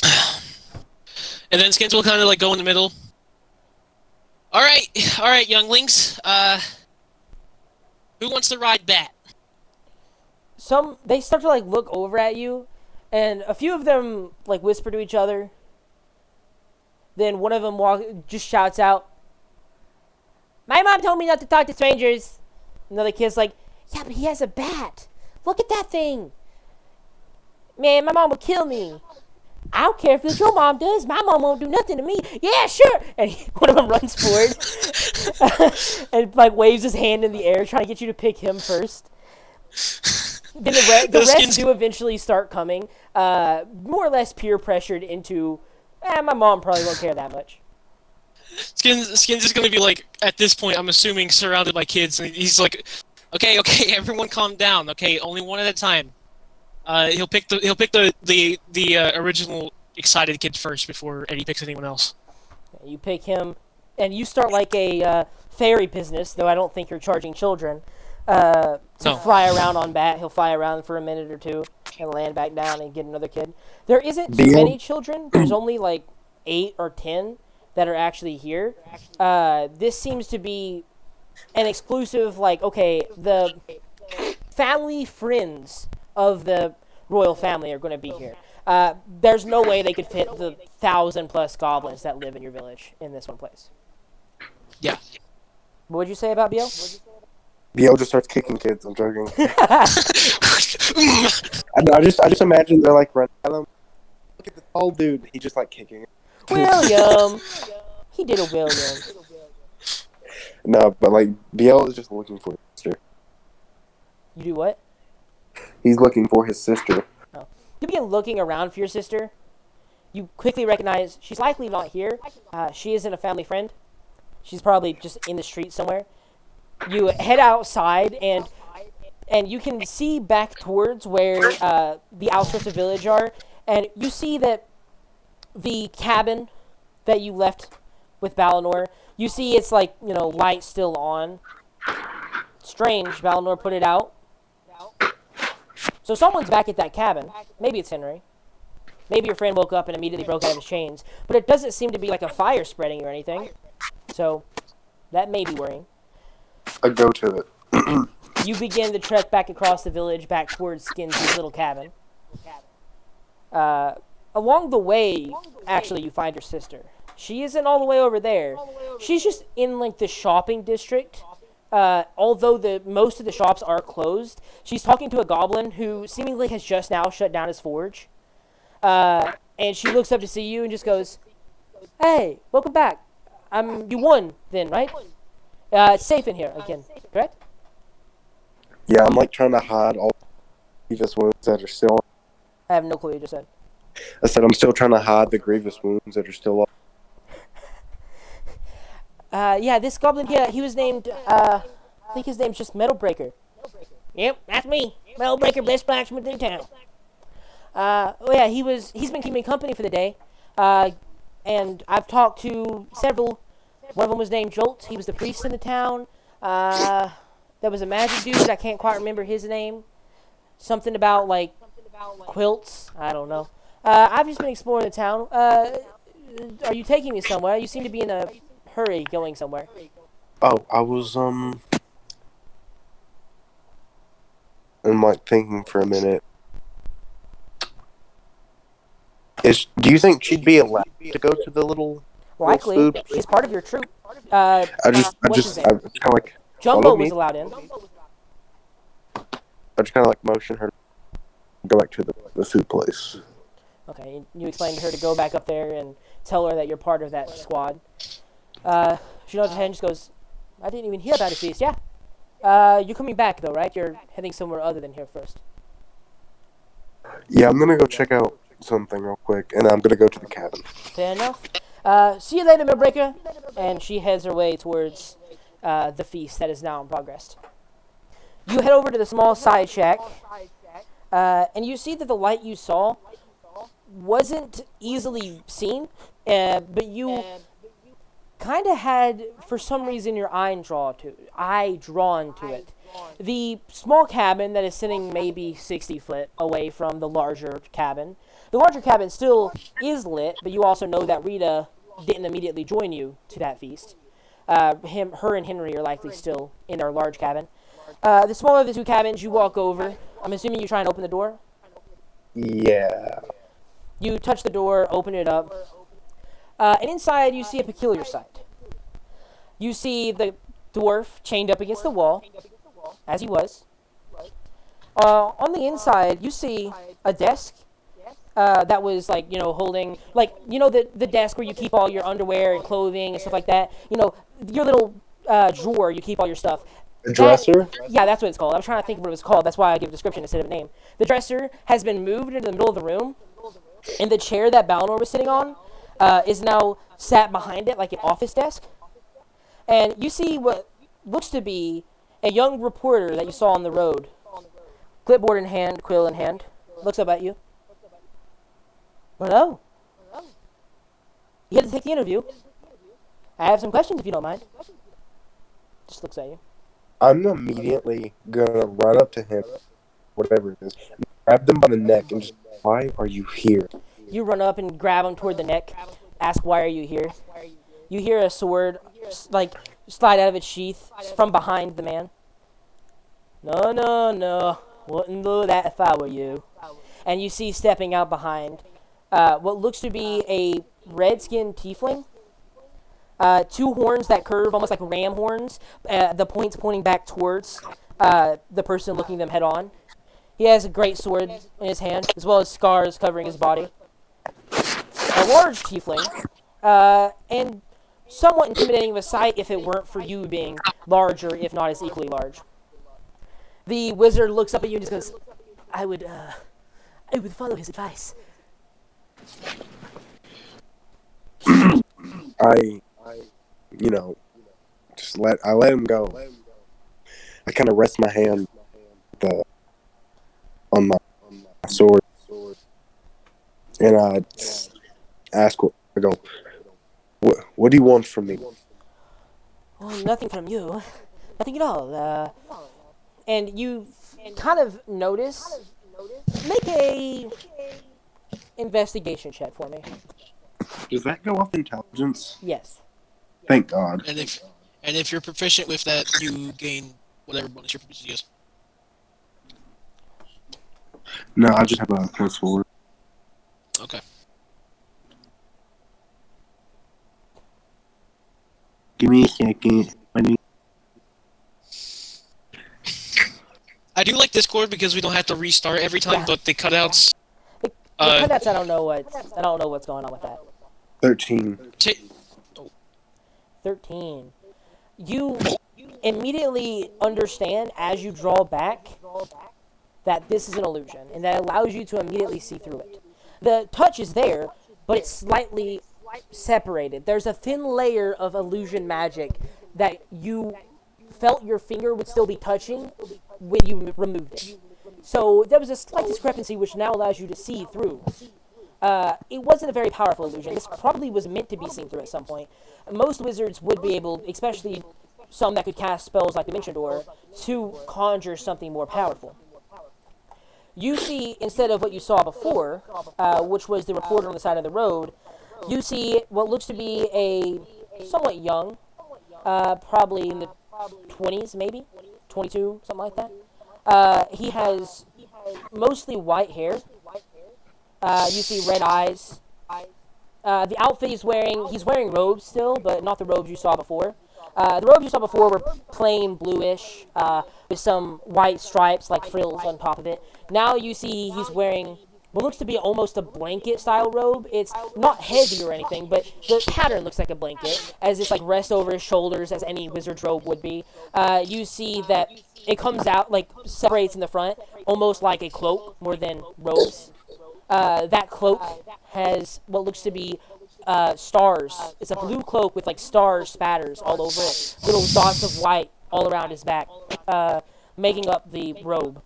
And then Skins will kind of like go in the middle. All right, younglings. Who wants to ride Bat? They start to like look over at you, and a few of them like whisper to each other. Then one of them just shouts out, "My mom told me not to talk to strangers." Another kid's like, "Yeah, but he has a bat. Look at that thing. Man, my mom will kill me. I don't care if it's your mom does. My mom won't do nothing to me. Yeah, sure." And one of them runs forward and like waves his hand in the air, trying to get you to pick him first. Then the rest do eventually start coming, more or less peer pressured into, my mom probably won't care that much. Skins is gonna be like, at this point, I'm assuming surrounded by kids, and he's like, okay, everyone calm down. Okay, only one at a time. He'll pick the original excited kid first before Eddie picks anyone else. You pick him, and you start like a fairy business, though I don't think you're charging children. To fly around on Bat. He'll fly around for a minute or two and land back down and get another kid. There isn't too many children. There's only like 8 or 10 that are actually here. This seems to be an exclusive, like, okay, the family friends of the royal family are going to be here. There's no way they could fit the 1,000+ goblins that live in your village in this one place. Yeah. What would you say about Biel? Biel just starts kicking kids. I'm joking. I just imagine they're like running at him. Look at this old dude. He just like kicking it. William. He did a William. No, but like Biel is just looking for his sister. You do what? He's looking for his sister. Oh. You begin looking around for your sister. You quickly recognize she's likely not here. She isn't a family friend. She's probably just in the street somewhere. You head outside, and you can see back towards where the outskirts of the village are, and you see that the cabin that you left with Balinor, you see it's like, light still on. Strange, Balinor put it out. So someone's back at that cabin. Maybe it's Henry. Maybe your friend woke up and immediately broke out of his chains. But it doesn't seem to be like a fire spreading or anything. So that may be worrying. I go to it. You begin to trek back across the village, back towards Skins' little cabin. Along the way, actually, you find your sister. She isn't all the way over there. She's just in, like, the shopping district. Although most of the shops are closed, she's talking to a goblin who seemingly has just now shut down his forge. And she looks up to see you and just goes, "Hey, welcome back. You won then, right? It's safe in here again, correct?" Yeah, I'm like trying to hide all the grievous wounds that are still. I have no clue what you just said. I said I'm still trying to hide the grievous wounds that are still up. Yeah, this goblin here, he was named, I think his name's just Metalbreaker. Yep, that's me. Metalbreaker, best blacksmith in town. Yeah, he's been keeping company for the day. And I've talked to several. One of them was named Jolt. He was the priest in the town. There was a magic dude. I can't quite remember his name. Something about, like, quilts. I don't know. I've just been exploring the town. Are you taking me somewhere? You seem to be in a hurry going somewhere. Oh, I was I'm like thinking for a minute. Do you think she'd be allowed to go to the little Likely, food place? she's part of your troop. What's his I name? kind of like follow Jumbo was me. allowed in. I just kind of like motion her to go back to the food place. Okay, you explain to her to go back up there and tell her that you're part of that squad. She nods her head and just goes, I didn't even hear about a feast. Yeah. You're coming back though, right? You're heading somewhere other than here first. Yeah, I'm gonna go check out something real quick, and I'm gonna go to the cabin. Fair enough. See you later, Millbreaker. And she heads her way towards the feast that is now in progress. You head over to the small side shack, and you see that the light you saw wasn't easily seen, but you kind of had, for some reason, your eye drawn to it. The small cabin that is sitting maybe 60 foot away from the larger cabin. The larger cabin still is lit, but you also know that Rita didn't immediately join you to that feast. Her and Henry are likely still in our large cabin. The smaller of the two cabins, you walk over. I'm assuming you try and open the door. Yeah. You touch the door, open it up, and inside you see a peculiar sight. You see the dwarf chained up against the wall, as he was. On the inside, you see a desk that was like, holding, like, the desk where you keep all your underwear and clothing and stuff like that. Your little drawer you keep all your stuff. A dresser? Yeah, that's what it's called. I was trying to think of what it was called. That's why I give a description instead of a name. The dresser has been moved into the middle of the room, and the chair that Balnor was sitting on is now sat behind it like an office desk. And you see what looks to be a young reporter that you saw on the road. Clipboard in hand, quill in hand. Looks up at you. Hello. You had to take the interview. I have some questions if you don't mind. Just looks at you. I'm immediately gonna run up to him, whatever it is, and grab them by the neck and just, why are you here? You run up and grab him toward the neck. Ask, why are you here? You hear a sword, slide out of its sheath from behind the man. No. Wouldn't do that if I were you. And you see stepping out behind what looks to be a red-skinned tiefling. Two horns that curve almost like ram horns. The points pointing back towards the person looking them head on. He has a great sword in his hand, as well as scars covering his body. A large tiefling, and somewhat intimidating of a sight if it weren't for you being larger, if not as equally large. The wizard looks up at you and just goes, I would follow his advice. I I let him go. I kind of rest my hand on my sword, and I ask, I go, what do you want from me? Well, nothing from you. Nothing at all. And you kind of notice. Make a investigation check for me. Does that go off intelligence? Yes. Thank God. And if you're proficient with that, you gain whatever bonus your proficiency is. No, I just have a +4. Okay. Give me a second. I do like Discord because we don't have to restart every time, Yeah. but the cutouts. The cutouts, I don't know what's going on with that. 13. 13. You immediately understand as you draw back that this is an illusion, and that allows you to immediately see through it. The touch is there, but it's slightly separated. There's a thin layer of illusion magic that you felt your finger would still be touching when you removed it. So there was a slight discrepancy which now allows you to see through. It wasn't a very powerful illusion. This probably was meant to be seen through at some point. Most wizards would be able, especially some that could cast spells like Dimension Door, to conjure something more powerful. You see, instead of what you saw before, which was the reporter on the side of the road, you see what looks to be a somewhat young, probably in the 20s, maybe 22, something like that. He has mostly white hair. You see red eyes. The outfit he's wearing robes still, but not the robes you saw before. The robes you saw before were plain bluish, with some white stripes like frills on top of it. Now you see he's wearing what looks to be almost a blanket style robe. It's not heavy or anything, but the pattern looks like a blanket, as it's like rests over his shoulders as any wizard's robe would be. You see that it comes out, like separates in the front, almost like a cloak more than robes. That cloak has what looks to be stars. It's a blue cloak with like star spatters all over it, little dots of white all around his back, making up the robe.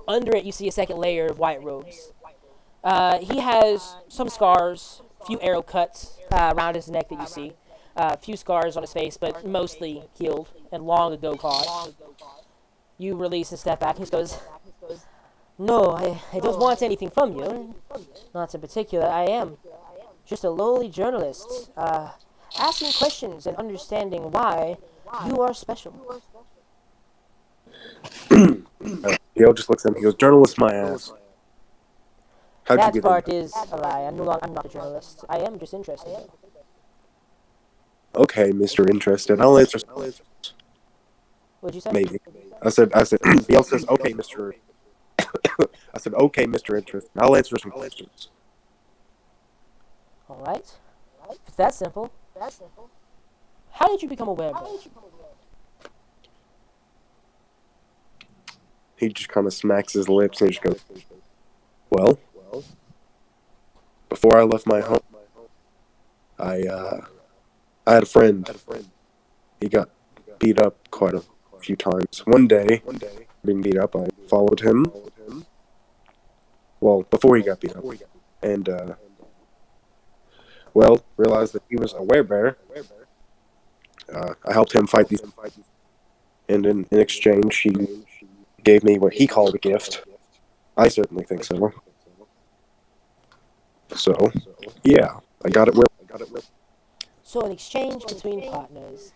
Under it, you see a second layer of white robes. He has some scars, a few arrow cuts around his neck that you see, a few scars on his face, but mostly healed and long ago caused. You release and step back. He goes, "No, I don't want anything from you. Not in particular. I am just a lowly journalist, asking questions and understanding why you are special." Gale just looks at him. He goes, "Journalist, my ass. How'd you That get part in?" is a lie. I'm not a journalist. I am just interested. Okay, Mr. Interested. I'll answer. What'd you say? Maybe. I said. Gale says, "Okay, Mr." I said, "Okay, Mr. Interested. I'll answer some questions." All right. If it's that simple. How did you become aware of that? He just kind of smacks his lips and just goes, "Well, before I left my home, I had a friend. He got beat up quite a few times. One day, being beat up, I followed him. Well, before he got beat up, and realized that he was a werebear. I helped him fight these, and in exchange, he gave me what he called a gift. I certainly think so. So, yeah, I got it. So an exchange between partners.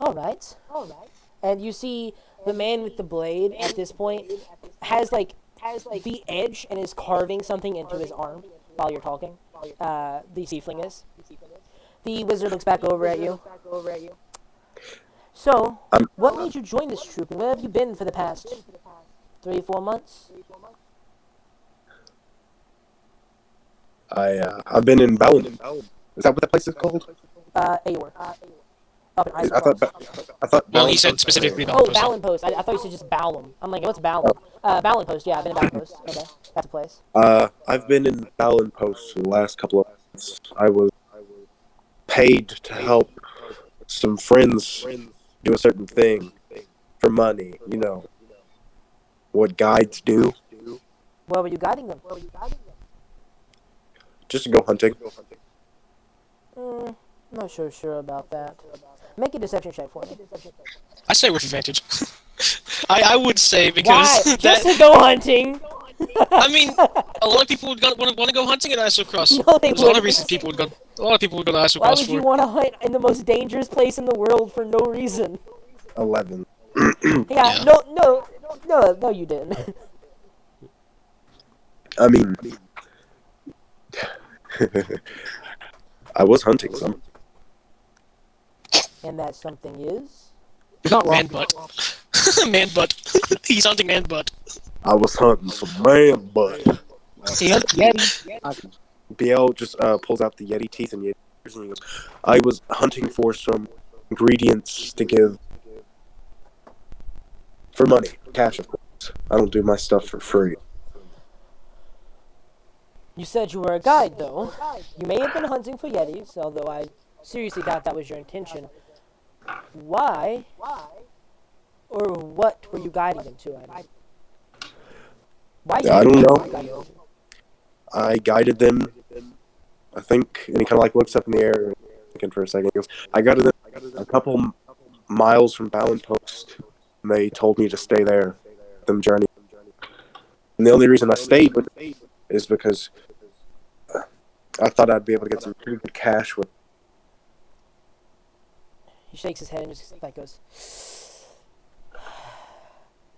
All right. And you see the man with the blade at this point has like the edge and is carving something into his arm while you're talking. The tiefling is. The wizard looks back over at you. So, what made you join this troop, and where have you been for the past 3-4 months? I've been in Ballin. Is that what that place is called? Aor. Up in I Iceland. thought. Well, he Ballin said Post- specifically Oh, Balmpost. Balin Post. I thought you said just Ballum. I'm like, what's Ballum? Balin Post. Yeah, I've been in Balin Post. Okay, that's a place. I've been in Ballin Post for the last couple of months. I was paid to help some friends do a certain thing for money. You know what guides do, Where were you guiding them? just to go hunting. Not so sure about that. Make a deception check for me. I say with advantage. I would say Why? because Just that to go hunting? I mean, a lot of people would want to go hunting at Isocross. No, they There's a lot of wouldn't. reasons people would go. A lot of people would go to Isocross Why would for. you want to hunt in the most dangerous place in the world for no reason? 11. Yeah, Yeah. no, you didn't. I mean, I was hunting some. And that something is? Not wrong. Man butt. Man butt. He's hunting man butt. I was hunting some man butt. Yeti. BL just pulls out the Yeti teeth and Yeti, and he goes, "I was hunting for some ingredients to give for money, cash, of course. I don't do my stuff for free." You said you were a guide, though. You may have been hunting for Yetis, although I seriously doubt that was your intention. Why? Or what were you guiding them to? I mean? Why? I don't know. I guided them, I think, and he kind of like looks up in the air, thinking for a second. He goes, "I guided them a couple miles from Ballin Post, and they told me to stay there, them journey. And the only reason I stayed with it is because I thought I'd be able to get some pretty good cash with. He shakes his head and just like goes,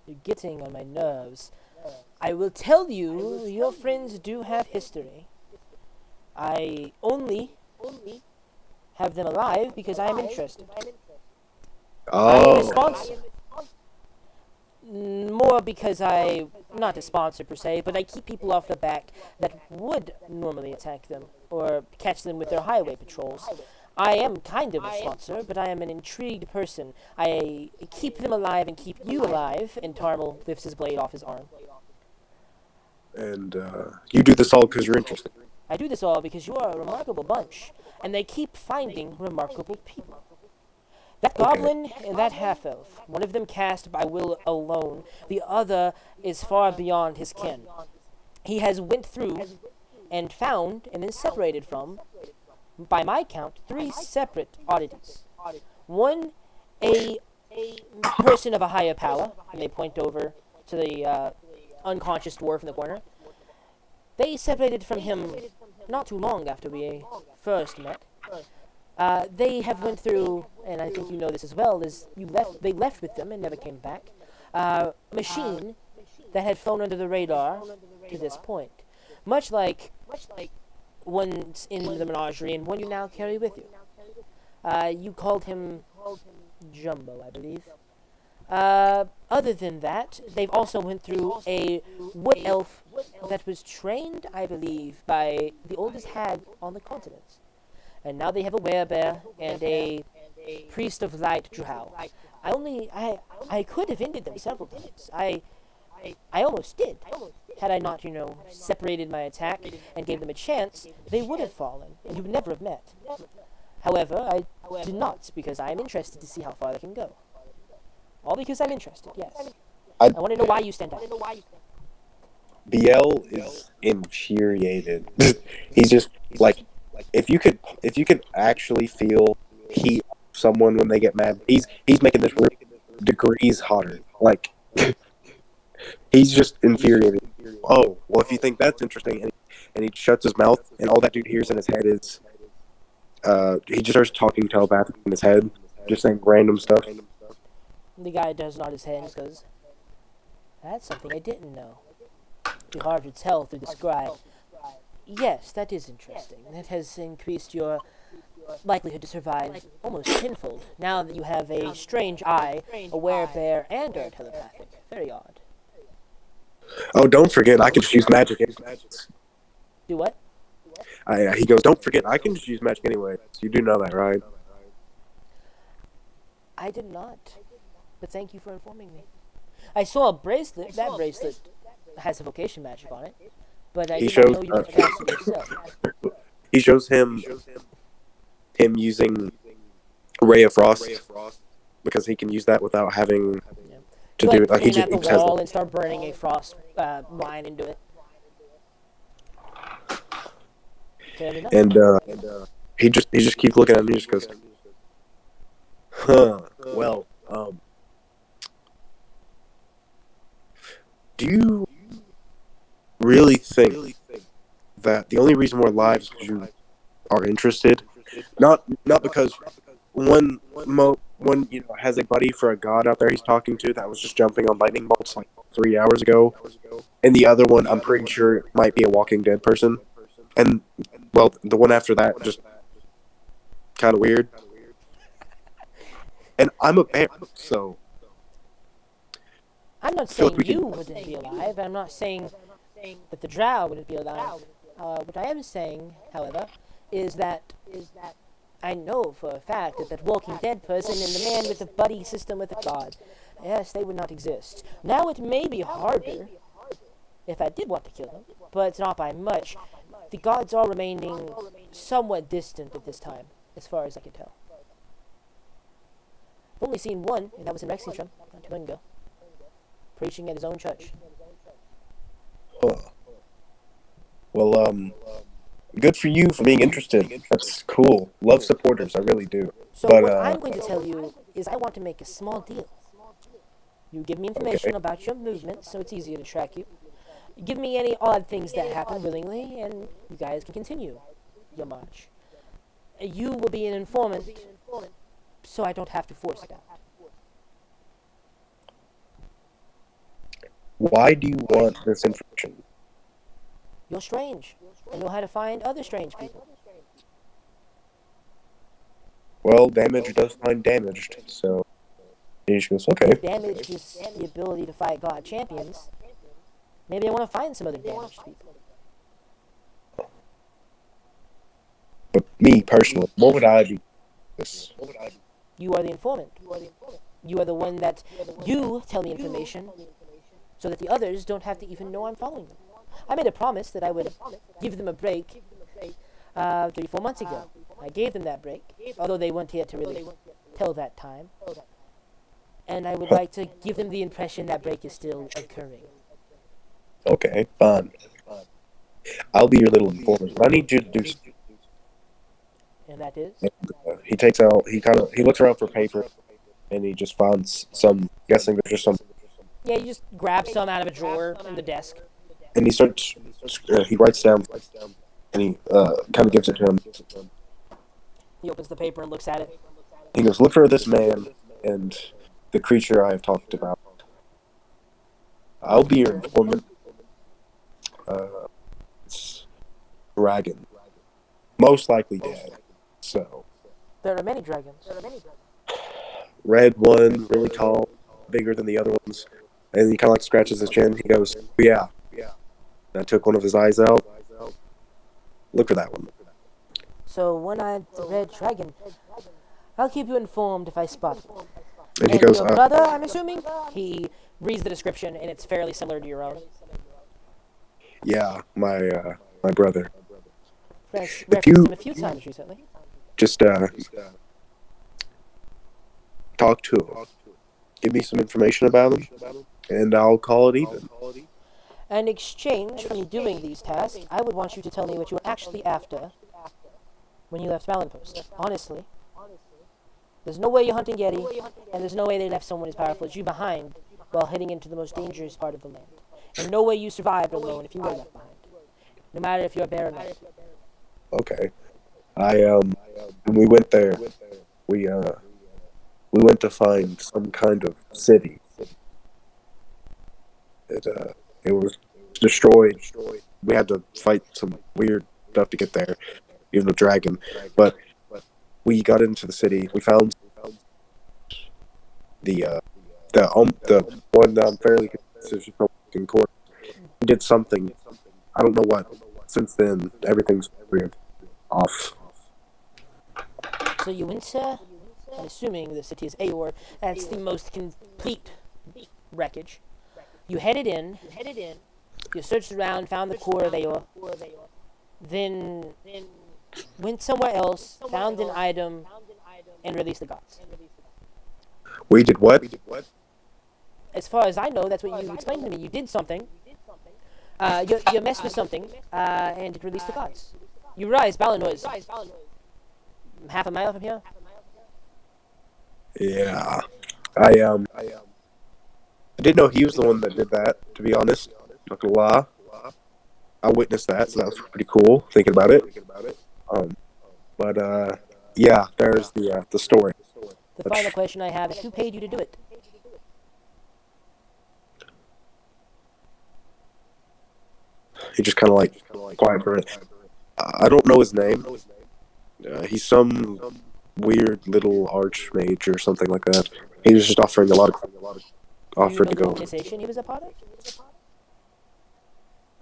"You're getting on my nerves. I will tell you, your friends do have history. I only have them alive because I am interested. I am a Oh, sponsor. More because not a sponsor per se, but I keep people off the back that would normally attack them or catch them with their highway patrols. I am kind of a sponsor, but I am an intrigued person. I keep them alive and keep you alive." And Tarmal lifts his blade off his arm. and you do this all because you're interested. "I do this all because you are a remarkable bunch, and they keep finding remarkable people. That goblin and that half-elf, one of them cast by will alone, the other is far beyond his kin. He has went through and found and is separated from, by my count, 3 separate oddities. One, a person of a higher power," and they point over to the unconscious dwarf in the corner. "They separated from him not too long after we first met. They have went through, and I think you know this as well, is they left with them and never came back. A machine that had flown under the radar to this point. Much like one's in the menagerie and one you now carry with you. You called him Jumbo, I believe. Other than that, they've also went through a wood elf that was trained, I believe, by the oldest hag on the continent. And now they have a werebear and a priest of light drow. I could have ended them several times. I almost did. Had I not, separated my attack and gave them a chance, they would have fallen, and you would never have met. However, I did not, because I am interested to see how far they can go. All because I'm interested, yes. I want to know why you stand out." BL is infuriated. He's just like, if you could actually feel heat someone when they get mad, he's making this room degrees hotter. Like, he's just infuriated. Oh, well, if you think that's interesting, and he shuts his mouth, and all that dude hears in his head is, he just starts talking telepathic in his head, just saying random stuff. The guy does nod his head and goes, "That's something I didn't know. Be hard to tell through the scribe. Yes, that is interesting. That has increased your likelihood to survive almost tenfold, now that you have a strange eye, a werebear, and are telepathic. Very odd." Oh, don't forget, I can just use magic. Do what? He goes, don't forget, I can just use magic anyway. You do know that, right? I did not, but thank you for informing me. I saw a bracelet. That bracelet has evocation magic on it, but I did not know you could cast it yourself. He shows him using Ray of Frost because he can use that without having to do it. Like, he point just at the wall and start burning a frost line into it. Fair enough. And he just keeps looking at me and just goes, "Huh. Well, do you really think that the only reason we're alive is because you are interested? Not because one has a buddy for a god out there he's talking to that was just jumping on lightning bolts like 3 hours ago, and the other one I'm pretty sure might be a Walking Dead person, and well, the one after that just kind of weird. And I'm a bear, so I'm not saying you wouldn't be alive. I'm not saying that the drow wouldn't be alive. What I am saying, however, is that I know for a fact that Walking Dead person and the man with the buddy system with the god, yes, they would not exist. Now it may be harder if I did want to kill them, but it's not by much. The gods are remaining somewhat distant at this time, as far as I can tell. I've only seen one, and that was in Lexington, not too long ago, preaching at his own church. huh. Well, good for you for being interested. That's cool. Love supporters, I really do. So But, what I'm going to tell you is I want to make a small deal. You give me information about your movements, so it's easier to track you. Give me any odd things that happen willingly, and you guys can continue your march. You will be an informant, so I don't have to force it out. Why do you want this information? You're strange. I know how to find other strange people. Well, damage does find damaged, so he just goes, okay. If damage is the ability to fight God champions, maybe I want to find some other damaged people. But me personally, what would I be? This? You are the informant. You are the one that you tell me information so that the others don't have to even know I'm following them. I made a promise that I would give them a break 3-4 months ago. I gave them that break, although they weren't here to really tell that time. And I would like to give them the impression that break is still occurring. Okay, fine. I'll be your little informant. But I need you to do. And that is? He takes out. He looks around for paper, and he just finds some. Guessing there's just some. Yeah, you just grab some out of a drawer in the desk. And he starts. He writes down, and he kind of gives it to him. He opens the paper and looks at it. He goes, "Look for this man and the creature I have talked about. I'll be your informant. It's dragon, most likely dead. So There are many dragons. red one, really tall, bigger than the other ones." And he kind of like scratches his chin. He goes, "Yeah." And I took one of his eyes out. Look for that one. So, one-eyed red dragon. I'll keep you informed if I spot it. And he And goes, your brother, I'm assuming? He reads the description, and it's fairly similar to your own. "Yeah, my brother. Referenced you- him a few times recently. Just talk to him. Give me some information about him, and I'll call it even." In exchange for me doing these tasks, I would want you to tell me what you were actually after when you left Valenpost. Honestly. There's no way you're hunting Yeti, and there's no way they left someone as powerful as you behind while heading into the most dangerous part of the land. And no way you survived alone if you were left behind. No matter if you're a bear or not. Okay. When we went there, we went to find some kind of city. It was destroyed. We had to fight some weird stuff to get there, even a dragon. But we got into the city. We found the one that I'm fairly convinced is in court. We did something. I don't know what. Since then, everything's weird off. So you went to, I'm assuming the city is Aor, that's the most complete wreckage. You headed in, you searched around, found the core of Aor, then went somewhere else, found an item, and released the gods. We did what? As far as I know, that's what you explained to me. You did something. You messed with something, and it released the gods. You realize Balin was half a mile from here? Yeah. I didn't know he was the one that did that, to be honest. Not gonna lie. I witnessed that, so that was pretty cool, thinking about it. But yeah, there's the story. The final question I have is who paid you to do it? He just kind of like quiet for it. I don't know his name. He's some weird little archmage or something like that. He was just offering a lot of Do you offered know to the go. organization he was a part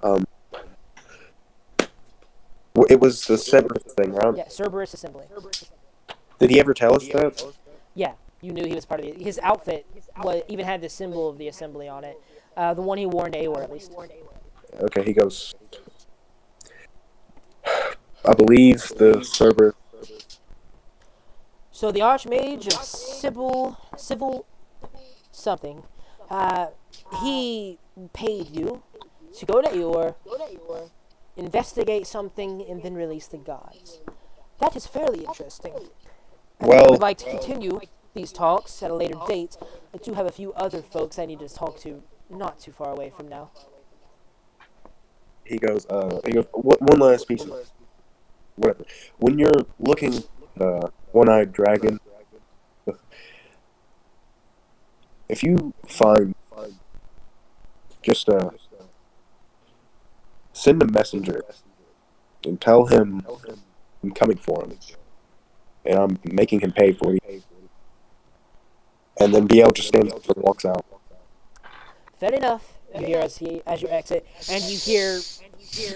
of? It was the Cerberus thing, right? Yeah, Cerberus Assembly. Did he ever tell us that? Yeah, you knew he was part of it. His outfit even had the symbol of the assembly on it. The one he wore in Aor, at least. Okay, he goes. I believe the Cerberus. So the Archmage of Civil something, he paid you to go to Aor, investigate something, and then release the gods. That is fairly interesting. I Well, would like to continue these talks at a later date. I do have a few other folks I need to talk to not too far away from now. he goes, one last piece of whatever. When you're looking at the one-eyed dragon, if you find, just send a messenger and tell him I'm coming for him, and I'm making him pay for it. And then BL just stands up and walks out. Fair enough. You hear as you exit, and you hear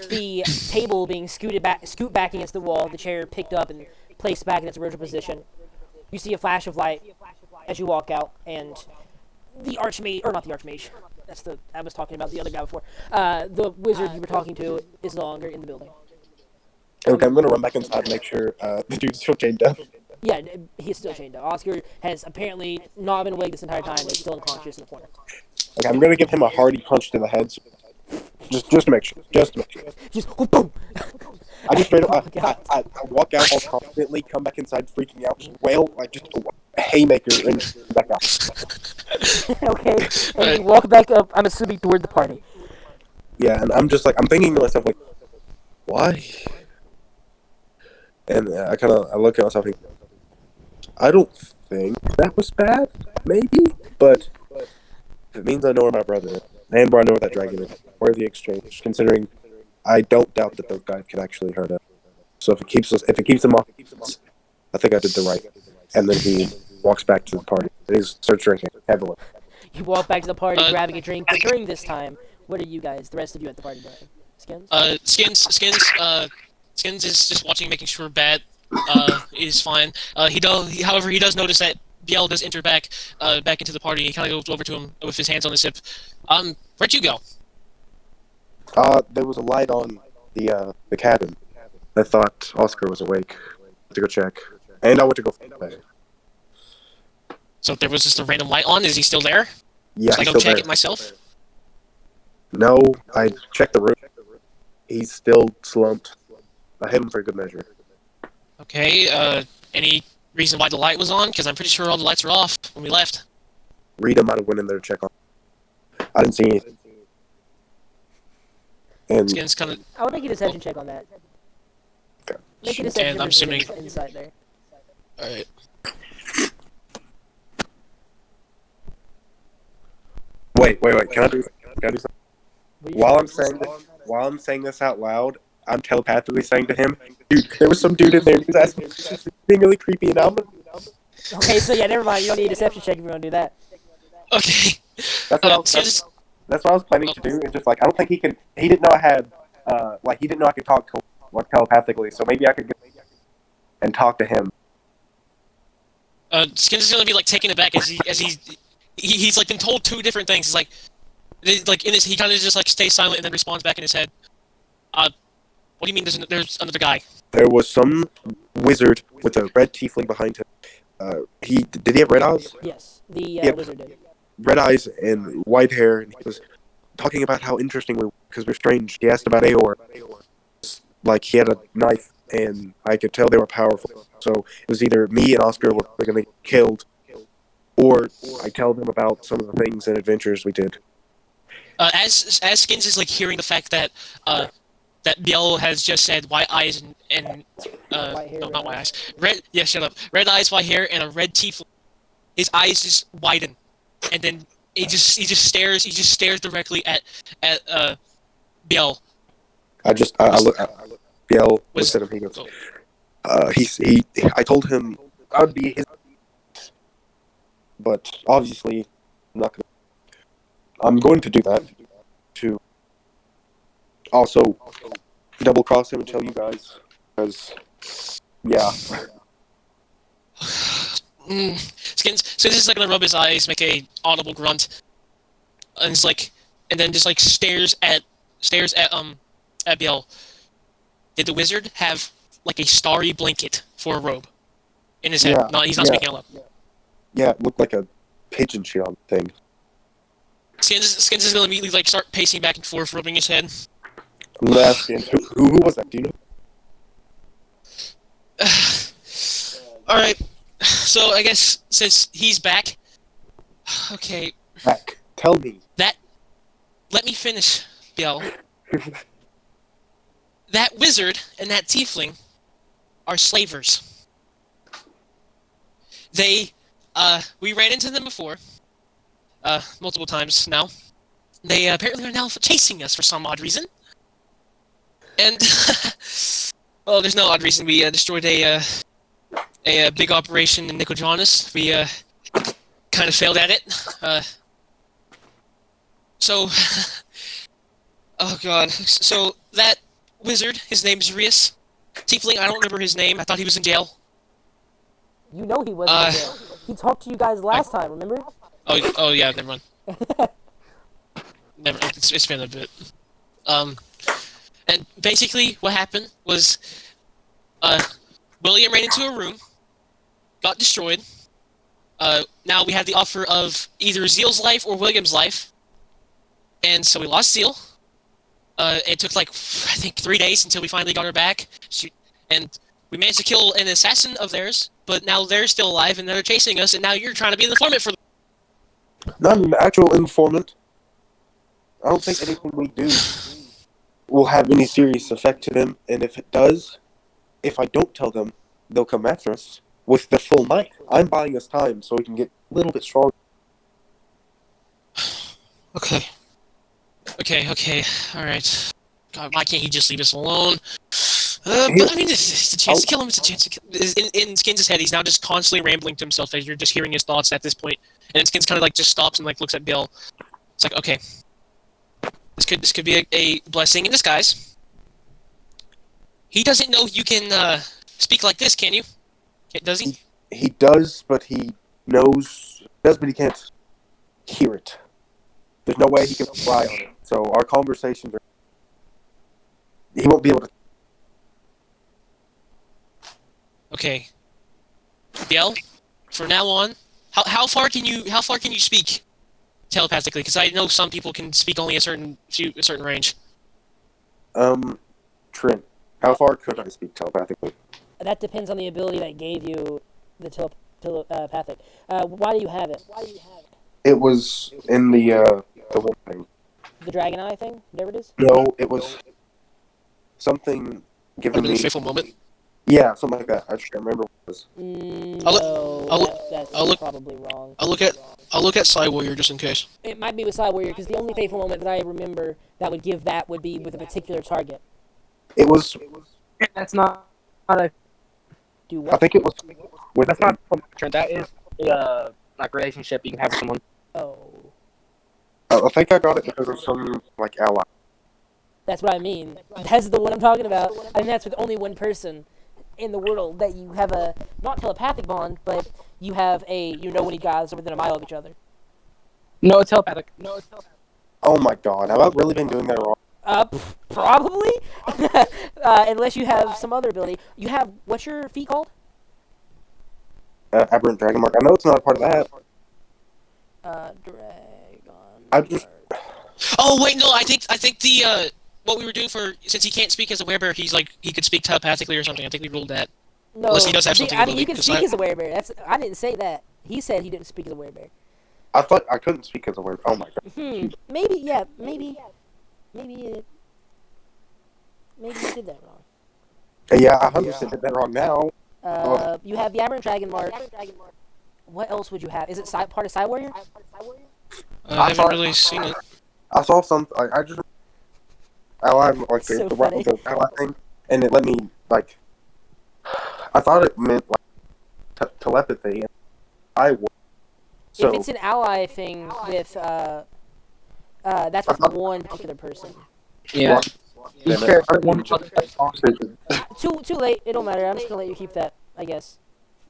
the table being scoot back against the wall, the chair picked up and placed back in its original position. You see a flash of light as you walk out, and the archmage, or not the archmage, I was talking about the other guy before. The wizard you were talking to is no longer in the building. Okay, I'm gonna run back inside and make sure the dude's still chained up. Yeah, he's still chained up. Oscar has apparently not been awake this entire time. He's still unconscious in the corner. Okay, I'm gonna give him a hearty punch to the head, just to make sure. Just to make sure. Just whoop. I just straight up, I walk out all confidently, come back inside freaking out, just wail, like just a haymaker, and back out. Okay, and you walk back up, I'm assuming toward the party. Yeah, and I'm just like, I'm thinking to myself, like, why? And I look at myself and I don't think that was bad, maybe, but it means I know where my brother is, and where I know where that dragon is, where the exchange, considering I don't doubt that those guys can actually hurt us. So if it keeps them off, I think I did the right. And then he walks back to the party. And he starts drinking heavily. You walk back to the party, grabbing a drink. But during this time, what are you guys, the rest of you at the party, doing? Skins? Skins is just watching, making sure Bat is fine. However, he does notice that Biel does enter back into the party. He kind of goes over to him with his hands on his hip. Where'd you go? There was a light on the cabin. I thought Oscar was awake. I went to go check. And I went to go play. So there was just a random light on. Is he still there? Yeah, Should I he's go still check there. it myself? No, I checked the room. He's still slumped. I hit him for a good measure. Okay, any reason why the light was on? Because I'm pretty sure all the lights were off when we left. Rita might have went in there to check on. I didn't see anything. And Skins kind of... I would make a deception check on that. Okay. Make a deception And I'm assuming... inside there. Alright. Wait. Can I do something? While I'm saying this out loud, I'm telepathically saying to him, dude, there was some dude in there who's asking, being really creepy, and I'm... Okay, so yeah, never mind. You don't need a deception check if you want to do that. Okay. That's what I was planning to do. It's just like, I don't think he can... He didn't know I had... he didn't know I could talk to him, telepathically, so maybe I could get and talk to him. Skins is gonna be, taken aback as he's been told two different things. It's he kind of just, stays silent and then responds back in his head. What do you mean there's another guy? There was some wizard with a red tiefling behind him. Did he have red eyes? Yes, the wizard did. Red eyes and white hair, and he was talking about how interesting we were, because we're strange. He asked about Aor. He had a knife, and I could tell they were powerful. So it was either me and Oscar were going to get killed, or I tell them about some of the things and adventures we did. As Skins is hearing the fact that that Biel has just said white eyes and White hair, no, red not white eyes. eyes. Red, yeah, shut up. Red eyes, white hair, and a red teeth. His eyes just widen, and then he just stares directly at Biel. I look. Biel looks at him. He goes. I told him I would be his, but obviously I'm going to do that to also double cross him and tell you guys, because yeah. Skins is gonna rub his eyes, make a audible grunt, and then just stares at Biel. Did the wizard have a starry blanket for a robe in his head? Yeah, No, he's not speaking out loud. Yeah, it looked like a pigeon shield thing. Skins is gonna immediately start pacing back and forth, rubbing his head. I'm gonna ask him, who was that? Do you know? Alright, so I guess since he's back, okay. Back. Tell me. Let me finish, Biel. that wizard and that tiefling are slavers. We ran into them before, multiple times now. They apparently are now chasing us for some odd reason. And, well, there's no odd reason. We destroyed a big operation in Nicojanus. We kind of failed at it. So, oh god. So that wizard, his name's Rius. Tiefling, I don't remember his name. I thought he was in jail. You know he wasn't in jail. He talked to you guys last time, remember? Oh yeah, never mind. It's been a bit. And basically what happened was, William ran into a room, got destroyed. Now we had the offer of either Zeal's life or William's life. And so we lost Zeal. It took like, I think 3 days until we finally got her back. And we managed to kill an assassin of theirs, but now they're still alive and they're chasing us, and now you're trying to be an informant for them. Not an actual informant. I don't think anything we do will have any serious effect to them, and if it does, if I don't tell them, they'll come after us with the full might. I'm buying us time so we can get a little bit stronger. Okay, alright. God, why can't he just leave us alone? But I mean, it's a chance to kill him. It's a chance to kill him. In Skins' head, he's now just constantly rambling to himself as you're just hearing his thoughts at this point. And Skins kind of like just stops and like looks at Bill. It's like, okay, this could be a blessing in disguise. He doesn't know you can speak like this, can you? Does he? He does, but he knows. Does, but he can't hear it. There's no way he can rely on it. So our conversations are. He won't be able to. Okay. Biel, from now on, how far can you speak telepathically? Because I know some people can speak only a certain range. Trent, how far could I speak telepathically? That depends on the ability that gave you the telepathic. Why do you have it? It was in the one thing. The dragon eye thing? Whatever it is? No, it was something given Under the me. faithful moment. Yeah, something like that. I just can't remember what it was. That's probably wrong. I'll look at Psy Warrior just in case. It might be with Side Warrior, because the only faithful moment that I remember that would give that would be with a particular target. It was. That's not a. Do what? I think it was. That's not Trent. That is a like relationship you can have with someone. Oh. I think I got it because of some like ally. That's what I mean. That's the one I'm talking about. And that's with only one person in the world that you have a, not telepathic bond, but you have a, when you guys are within a mile of each other. No, it's telepathic. Oh my god, have I really been doing that wrong? Probably. Unless you have some other ability. You have, what's your feat called? Aberrant Dragon Mark. I know it's not a part of that. Dragon. I just. Oh wait, no. I think the what we were doing for, since he can't speak as a werebear, he could speak telepathically or something. I think we ruled that. No, unless he does have something. I mean, you can speak as a werebear. I didn't say that. He said he didn't speak as a werebear. I thought I couldn't speak as a word. Oh my god. Maybe you did that wrong. Yeah, I 100% did that wrong now. You have the Aberrant Dragon Mark. What else would you have? Is it part of Side Warrior? I haven't really seen it. I saw some. I just. Ally, like So the funny. ally thing, and it let me like. I thought it meant like telepathy. And I would. So If it's an ally thing with that's with one particular person. Yeah. Damn Each it. one. Too late. It don't matter. I'm just gonna let you keep that, I guess.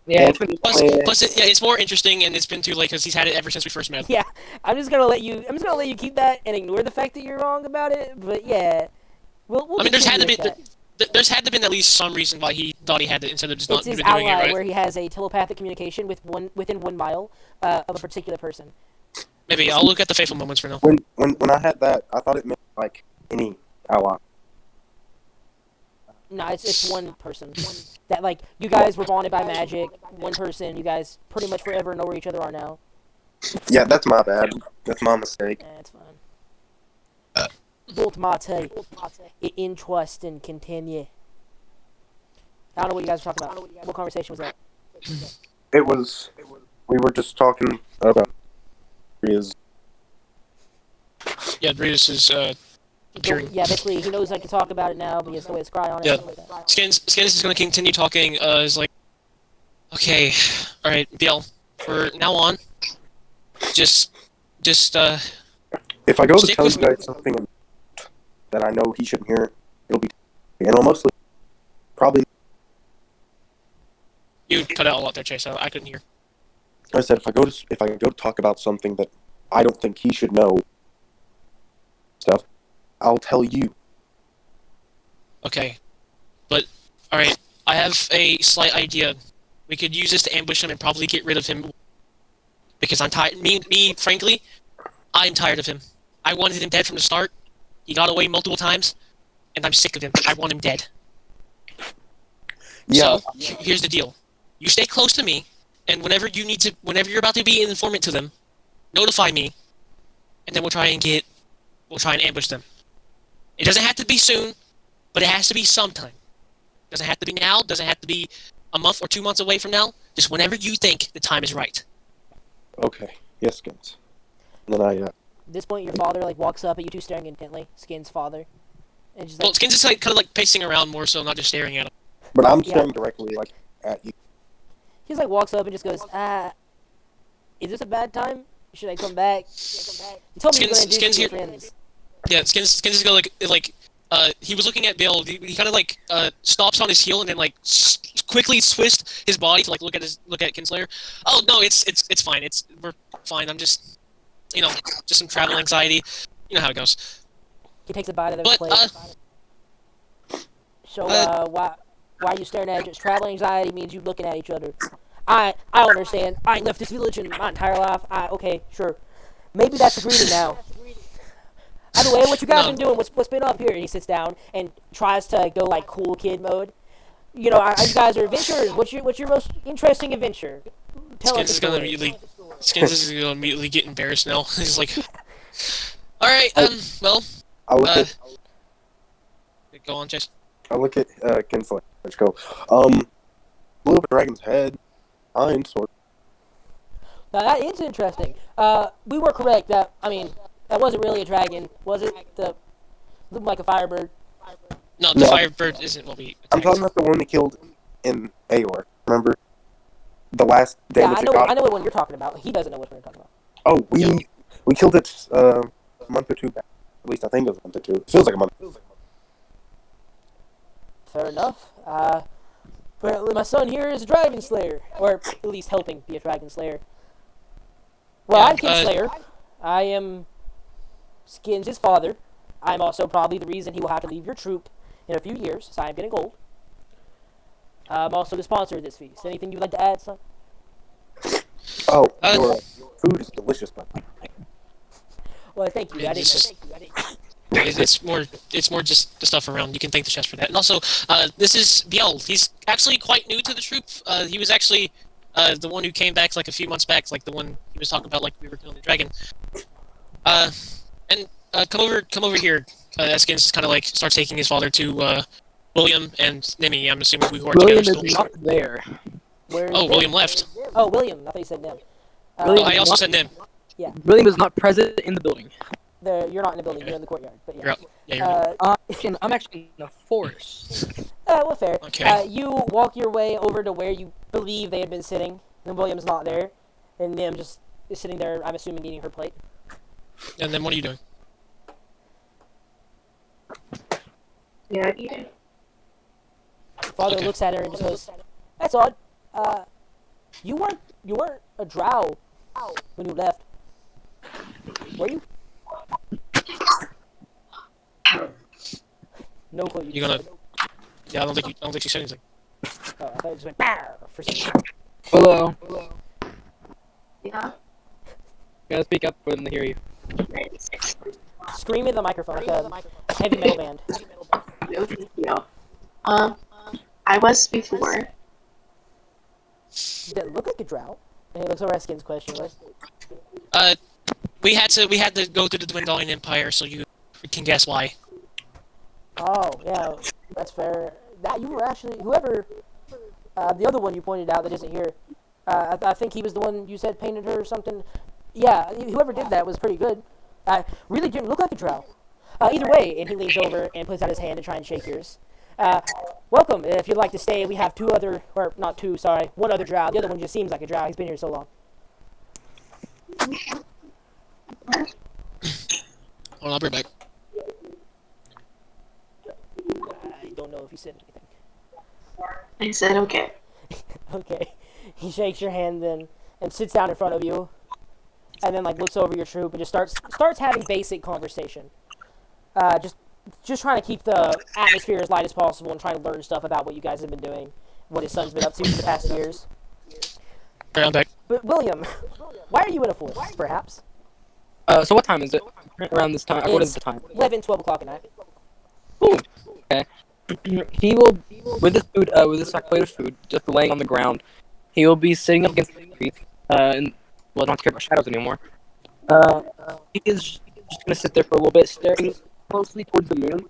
Yeah, it's been. Plus it's more interesting, and it's been too late because he's had it ever since we first met. Yeah, I'm just gonna let you keep that and ignore the fact that you're wrong about it. But yeah, we'll I mean, there's had to continue be with that. there's had to been at least some reason why he thought he had it instead of just It's not his even doing ally, it, right? where he has a telepathic communication within 1 mile of a particular person. Maybe I'll look at the faithful moments for now. when I had that, I thought it meant like any ally. No, it's one person. That, like, you guys were bonded by magic. One person. You guys pretty much forever know where each other are now. Yeah, that's my bad. That's my mistake. It's fine. Bolt mate. Interesting. Continue. I don't know what you guys were talking about. What conversation was that? It was. We were just talking about his. Yeah, Brutus is appearing. Yeah, basically, he knows I can talk about it now, but he has no way to scry on it. Yeah. Something like that. Skins is going to continue talking. Is like, okay, all right, BL. For now on, just If I go to stick tell with you guys something that I know he shouldn't hear, it'll be. And I'll mostly probably. you cut out a lot there, Chase. I couldn't hear. I said if I go to talk about something that I don't think he should know, stuff, I'll tell you. Okay, but all right, I have a slight idea. We could use this to ambush him and probably get rid of him. Because I'm tired. Me, frankly, I'm tired of him. I wanted him dead from the start. He got away multiple times, and I'm sick of him. I want him dead. Yeah. So here's the deal: you stay close to me, and whenever you're about to be an informant to them, notify me, and then we'll try and ambush them. It doesn't have to be soon, but it has to be sometime. Doesn't have to be now. Doesn't have to be a month or 2 months away from now. Just whenever you think the time is right. Okay. Yes, Skins. And then At this point, your father walks up at you two, staring intently. Skin's father, and just Well, Skins is kind of pacing around more so, not just staring at him. But I'm Yeah. staring directly at you. he just walks up and just goes, is this a bad time? Should I come back? You told me you were going to do Skins your here- friends. Yeah, Skins is gonna he was looking at Bill. He kind of stops on his heel and then quickly twists his body to look at Kinslayer. Oh no, it's fine. We're fine. I'm just just some travel anxiety. You know how it goes. He takes a bite of their But plate. So, why are you staring at each other? Travel anxiety means you looking at each other. I don't understand. I ain't left this village in my entire life. Okay, sure. Maybe that's a greeting now. Either way, what you guys No. been doing? What's been up here? And he sits down and tries to go cool kid mode. You guys are adventurers. What's your most interesting adventure? Tell Skins us is a gonna story. immediately get embarrassed now. He's like, all right, well, I look at go on, Chase. Kinslayer. Let's go. Blew up a dragon's head. Fine, sort. Now that is interesting. We were correct. That wasn't really a dragon, was it? Looked like a firebird. No, the No. Firebird isn't what we I'm attacked. talking about the one we killed in Aor. Remember? The last Yeah, damage I it know. got. I know what one you're talking about. He doesn't know what we're talking about. Oh, we killed it a month or two back. At least I think it was a month or two. It feels like a month. Fair enough. Apparently my son here is a dragon slayer, or at least helping be a dragon slayer. Well, Yeah, I'm Kinslayer. I am Skins' father. I'm also probably the reason he will have to leave your troop in a few years, so I'm getting old. I'm also the sponsor of this feast. Anything you'd like to add, son? Oh, Uh, your food is delicious, but Well, thank you. Yeah, I this didn't. It's more just the stuff around. You can thank the chest for that. And also, this is Biel. He's actually quite new to the troop. He was actually the one who came back a few months back, the one he was talking about, we were killing the dragon. And come over here. Eskins kind of starts taking his father to William and Nimi. I'm assuming who are William together is still. not there. Where is Oh, Nim? William left. Oh, William. I thought you said Nim. William I also not- said Nim. William is not present in the building. You're not in the building. You're in the courtyard. But You're yeah. out. Yeah, you're I'm actually in the forest. Well, fair. Okay. You walk your way over to where you believe they had been sitting, and William's not there, and Nim just is sitting there. I'm assuming eating her plate. And then what are you doing? Yeah, eating. Father Okay. looks at her and just goes, "That's odd. You weren't a drow when you left, were you?" No clue. You gonna? Yeah, I don't think she said anything. Oh, I thought it just went "Bow" for some. Hello. Yeah. Gotta speak up for them to hear you. 96. Scream in the microphone like a heavy metal band. No big deal. I was before. Did it look like a drow? And he looks over at Skin's question. We had to go through the Dwindling Empire, so you can guess why. Oh, yeah, that's fair. That you were actually whoever the other one you pointed out that isn't here. I think he was the one you said painted her or something. Yeah, whoever did that was pretty good. Really didn't look like a drow. Either way, and he leans over and puts out his hand to try and shake yours. Welcome. If you'd like to stay, we have two other, or not two, sorry, one other drow. The other one just seems like a drow. He's been here so long. Hold on, I'll bring it back. I don't know if he said anything. I said okay. Okay. He shakes your hand then and sits down in front of you, and then like looks over your troop and just starts having basic conversation. Just trying to keep the atmosphere as light as possible and trying to learn stuff about what you guys have been doing, what his son's been up to for the past years. Alright, I'm back. But William, why are you in a forest, perhaps? So what time is it? Around this time. What is the time? 11, 12 o'clock at night. Ooh. Okay. He will, with this food, with this plate of food, just laying on the ground. He will be sitting up against the tree, and well, not care about shadows anymore. He is just gonna sit there for a little bit, staring closely towards the moon,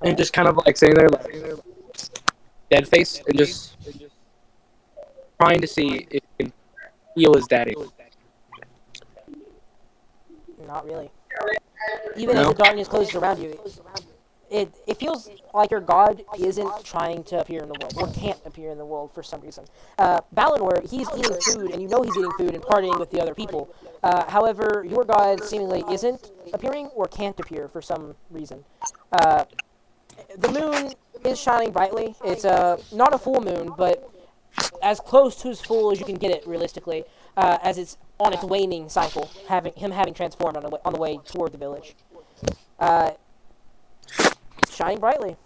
and just kind of like sitting there, like dead face, and just trying to see if he can feel his daddy. Not really. Even as the darkness closes around you, it feels like your god isn't trying to appear in the world, or can't appear in the world for some reason. Balinor, he's eating food, and you know he's eating food and partying with the other people. However, your god seemingly isn't appearing, or can't appear for some reason. The moon is shining brightly. It's not a full moon, but as close to as full as you can get it, realistically, as it's on its waning cycle, having transformed on the way toward the village. Shining brightly.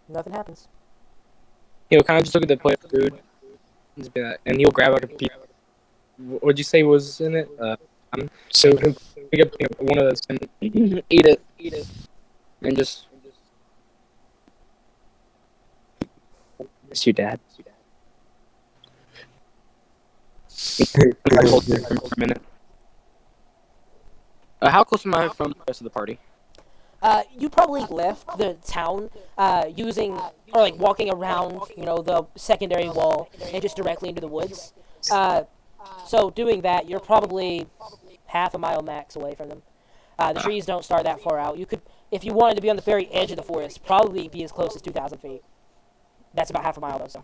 Nothing happens. He'll kind of just look at the plate of food, and just be like, and he'll grab like a piece. What'd you say was in it? So he'll pick up one of those and eat it, and just miss you, Dad. I hold it for a minute. How close am I from the rest of the party? You probably left the town using, or like walking around, the secondary wall and just directly into the woods. So doing that, you're probably half a mile max away from them. The trees don't start that far out. You could, if you wanted to be on the very edge of the forest, probably be as close as 2,000 feet. That's about half a mile, though. So.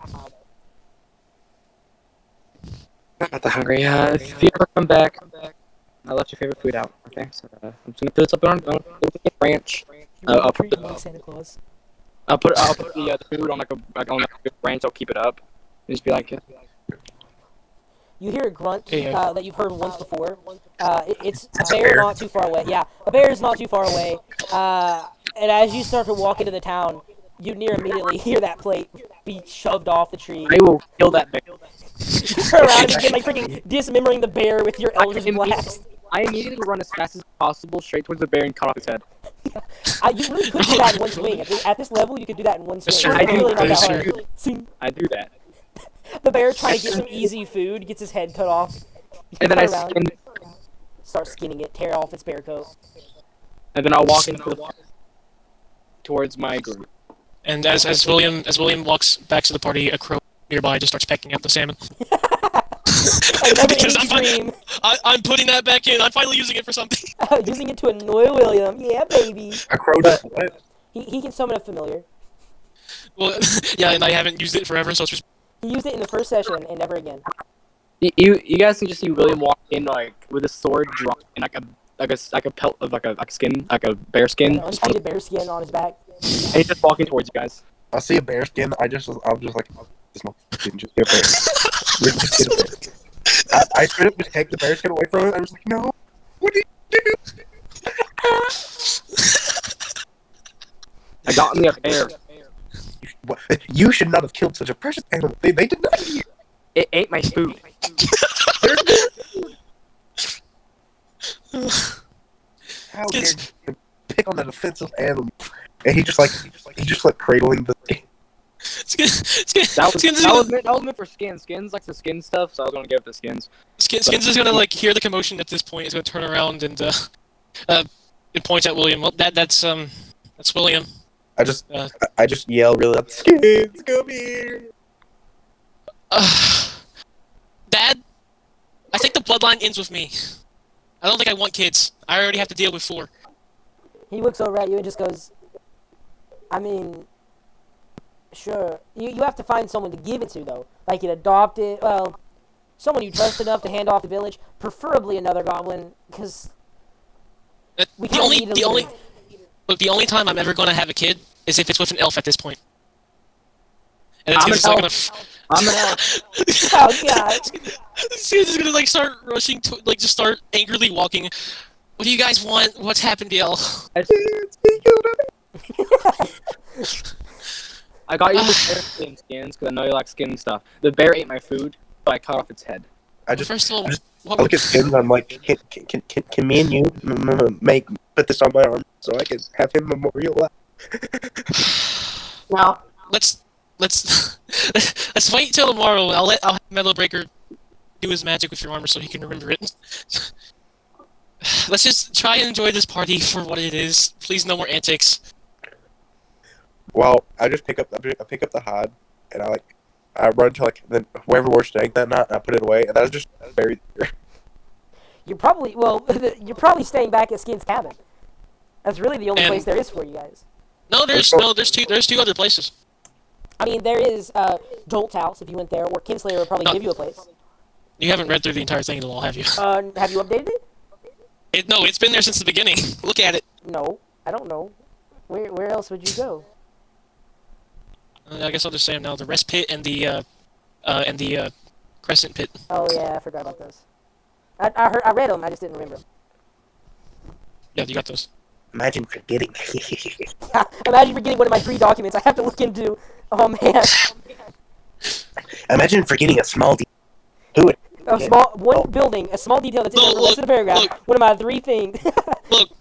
I'm not that hungry. If you ever come back, I left your favorite food out. Okay, so I'm just gonna put this up on a branch. I'll put the Santa Claus. I'll put the food on on a branch. I'll keep it up. And just be like, You hear a grunt that you've heard once before. It's a bear not too far away. Yeah, a bear is not too far away. And as you start to walk into the town, you near immediately hear that plate be shoved off the tree. I will kill that bear. You turn around and begin like freaking dismembering the bear with your Eldritch Blast. I immediately run as fast as possible straight towards the bear and cut off his head. You really could do that in one swing. At this level, you could do that in one swing. Sure, It's really not that sure. hard. See, I do that, the bear trying to get some easy food, gets his head cut off. and then I Turn around, skin, start skinning it, tear off its bear coat. and then I'll walk towards my group. And as William walks back to the party, a crow nearby just starts pecking at the salmon. Another Because easy dream. I'm putting that back in. I'm finally using it for something. Using it to annoy William. Yeah, baby. A crow does what? He can summon a familiar. Well, yeah, and I haven't used it forever, so it's just... He used it in the first session and never again. You guys can just see William walk in like with a sword, drop and like a pelt of like a skin, like a bear skin, An untreated bear skin on his back. and he's just walking towards you guys. I see a bear skin. I'm just like, this motherfucker just get a bear. Just get a bear. I straight up just take the bear skin away from it. I was like, no, what did you do? I got me a bear. You should not have killed such a precious animal. They did not eat you. It ate my food. How dare you pick on that offensive animal? And he just like cradling the skin. That was meant for skins. Skins likes the skin stuff, so I was gonna give it to skins. Skins is gonna like hear the commotion at this point. Is gonna turn around and it points at William. Well, that's William. I just yell really loud. Skins, come here. Dad, I think the bloodline ends with me. I don't think I want kids. I already have to deal with 4. He looks over at you and just goes, I mean, sure. You have to find someone to give it to, though. Like an adopted, well, someone you trust enough to hand off the village. Preferably another goblin, because we the only time I'm ever gonna have a kid is if it's with an elf at this point. And it's I'm I'm an elf. Oh, God. She's just gonna like start rushing to like just start angrily walking. What do you guys want? What's happened, BL? I got you the bear skins because I know you like skin stuff. The bear ate my food, so I cut off its head. First of all, I look at Skins. I'm like, can me and you put this on my arm so I can have him memorialized? No. let's wait till tomorrow. I'll have Metal Breaker do his magic with your armor so he can remember it. Let's just try and enjoy this party for what it is. Please, no more antics. Well, I just pick up the hide and I run to wherever we're staying that night and I put it away and I was just buried there. You're probably staying back at Skin's cabin. That's really the only place there is for you guys. No, there's two other places. I mean, there is Jolt's house if you went there, or Kinslayer will probably give you a place. You haven't read through the entire thing at all, have you? Have you updated it? No, it's been there since the beginning. Look at it. No, I don't know. Where else would you go? I guess I'll just say them now. The rest pit and the crescent pit. Oh yeah, I forgot about those. I read them, I just didn't remember. Yeah, you got those. Imagine forgetting. Imagine forgetting one of my 3 documents I have to look into. Oh man. Imagine forgetting a small detail. Who would? Building, a small detail that's in the rest of the paragraph. Look. One of my 3 things.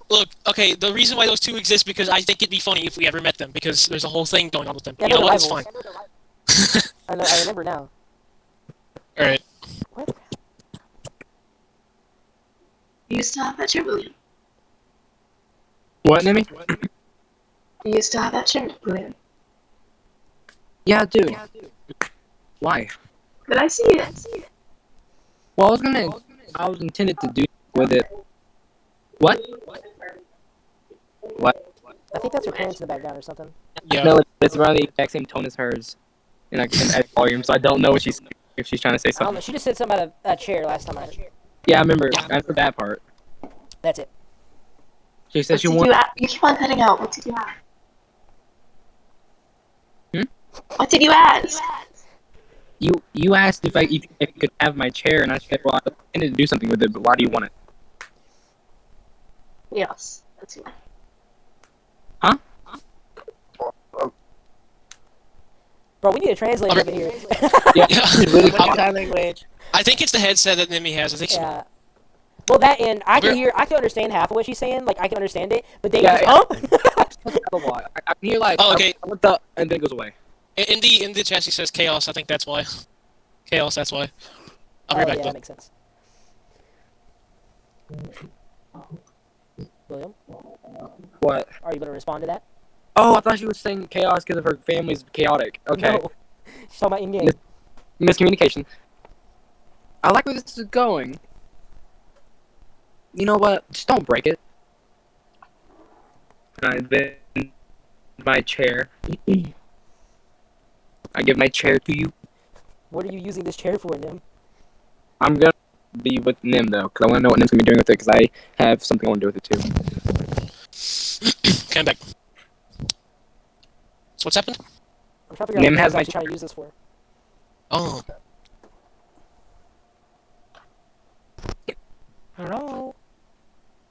Look, okay, the reason why those 2 exist because I think it'd be funny if we ever met them, because there's a whole thing going on with them. Yeah, you know what? rivals. It's fine. I remember now. Alright. What? You used to have that chair, William. What, Nemi? You used to have that chair, William. Yeah, dude. Why? But I see it. Well, I was intended to do with it. What? What? I think that's her parents in the background or something. Yeah. No, it's around the exact same tone as hers. In volume, so I don't know if she's trying to say I don't something. know. She just said something about a chair last time I heard. Yeah, I remember that part. That's it. She said What she did wanted. you keep on cutting out. What did you ask? Hmm? What did you ask? You asked if I could have my chair, and I said, well, I intended to do something with it, but why do you want it? Yes. That's you. Bro, we need a translator over here. Yeah, really Sign language. I think it's the headset that Nemi has. I think Yeah. Well, that and I can understand half of what she's saying. Like I can understand it, but then Yeah, huh? I can hear like, Oh, okay. I went up, and then it goes away. In the chat she says chaos. I think that's why. Chaos. That's why. I'll be Oh, back yeah, though. that makes sense. William, What? are you gonna respond to that? Oh, I thought she was saying chaos because of her family's chaotic. Okay. No. She's talking about in-game. Miscommunication. I like where this is going. You know what? Just don't break it. And then my chair. I give my chair to you. What are you using this chair for, Nim? I'm gonna be with Nim though, because I want to know what Nim's gonna be doing with it, because I have something I want to do with it too. Okay, I'm back. So what's happened? I'm trying to figure Nim out what has I'm my actually trying to use this for. Oh. Hello?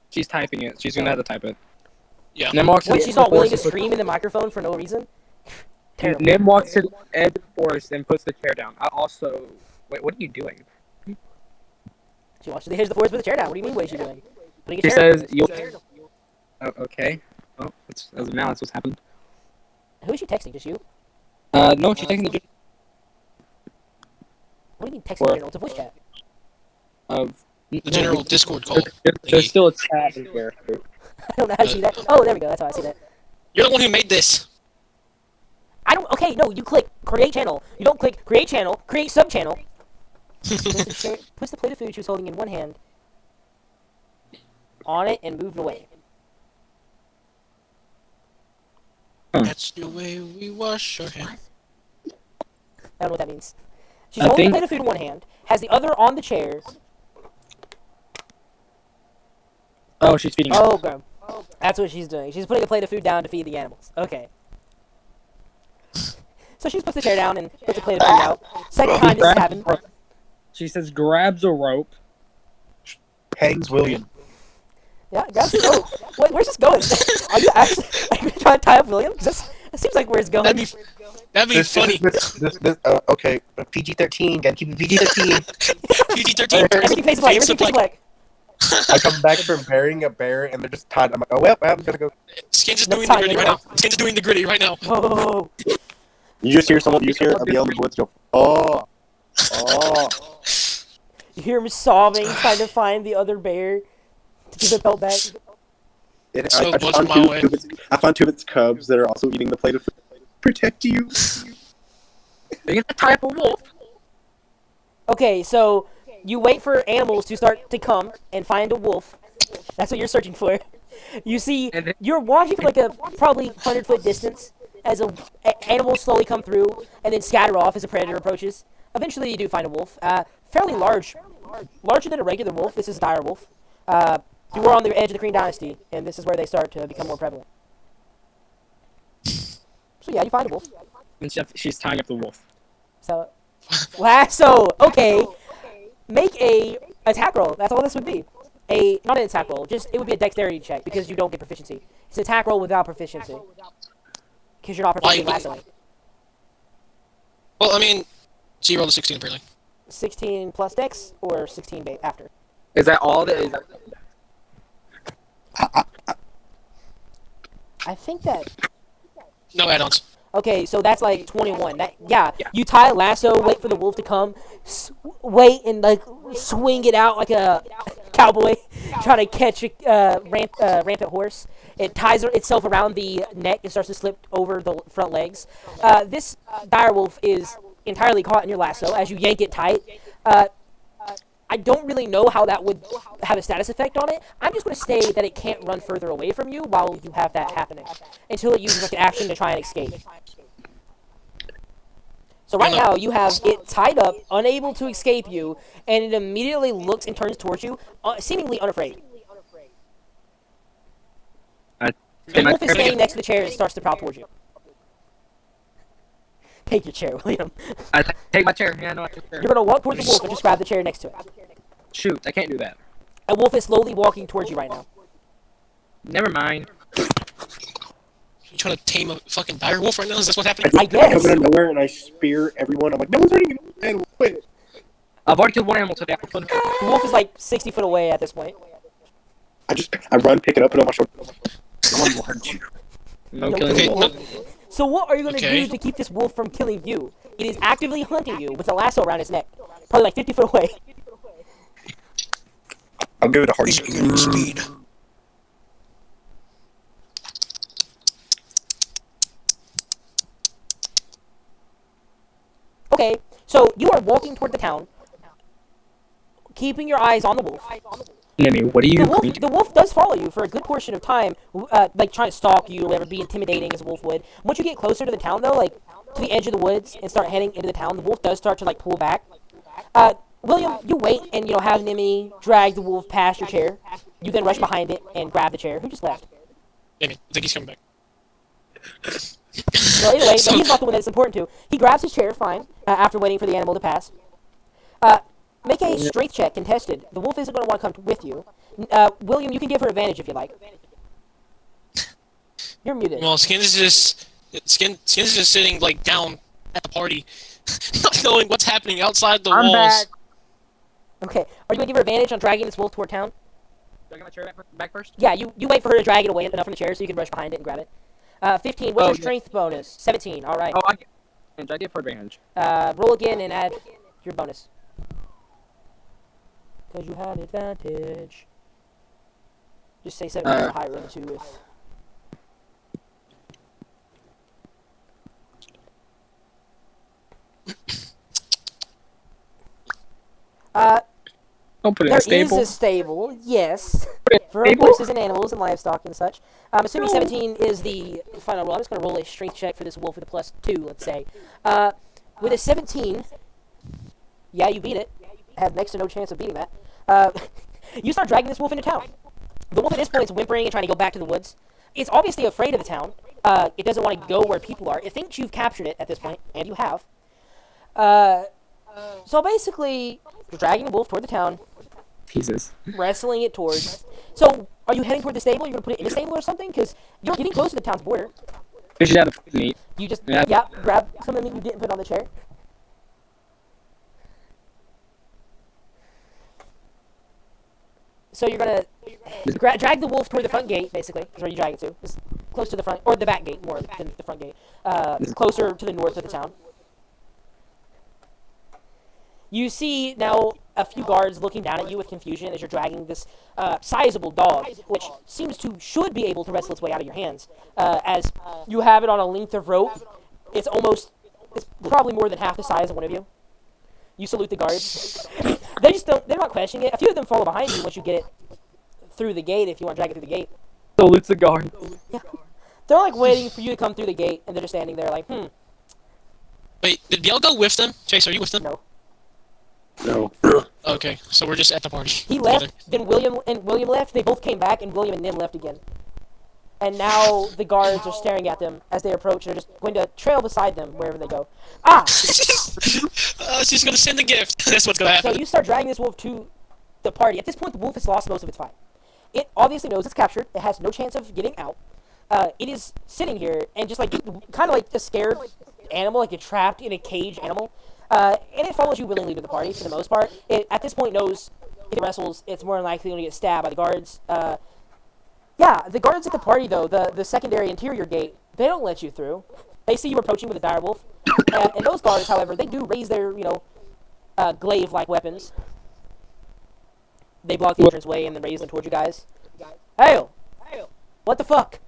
She's typing it. She's gonna have to type it. Yeah. Nim walks. Wait, she's not willing to scream in the microphone for no reason? Terrible. Nim walks to the edge of the forest and puts the chair down. I also. Wait, what are you doing? She wants to here's the forest with the chair down. What do you mean, what is she doing? Putting a She chair says you. Oh, okay. Oh, that's now that's what's happened. Who is she texting? Just you? No, she's taking the What do you mean texting Or- general? It's a voice chat. of The general Discord call. There's thingy. still a chat in there. I don't know how to see that. Oh, there we go. That's how I see that. You're the one who made this. I don't. Okay, no. You click create channel. You don't click create channel. Create sub channel. Puts the plate of food she was holding in one hand on it and moved away. That's the way we wash our hands. I don't know what that means. She's I holding the think- plate of food in one hand, has the other on the chair. Oh, she's feeding. Oh, okay. That's what she's doing. She's putting a plate of food down to feed the animals. Okay. So she puts the chair down and puts a plate of food out. Second time this has happened. She says grabs a rope. Hangs William. Yeah, grab some rope. Wait, where's this going? Are you actually trying to tie up William? 'Cause that seems like where it's going. That'd be funny. Okay, PG-13. Gotta keep it PG-13. PG-13. Everything pays black. Everything pays black. I come back from burying a bear, and they're just tied. I'm like, oh well, I'm gonna go. Skins is No doing the time, gritty no right now. time. Skins is doing the gritty right now. Whoa. You just hear someone. You just hear Abiel in the woods go, oh. You hear him sobbing, trying to find the other bear to give the pelt back. So I much found my two, way. I found two of its cubs that are also eating the plate of food. Protect you. You're gonna tie up a wolf. Okay, so you wait for animals to start to come and find a wolf. That's what you're searching for. You see, And then- you're watching from like a probably 100-foot distance as animals slowly come through and then scatter off as a predator approaches. Eventually, you do find a wolf. Fairly large, larger than a regular wolf. This is a dire wolf. You are on the edge of the Kryn Dynasty, and this is where they start to become more prevalent. So yeah, you find a wolf. And she's tying up the wolf. So, lasso. Okay, make a attack roll. That's all this would be. Not an attack roll. Just it would be a dexterity check because you don't get proficiency. It's an attack roll without proficiency because you're not proficient in Why- lassoing. Well, I mean, she rolled a 16 apparently. 16 plus dex or 16 after. Is that all that is? I think that. No add-ons. Okay, so that's like 21. Yeah, you tie a lasso, wait for the wolf to come, wait and like swing it out like a cowboy trying to catch a rampant horse. It ties itself around the neck and starts to slip over the front legs. This dire wolf is entirely caught in your lasso as you yank it tight. I don't really know how that would have a status effect on it. I'm just going to say that it can't run further away from you while you have that happening until it uses like an action to try and escape. So right now you have it tied up, unable to escape you, and it immediately looks and turns towards you, seemingly unafraid. The wolf is standing next to the chair and starts to prowl towards you. Take your chair, William. I take my chair. Yeah, no, I take You're going to walk towards the wolf and just grab the chair next to it. Shoot, I can't do that. A wolf is slowly walking towards you right now. Never mind. You trying to tame a fucking dire wolf right now? Is that what's happening? I guess. I come out of nowhere and I spear everyone. I'm like, no one's hurting an animal. Quit. I've already killed one animal today. The wolf is like 60 foot away at this point. I run, pick it up, put it on my shoulder. No one will hurt you. No killing Okay, the no, wolf. So what are you going to Okay. do to keep this wolf from killing you? It is actively hunting you with a lasso around its neck. Probably like 50 foot away. I'll give it a hearty speed. Okay, so you are walking toward the town, keeping your eyes on the wolf. Nemi, what are you going to The wolf does follow you for a good portion of time, like trying to stalk you or whatever, be intimidating as a wolf would. Once you get closer to the town, though, like to the edge of the woods and start heading into the town, the wolf does start to like pull back. William, you wait and have Nemi drag the wolf past your chair. You then rush behind it and grab the chair. Who just left? Damn it, I think he's coming back. Well, either way, So- but he's not the one that's important to. He grabs his chair, fine, after waiting for the animal to pass. Make a strength check, contested. The wolf isn't going to want to come with you. William, you can give her advantage if you like. You're muted. Well, Skins is just sitting like down at the party, not knowing what's happening outside the I'm walls. back. Okay, are you going to give her advantage on dragging this wolf toward town? Do I get my chair back first? Yeah, you wait for her to drag it away enough from the chair so you can rush behind it and grab it. 15, what's Oh, your yeah. strength bonus? 17, alright. Oh, I get for advantage. Roll again and add your bonus. Because you had advantage. Just say 17 or higher on 2 if... Don't put it in There a stable. is a stable, yes, Put it in a for stable? horses and animals and livestock and such. I'm assuming 17 is the final roll. I'm just going to roll a strength check for this wolf with a +2, let's say. With a 17, yeah, you beat it. Have next to no chance of beating that. You start dragging this wolf into town. The wolf at this point is whimpering and trying to go back to the woods. It's obviously afraid of the town. It doesn't want to go where people are. It thinks you've captured it at this point, and you have. So basically, you're dragging the wolf toward the town, Jesus. wrestling it towards. So, are you heading toward the stable? You're gonna put it in the stable or something? Because you're getting close to the town's border. Fish it out of meat. You just Yeah. grab some of the meat you didn't put on the chair. So you're gonna drag the wolf toward the front gate. Basically, is where you drag it to. It's close to the front or the back gate more than the front gate. Closer to the north of the town. You see now a few guards looking down at you with confusion as you're dragging this sizable dog, which should be able to wrestle its way out of your hands. As you have it on a length of rope, it's probably more than half the size of one of you. You salute the guards. They're not questioning it. A few of them follow behind you once you get it through the gate if you want to drag it through the gate. Salutes the guard. Yeah. They're like waiting for you to come through the gate, and they're just standing there like, Wait, did Biel go with them? Chase, are you with them? no. No. Okay, so we're just at the party. He left, then William left, they both came back, and William and Nim left again. And now the guards are staring at them as they approach, and are just going to trail beside them wherever they go. Ah! She's gonna send a gift. That's what's gonna So happen. you start dragging this wolf to the party. At this point, the wolf has lost most of its fight. It obviously knows it's captured. It has no chance of getting out. It is sitting here and just like kind of like a scared animal, like a trapped in a cage animal. And it follows you willingly to the party for the most part. It at this point knows if it wrestles, it's more than likely going to get stabbed by the guards. Yeah, the guards at the party though, the secondary interior gate, they don't let you through. They see you approaching with a dire wolf. And those guards, however, they do raise their, glaive-like weapons. They block the entrance way and then raise them towards you guys. Hail! What the fuck?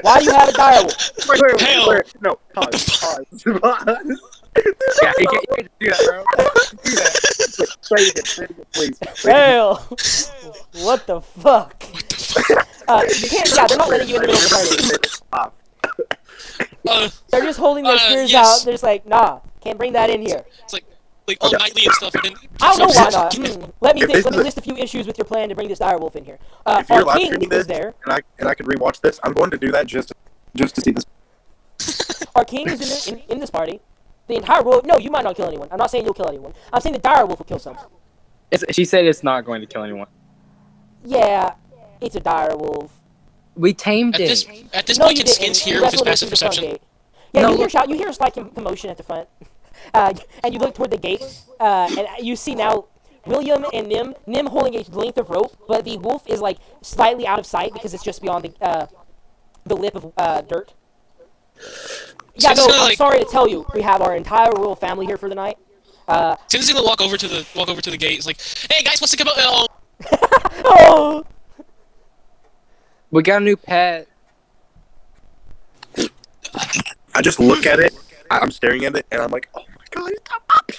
Why do you have a dire wolf? Hell. No, pause. Yeah, you can't do that, bro. Do that. Say it again, please. Hail! What the fuck? You can't, yeah, they're not letting you in the middle of the party. They're just holding their spears yes. out. They're just like, nah, can't bring that in here. It's like all nightly and stuff. And then I don't know why not. Let me If think. this Let me is- list a few issues with your plan to bring this dire wolf in here. If you're Our live king streaming is this, there. and I could rewatch this, I'm going to do that just to see this. Our king is in this party. The entire world. No, you might not kill anyone. I'm not saying you'll kill anyone. I'm saying the dire wolf will kill some. She said it's not going to kill anyone. Yeah, it's a dire wolf. We tamed at it. this No, point, you can Skins didn't. You hear with his wrestled it passive through the front perception? gate. Yeah, No, you hear look- shout. You hear a slight commotion at the front, and you look toward the gate, and you see now William and Nim holding a length of rope, but the wolf is like slightly out of sight because it's just beyond the lip of dirt. Yeah, it's no, kinda I'm like- sorry to tell you, we have our entire royal family here for the night. Skins is gonna walk over to the gate. It's like, hey guys, what's the about? Oh, Oh, We got a new pet. I just look at it, I'm staring at it, and I'm like, oh my god, it's a puppy.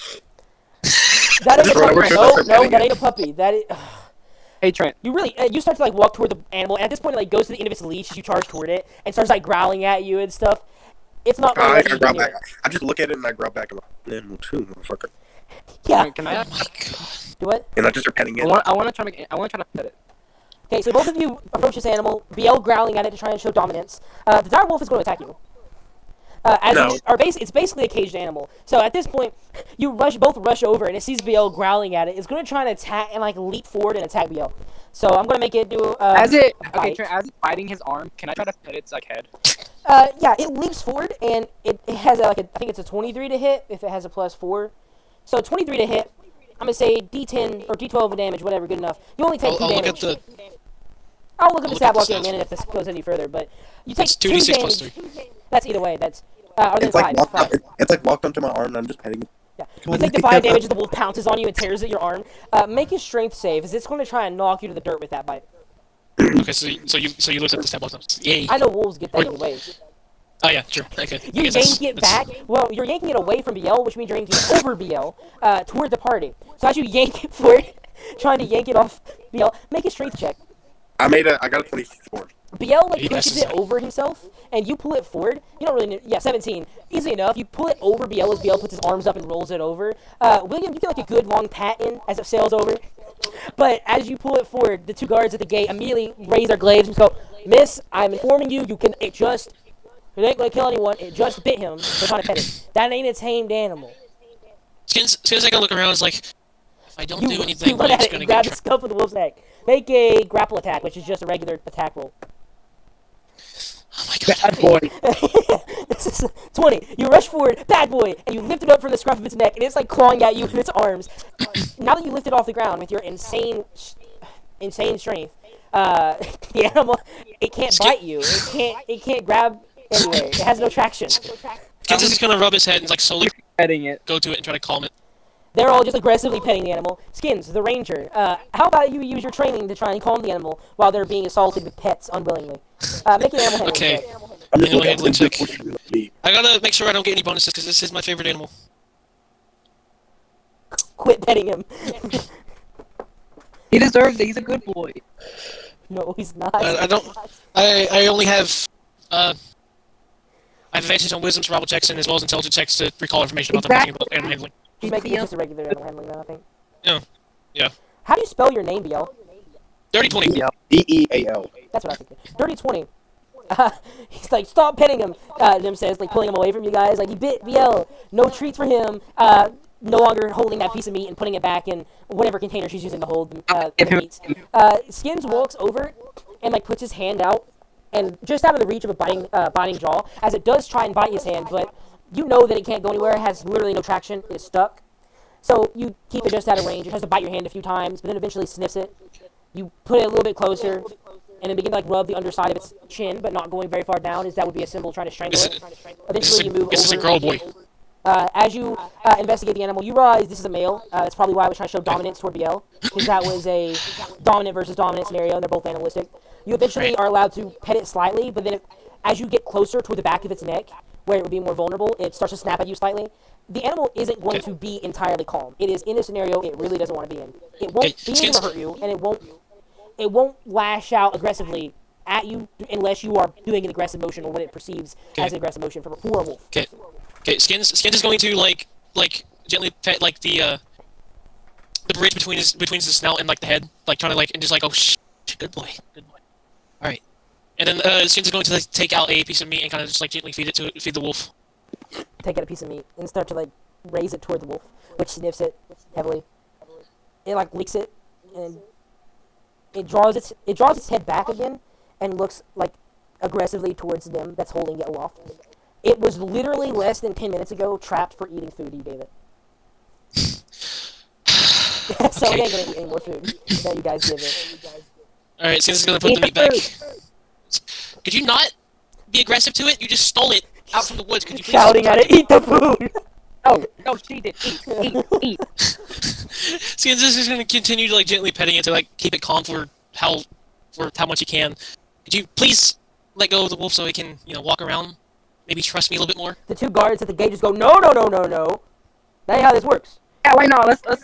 that ain't a Just run over puppy. to it, No, start no, petting that it. ain't a puppy. That is. Hey, Trent. You really, you start to like walk toward the animal, and at this point it like goes to the end of its leash as you charge toward it, and starts like growling at you and stuff. It's not gonna I let you grab get near back. it. I just look at it and I grab back. I'm like, then too, motherfucker. Yeah. Can I? oh my god. Do what? And I just start petting it. I want to try to pet it. Okay, so both of you approach this animal, BL growling at it to try and show dominance. The dire wolf is going to attack you. No. It's basically a caged animal. So at this point, you both rush over, and it sees BL growling at it. It's going to try and attack and like leap forward and attack BL. So I'm going to make it do. Okay, bite. Trent, as it's biting his arm, can I try to pet its like head? Yeah, it leaps forward, and it has I think it's a 23 to hit if it has a +4. So 23 to hit. I'm gonna say D10 or D12 of damage, whatever, good enough. You only take 2 I'll look damage. at the. I'll look at the look stat at the block in a stats. minute if this goes any further, but you take It's 2 2d6 damage. plus 3. That's either way. That's other than It's like five. It's five. it's like walked onto my arm and I'm just petting it. Yeah. Come You on, take the pick 5 that damage up. as the wolf pounces on you and tears at your arm. Make a strength save, as it's going to try and knock you to the dirt with that bite. Okay, so you looked at the stat block. Yay. I know wolves get that anyway. Oh yeah, true. Okay. I You guess yank it back. Well, you're yanking it away from BL, which means you're yanking it over BL toward the party. So as you yank it forward, trying to yank it off BL, make a strength check. I got a 24. BL like He pushes passes it over himself, and you pull it forward. You don't really need, 17. Easy enough. You pull it over BL as BL puts his arms up and rolls it over. William, you get like a good long pat in as it sails over. But as you pull it forward, the 2 guards at the gate immediately raise their glaives and go, "Miss, I'm informing you, it ain't gonna kill anyone. It just bit him. They're trying to pet it. That ain't a tamed animal." Skins like I look around, it's like, if I don't do You anything, run William's at it gonna and grab get the scuff of the wolf's neck. Make a grapple attack, which is just a regular attack roll. Oh my god. Bad boy. This is 20. You rush forward, bad boy, and you lift it up from the scruff of its neck, and it's like clawing at you with its arms. Now that you lift it off the ground with your insane strength, the animal, it can't bite you. It can't grab anywhere. It has no traction. Skins is just gonna rub his head and like slowly Petting it. go to it and try to calm it. They're all just aggressively petting the animal. Skins, the ranger. How about you use your training to try and calm the animal while they're being assaulted with pets unwillingly? Make an animal handling Okay. check. I'm just Animal looking handling at check. check. I gotta make sure I don't get any bonuses because this is my favorite animal. Quit petting him. He deserves it. He's a good boy. No, he's not. I don't. I only have I have advantage on wisdom survival checks and as well as intelligence checks to recall information about them about animal handling. He's making it just a regular animal handling now, I think. Yeah. How do you spell your name, BL? Dirty 20. Yeah. DEAL. That's what I think. Dirty 20. He's like, stop petting him. Nim says, like, pulling him away from you guys. Like, he bit BL. No treats for him. No longer holding that piece of meat and putting it back in whatever container she's using to hold the meat. Skins walks over and, like, puts his hand out and just out of the reach of a biting jaw, as it does try and bite his hand, but you know that it can't go anywhere. It has literally no traction. It's stuck. So you keep it just out of range. It tries to bite your hand a few times, but then eventually sniffs it. You put it a little bit closer, and then begin to like rub the underside of its chin, but not going very far down, as that would be a symbol trying to strangle it. Eventually, you move This is a over. girl boy. As you investigate the animal, you realize this is a male. That's probably why I was trying to show dominance toward BL, because that was a dominant versus dominant scenario, and they're both animalistic. You eventually are allowed to pet it slightly, but then as you get closer toward the back of its neck, where it would be more vulnerable, it starts to snap at you slightly. The animal isn't going to be entirely calm. It is in a scenario it really doesn't want to be in. It won't be able to hurt you, and it won't lash out aggressively at you unless you are doing an aggressive motion or what it perceives as an aggressive motion for a wolf. Okay. Skins is going to like gently pet like the bridge between the snout and like the head, like trying to like and just like good boy. All right. And then Skins is going to like, take out a piece of meat and kind of just like gently feed the wolf. Take out a piece of meat and start to like raise it toward the wolf, which sniffs it heavily. It like licks it and it draws its head back again and looks like aggressively towards them that's holding it aloft. It was literally less than 10 minutes ago trapped for eating food you gave it. So it ain't gonna eat any more food that you guys give it. All right, Skins is going to put the meat back. Could you not be aggressive to it? You just stole it out from the woods. Could you please Shouting at it, eat the food! No, she did. Eat. Skins is just going to continue to like gently petting it to like keep it calm for how much he can. Could you please let go of the wolf so he can walk around? Maybe trust me a little bit more. The 2 guards at the gate just go, no. That ain't how this works. Yeah, why not? Let's. Let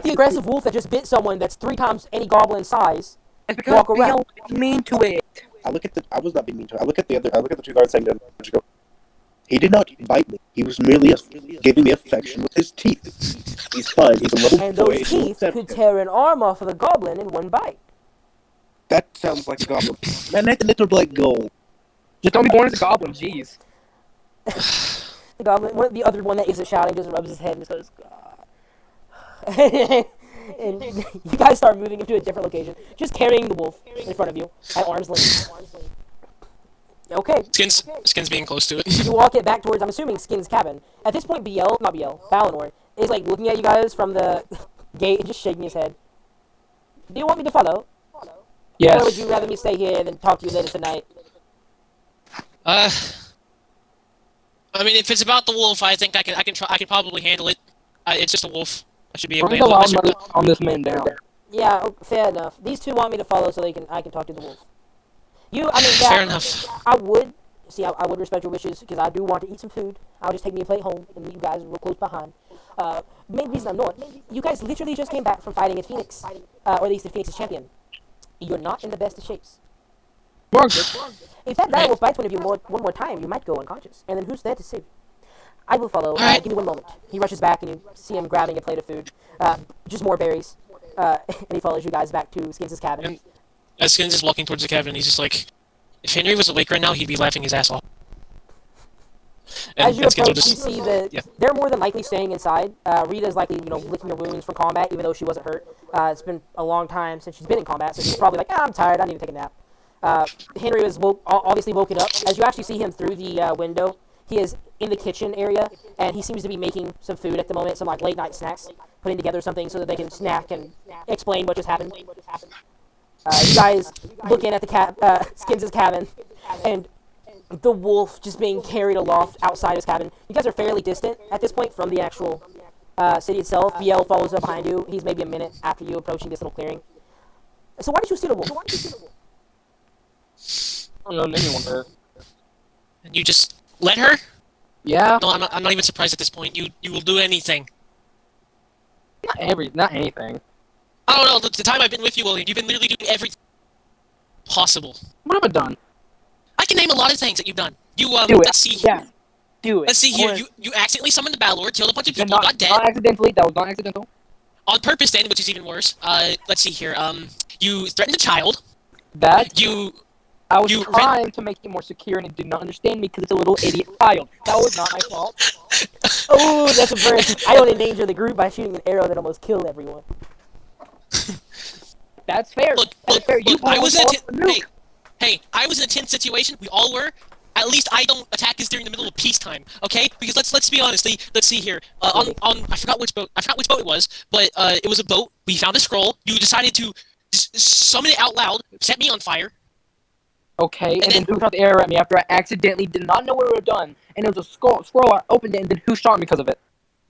the aggressive wolf that just bit someone that's 3 times any goblin size It's because walk around. we mean to it. I was not being mean to him. I look at the 2 guards saying to him, go, he did not bite me. He was merely giving me affection with his teeth. He's fine. He's a little And boy. those teeth could tear an arm off of a goblin in one bite. That sounds like a goblin. Man, that little black gold. Just don't be born as a goblin, jeez. The goblin, the other one that isn't shouting, just rubs his head and just goes, God. And you guys start moving him to a different location, just carrying the wolf in front of you at arm's length. Okay. Skins being close to it. You walk it back towards, I'm assuming, Skin's cabin. At this point, Valinor, is like looking at you guys from the gate and just shaking his head. Do you want me to follow? Yes. Or would you rather me stay here and then talk to you later tonight? I mean, if it's about the wolf, I think I can probably handle it. It's just a wolf. I should be able to Bring the handle it. loud mother on this man down. Yeah, fair enough. These two want me to follow so I can talk to the wolf. I mean, Fair yeah, enough. I would. See, I would respect your wishes because I do want to eat some food. I'll just take me a plate home and meet you guys real close behind. Main reason I'm not, you guys literally just came back from fighting at Phoenix, or at least the Phoenix's champion. You're not in the best of shapes. Margaret. If that dire wolf bites one of you one more time, you might go unconscious. And then who's there to save you? I will follow. Alright. Give me one moment. He rushes back and you see him grabbing a plate of food. Just more berries. And he follows you guys back to Skins' cabin. And as Skins is walking towards the cabin, he's just like, if Henry was awake right now, he'd be laughing his ass off. And As you Skins will approach, you just, see that yeah. they're more than likely staying inside. Rita's likely, licking her wounds from combat, even though she wasn't hurt. It's been a long time since she's been in combat, so she's probably like, I'm tired, I need to take a nap. Henry was obviously woken up. As you actually see him through the window, he is in the kitchen area, and he seems to be making some food at the moment, some like late night snacks, putting together something so that they can snack and explain what just happened. You guys look in at the Skins' cabin, and the wolf just being carried aloft outside his cabin. You guys are fairly distant at this point from the actual city itself. BL follows up behind you. He's maybe a minute after you approaching this little clearing. So why did you steal the wolf? I don't know, name anyone there. and you just let her? Yeah. No, I'm not even surprised at this point. You will do anything. Not anything. I don't know, the time I've been with you, William, you've been literally doing everything possible. What have I done? I can name a lot of things that you've done. You, Do it. let's see. Yeah. Do it. Let's see here. Or- You accidentally summoned the Battlelord, killed a bunch of people, not, got dead. not accidentally. That was not accidental. On purpose then, which is even worse. Let's see here. You threatened a child. That You... I was you trying to make it more secure, and it did not understand me because it's a little idiot child. That was not my fault. Oh, that's a burn. I don't endanger the group by shooting an arrow that almost killed everyone. That's fair. Look, That's fair. You I was in blew up the nuke. hey, I was in a tense situation. We all were. At least I don't attack us during the middle of peacetime, okay? Because let's be honest. Let's see here. On I forgot which boat. I forgot which boat it was, but it was a boat. We found a scroll. You decided to summon it out loud. Set me on fire. Okay, and then who shot the arrow at me after I accidentally did not know what we were done, and it was a scroll. I opened it, and then who shot me because of it?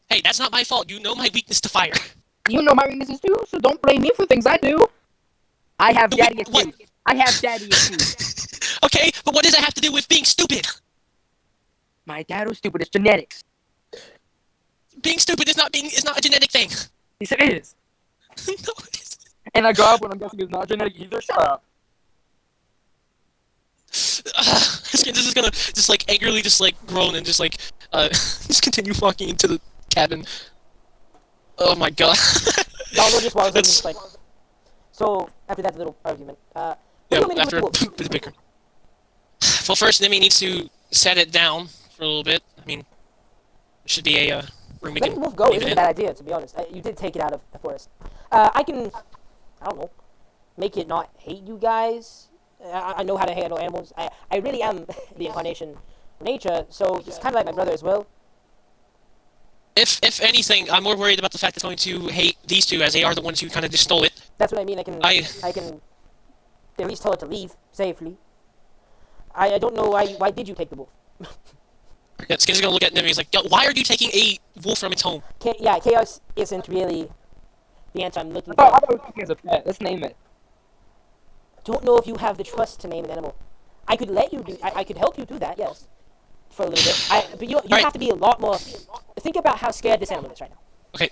Hey, that's not my fault. You know my weakness to fire. You know my weaknesses too, so don't blame me for things I do. I have daddy What? issues. I have daddy issues. Okay, but what does that have to do with being stupid? My dad was stupid. It's genetics. Being stupid is not a genetic thing. He said it is. No, it isn't. And I grew up when I'm guessing it's not genetic either. Shut up. Skins is gonna just like angrily just like groan and just like just continue walking into the cabin. Oh my god. Donald just walks in and That's- just like. So after that little argument, what do Yeah, you want me to after do with the wolf? the bicker. Well, first, Nimi needs to set it down for a little bit. I mean, there should be a room we Letting can the wolf go leave isn't it a in. bad idea, to be honest. You did take it out of the forest. I don't know, make it not hate you guys. I know how to handle animals. I really am the incarnation of nature, so it's kind of like my brother as well. If anything, I'm more worried about the fact it's going to hate these two, as they are the ones who kind of just stole it. That's what I mean. I can at least tell it to leave safely. I don't know why did you take the wolf? Yeah, Skins is gonna look at Nimi. He's like, "Yo, why are you taking a wolf from its home?" Chaos isn't really the answer I'm looking I for. thought it was taken as a pet. Let's name it. Don't know if you have the trust to name an animal. I could let you do. I could help you do that. Yes, for a little bit. But you Right. have to be a lot more. Think about how scared this animal is right now. Okay.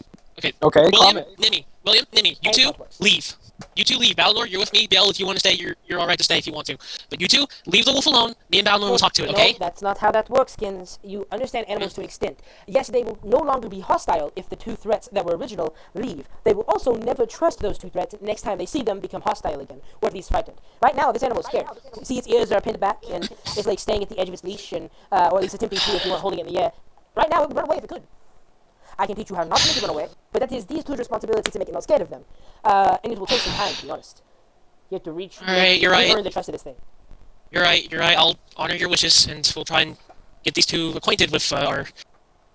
Okay, William, comment. Nimi, you And two Southwest. leave. You two leave. Balnor, you're with me. Bell, if you want to stay, you're all right to stay if you want to. But you two leave the wolf alone. Me and Balnor will talk to it. Okay? No, that's not how that works, Skins. You understand animals to an extent. Yes, they will no longer be hostile if the two threats that were original leave. They will also never trust those two threats next time they see them become hostile again, or at least frightened. Right now, this animal is scared. See, its ears are pinned back, and it's like staying at the edge of its leash, and or at least attempting to if you weren't holding it in the air. Right now, it would run away if it could. I can teach you how not to make it run away, but that is these two's responsibility to make it not scared of them. And it will take some time, to be honest. You have to reach. Alright, you're right. Earn the trust of this thing. You're right. I'll honor your wishes, and we'll try and get these two acquainted with our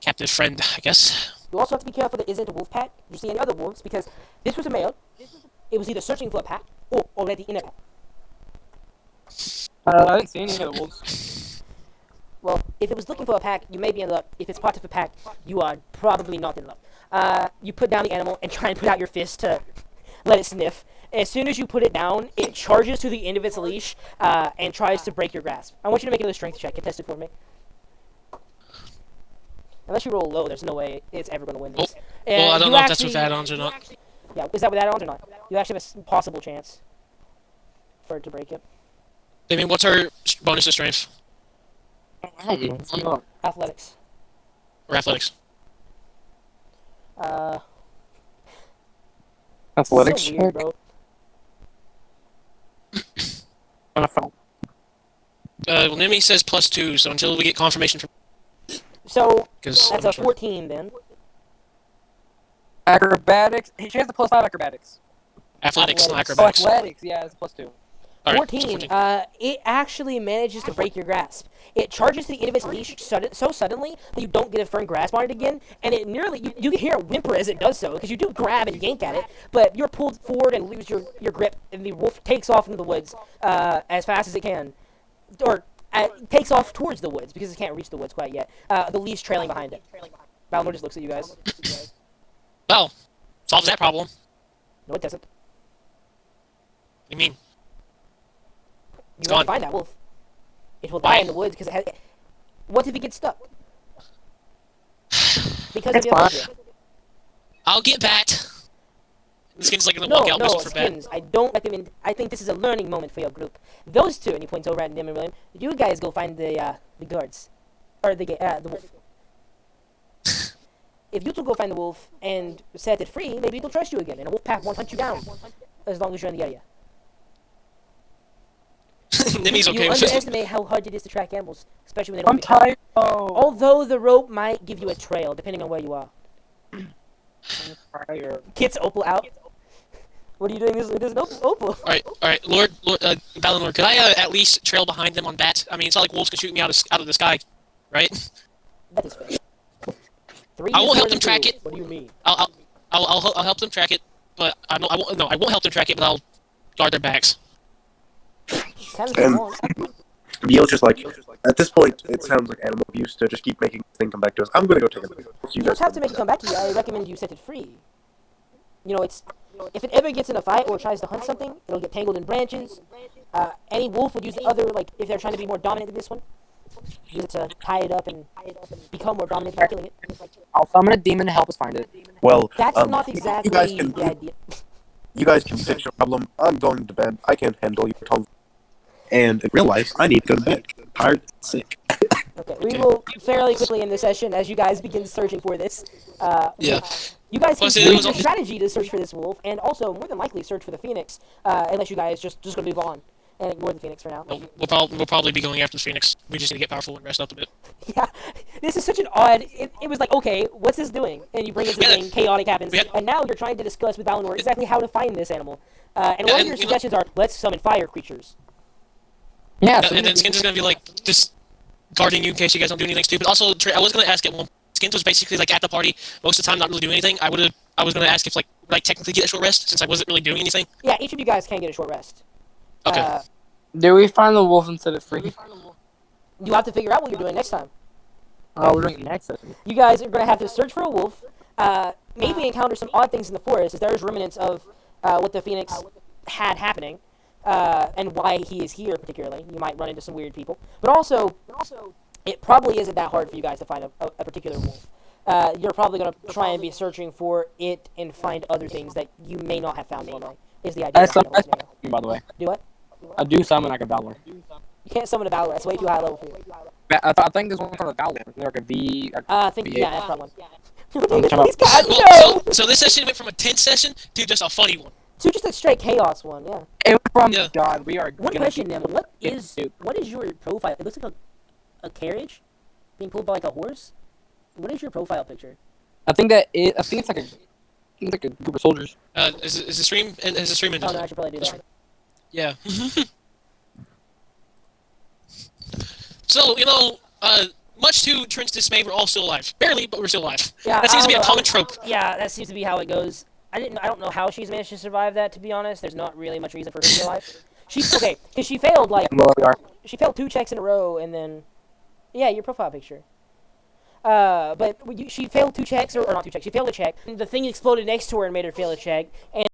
captive friend, I guess. You also have to be careful there isn't a wolf pack. You see any other wolves, because this was a male. It was either searching for a pack or already in a pack. I didn't see any of the wolves. Well, if it was looking for a pack, you may be in luck. If it's part of a pack, you are probably not in luck. You put down the animal and try and put out your fist to let it sniff. As soon as you put it down, it charges to the end of its leash and tries to break your grasp. I want you to make another strength check. Contest it for me. Unless you roll low, there's no way it's ever going to win this. Well, I don't you know if that's actually- with add-ons or not. Yeah, is that with add-ons or not? You actually have a possible chance for it to break it. I mean, what's our bonus to strength Athletics. or athletics? Athletics So weird, check. bro. NFL. Well, Nimi says +2, so until we get confirmation from, So because that's a 14 then. Acrobatics. She has a +5 acrobatics. athletics, not Athletics. Oh, acrobatics. athletics. Yeah, it's +2. All right, 14. It actually manages to break your grasp. It charges to the end of its leash so suddenly that you don't get a firm grasp on it again, and it nearly you hear a whimper as it does so because you do grab and yank at it, but you're pulled forward and lose your grip, and the wolf takes off into the woods as fast as it can, or takes off towards the woods because it can't reach the woods quite yet. The leash trailing behind it. Balnor just looks at you guys. Well, solves that problem. No, it doesn't. What do you mean? You gone. have to find that wolf. It will Why? die in the woods because it has. What if it gets stuck? Because It's of the fine. illusion. I'll get Bat. This kid's like gonna No, walk out no, looking for Bat. Skins. I don't recommend. I think this is a learning moment for your group. Those two, and he points over at Nim and William. You guys go find the guards, or the wolf. If you two go find the wolf and set it free, maybe it'll trust you again, and a wolf pack won't hunt you down as long as you're in the area. Nimi's okay You with it. underestimate how hard it is to track animals, especially when they don't. I'm get caught. tired. Oh, Although the rope might give you a trail, depending on where you are. tired. Gets Opal out. What are you doing? There's an Opal. Alright, Lord, Balin, could I at least trail behind them on Bat? I mean, it's not like wolves can shoot me out of the sky, right? That is fair. Three I is won't help more than them track two. it. What do you mean? I'll help them track it, but I won't help them track it, but I'll guard their backs. Kind of And- long. Neil's just like, at this point, it sounds like animal abuse to just keep making this thing come back to us. I'm gonna go take a look. You don't have to make it come back to you. I recommend you set it free. You know, if it ever gets in a fight or tries to hunt something, it'll get tangled in branches. Any wolf would use the other, like if they're trying to be more dominant than this one, use it to tie it up and become more dominant by killing it. I'll summon a demon to help us find it. Well, That's not you exactly guys can the idea. you guys can fix your problem. I'm going to bed. I can't handle your tone. And in real life, I need to go to bed. Tired, sick. Okay, we will fairly quickly end the session as you guys begin searching for this. Yeah. You guys can Plus, it use was your al- strategy to search for this wolf, and also more than likely search for the phoenix, unless you guys just gonna move on and ignore the phoenix for now. We'll probably be going after the Phoenix. We just need to get powerful and rest up a bit. Yeah, this is such an odd. It was like, okay, what's this doing? And you bring it to the Yeah. thing, chaotic happens, We had- and now you're trying to discuss with Valinor exactly how to find this animal. And Yeah, one of and, your you know- suggestions are, let's summon fire creatures. Yeah. And then Skins is gonna be like just guarding you in case you guys don't do anything stupid. Also, I was gonna ask at one. Skins was basically like at the party most of the time, not really doing anything. I was gonna ask if like technically get a short rest since I wasn't really doing anything. Yeah, each of you guys can get a short rest. Okay. Do we find the wolf and set it free? You have to figure out what you're doing next time. Oh, we're doing it next session. You guys are going to have to search for a wolf, maybe encounter some odd things in the forest, as there's remnants of what the phoenix had happening, and why he is here particularly. You might run into some weird people. But also, it probably isn't that hard for you guys to find a particular wolf. You're probably going to try and be searching for it and find other things that you may not have found normally, is the idea. I summon, by the way. Do what? I do summon like a Valor. You can't summon a Valor. That's way too high level for you. I think there's one from a Valor. They're like a V. I think, V8. yeah, that's that one. talking about- Please, God, no! Well, so this session went from a tense session to just a funny one. To just a straight chaos one, yeah. And from Yeah. God, we are. One gonna question, be- then. What Yeah, is dude. your profile? It looks like a carriage being pulled by like a horse. What is your profile picture? I think it's like a group of soldiers. Is the stream ended? Oh no, I should probably do that. Yeah. So, much to Trent's dismay, we're all still alive. Barely, but we're still alive. Yeah, That seems to be a I'll- common trope. Yeah, that seems to be how it goes. I don't know how she's managed to survive that. To be honest, there's not really much reason for her to be alive. She's okay because she failed Well, we are. she failed 2 checks in a row, and then Yeah, your profile picture. But she failed two checks, or not two checks. She failed a check. And the thing exploded next to her and made her fail a check. And